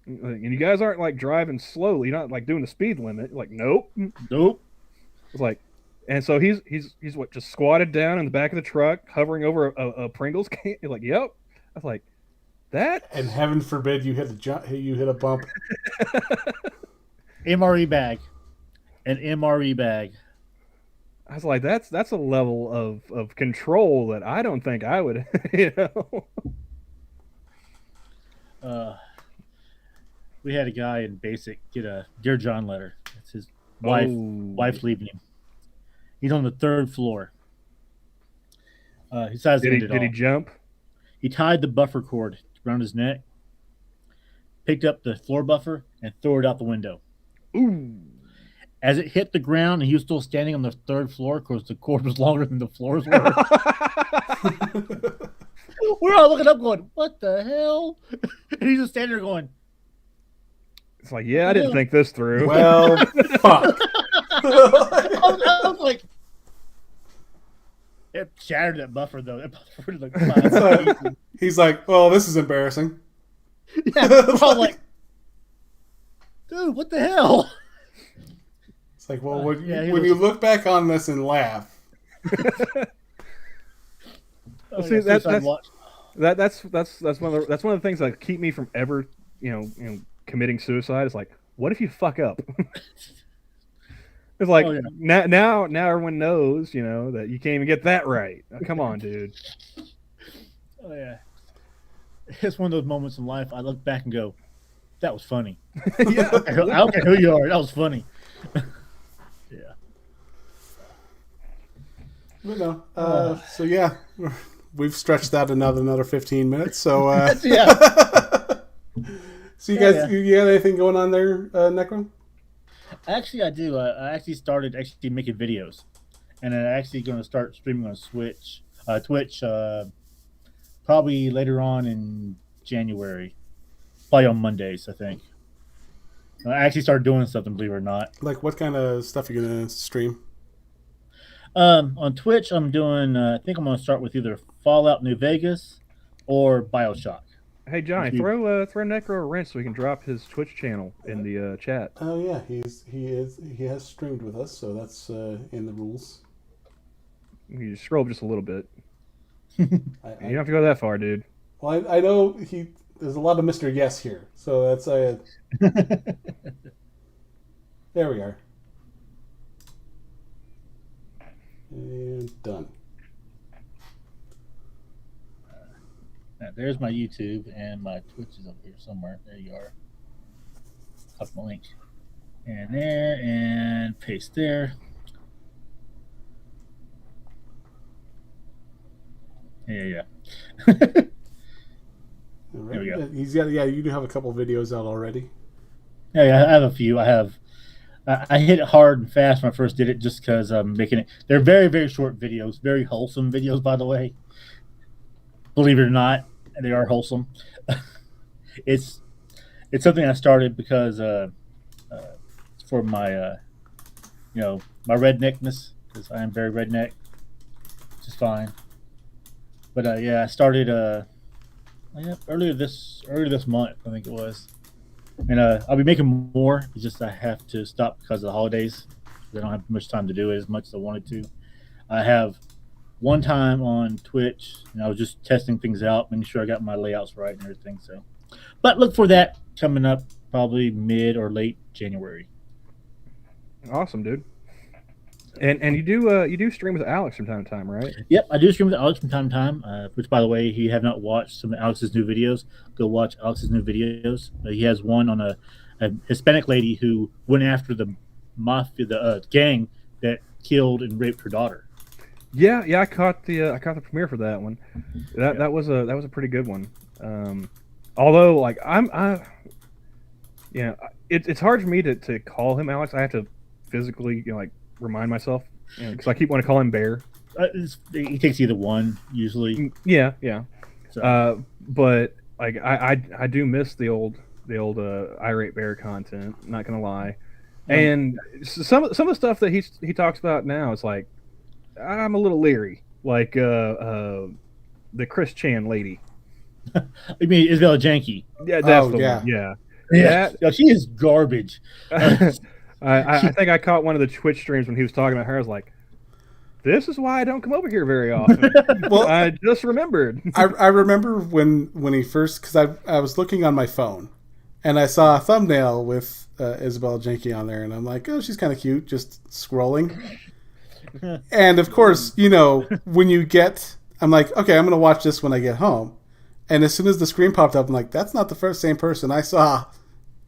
Speaker 3: And you guys aren't like driving slowly. You're not like doing the speed limit. You're like, nope. It's like, and so he's what, just squatted down in the back of the truck, hovering over a Pringles can. You're like, yep. I was like, that.
Speaker 1: And heaven forbid you hit a bump.
Speaker 2: MRE bag. An MRE bag.
Speaker 3: I was like, that's a level of control that I don't think I would,
Speaker 2: We had a guy in basic get a Dear John letter. It's his wife leaving him. He's on the 3rd floor. He decides to end it all.
Speaker 3: Did he jump?
Speaker 2: He tied the buffer cord around his neck, picked up the floor buffer, and threw it out the window.
Speaker 3: Ooh.
Speaker 2: As it hit the ground, and he was still standing on the 3rd floor because the cord was longer than the floors were. We're all looking up going, what the hell? And he's just standing there going,
Speaker 3: it's like, yeah, I didn't think this through.
Speaker 1: Well, fuck.
Speaker 2: I was like, it shattered that buffer, though. That buffer like
Speaker 1: he's like, well, this is embarrassing.
Speaker 2: Yeah, we're all like, dude, what the hell?
Speaker 1: It's like, well, when you look back on this and laugh.
Speaker 3: See, that's one of the things that keep me from ever, committing suicide. Is like, what if you fuck up? It's like, now everyone knows, that you can't even get that right. Come on, dude.
Speaker 2: Oh yeah, it's one of those moments in life I look back and go, that was funny.
Speaker 3: Yeah.
Speaker 2: I don't care who you are, that was funny. Yeah.
Speaker 1: But no. So yeah, we've stretched that another 15 minutes. So
Speaker 2: Yeah.
Speaker 1: So you guys, you got anything going on there, Necro?
Speaker 2: Actually, I do. I actually started making videos, and I'm actually going to start streaming on Twitch, probably later on in January, probably on Mondays, I think. I actually started doing something, believe it or not.
Speaker 1: Like, what kind of stuff are you gonna stream?
Speaker 2: On Twitch, I'm doing. I think I'm going to start with either Fallout New Vegas or BioShock.
Speaker 3: Hey Johnny, throw Necro a wrench so we can drop his Twitch channel in the chat.
Speaker 1: Oh yeah, he has streamed with us, so that's in the rules.
Speaker 3: You just scroll just a little bit. You don't have to go that far, dude.
Speaker 1: Well, I know there's a lot of Mr. Yes here, so that's there we are. And done.
Speaker 2: there's my YouTube and my Twitch is up here somewhere. There you are. Copy my link. And there, and paste there. Yeah. There we go.
Speaker 1: He's got, yeah, you do have a couple videos out already.
Speaker 2: Yeah, I have a few. I hit it hard and fast when I first did it just because I'm making it. They're very, very short videos, very wholesome videos, by the way. Believe it or not, they are wholesome. It's something I started because for my my redneckness, because I am very redneck, which is fine. But I started earlier this month, I think it was, and I'll be making more. It's just I have to stop because of the holidays. I don't have much time to do it as much as I wanted to. I have one time on Twitch, and I was just testing things out, making sure I got my layouts right and everything. So, but look for that coming up probably mid or late January.
Speaker 3: Awesome, dude. And you do stream with Alex from time to time, right?
Speaker 2: Yep, I do stream with Alex from time to time. Which, by the way, if you have not watched some of Alex's new videos, go watch Alex's new videos. He has one on a Hispanic lady who went after the mafia, the gang that killed and raped her daughter.
Speaker 3: Yeah, I caught the premiere for that one. That was a pretty good one. Although, like, it's hard for me to call him Alex. I have to physically remind myself, because I keep wanting to call him Bear.
Speaker 2: He takes either one usually.
Speaker 3: Yeah.
Speaker 2: So.
Speaker 3: But like I do miss the old irate Bear content. Not gonna lie, and some of the stuff that he talks about now is like, I'm a little leery. Like the Chris Chan lady.
Speaker 2: You mean Isabella Janke?
Speaker 3: Yeah, that's the one. Yeah.
Speaker 2: Yeah, she is garbage.
Speaker 3: I think I caught one of the Twitch streams when he was talking about her. I was like, this is why I don't come over here very often. Well, I just remembered.
Speaker 1: I remember when he first, because I was looking on my phone and I saw a thumbnail with Isabella Janke on there, and I'm like, oh, she's kind of cute, just scrolling. And of course, when you get, I'm like, okay, I'm going to watch this when I get home. And as soon as the screen popped up, I'm like, that's not the same person I saw,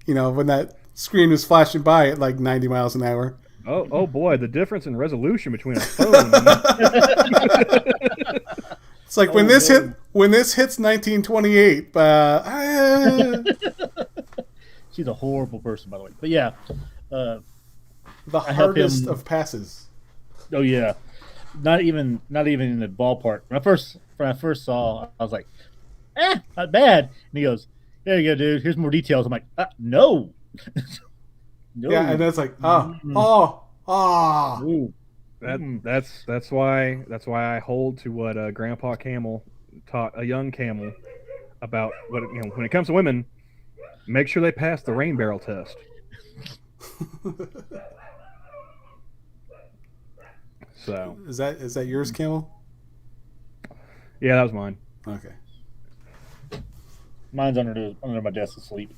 Speaker 1: when that screen was flashing by at like 90 miles an hour.
Speaker 3: Oh boy, the difference in resolution between a phone.
Speaker 1: It's like when this hits 1928.
Speaker 2: She's a horrible person, by the way. But yeah,
Speaker 1: the hardest of passes.
Speaker 2: Oh yeah, not even in the ballpark. When I first saw, I was like, not bad. And he goes, there you go, dude. Here's more details. I'm like, no. No.
Speaker 1: Yeah, and it's like,
Speaker 3: That's why I hold to what Grandpa Camel taught a young camel about what when it comes to women, make sure they pass the rain barrel test. So
Speaker 1: is that yours, Camel?
Speaker 3: Yeah, that was mine.
Speaker 1: Okay.
Speaker 2: Mine's under my desk asleep.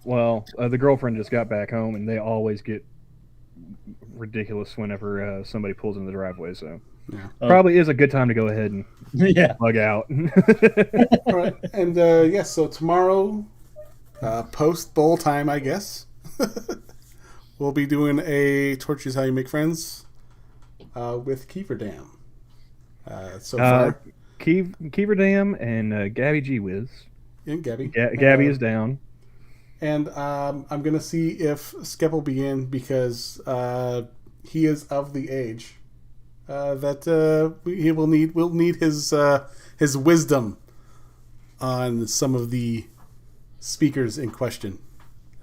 Speaker 3: Well, the girlfriend just got back home, and they always get ridiculous whenever somebody pulls in the driveway. So probably is a good time to go ahead and bug out.
Speaker 1: All right, and so tomorrow, post bowl time, I guess, we'll be doing a Torches How You Make Friends with Kiefer Dam. So far,
Speaker 3: Kiefer Dam and Gabby G Wiz.
Speaker 1: And Gabby.
Speaker 3: Gabby is down.
Speaker 1: And I'm going to see if Skep will be in, because he is of the age that we'll need his wisdom on some of the speakers in question.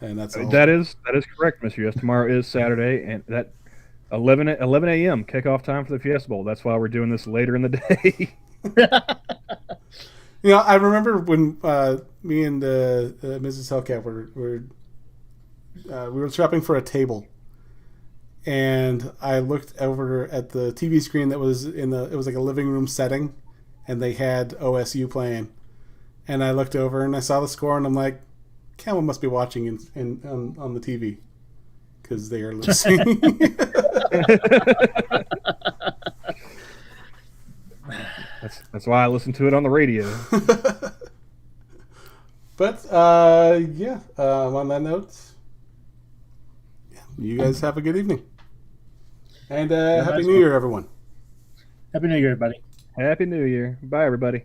Speaker 1: And that's all.
Speaker 3: That is correct, Mr. Yes. Tomorrow is Saturday, and that 11 a.m. kickoff time for the Fiesta Bowl. That's why we're doing this later in the day.
Speaker 1: I remember when me and Mrs. Hellcat we were shopping for a table, and I looked over at the TV screen that was it was like a living room setting, and they had OSU playing, and I looked over and I saw the score, and I'm like, Camel must be watching on the TV, because they are losing.
Speaker 3: That's why I listen to it on the radio.
Speaker 1: But on that note, you guys have a good evening. And Happy
Speaker 2: nice
Speaker 1: New
Speaker 2: one.
Speaker 1: Year, everyone.
Speaker 2: Happy New Year, everybody.
Speaker 3: Happy New Year. Bye, everybody.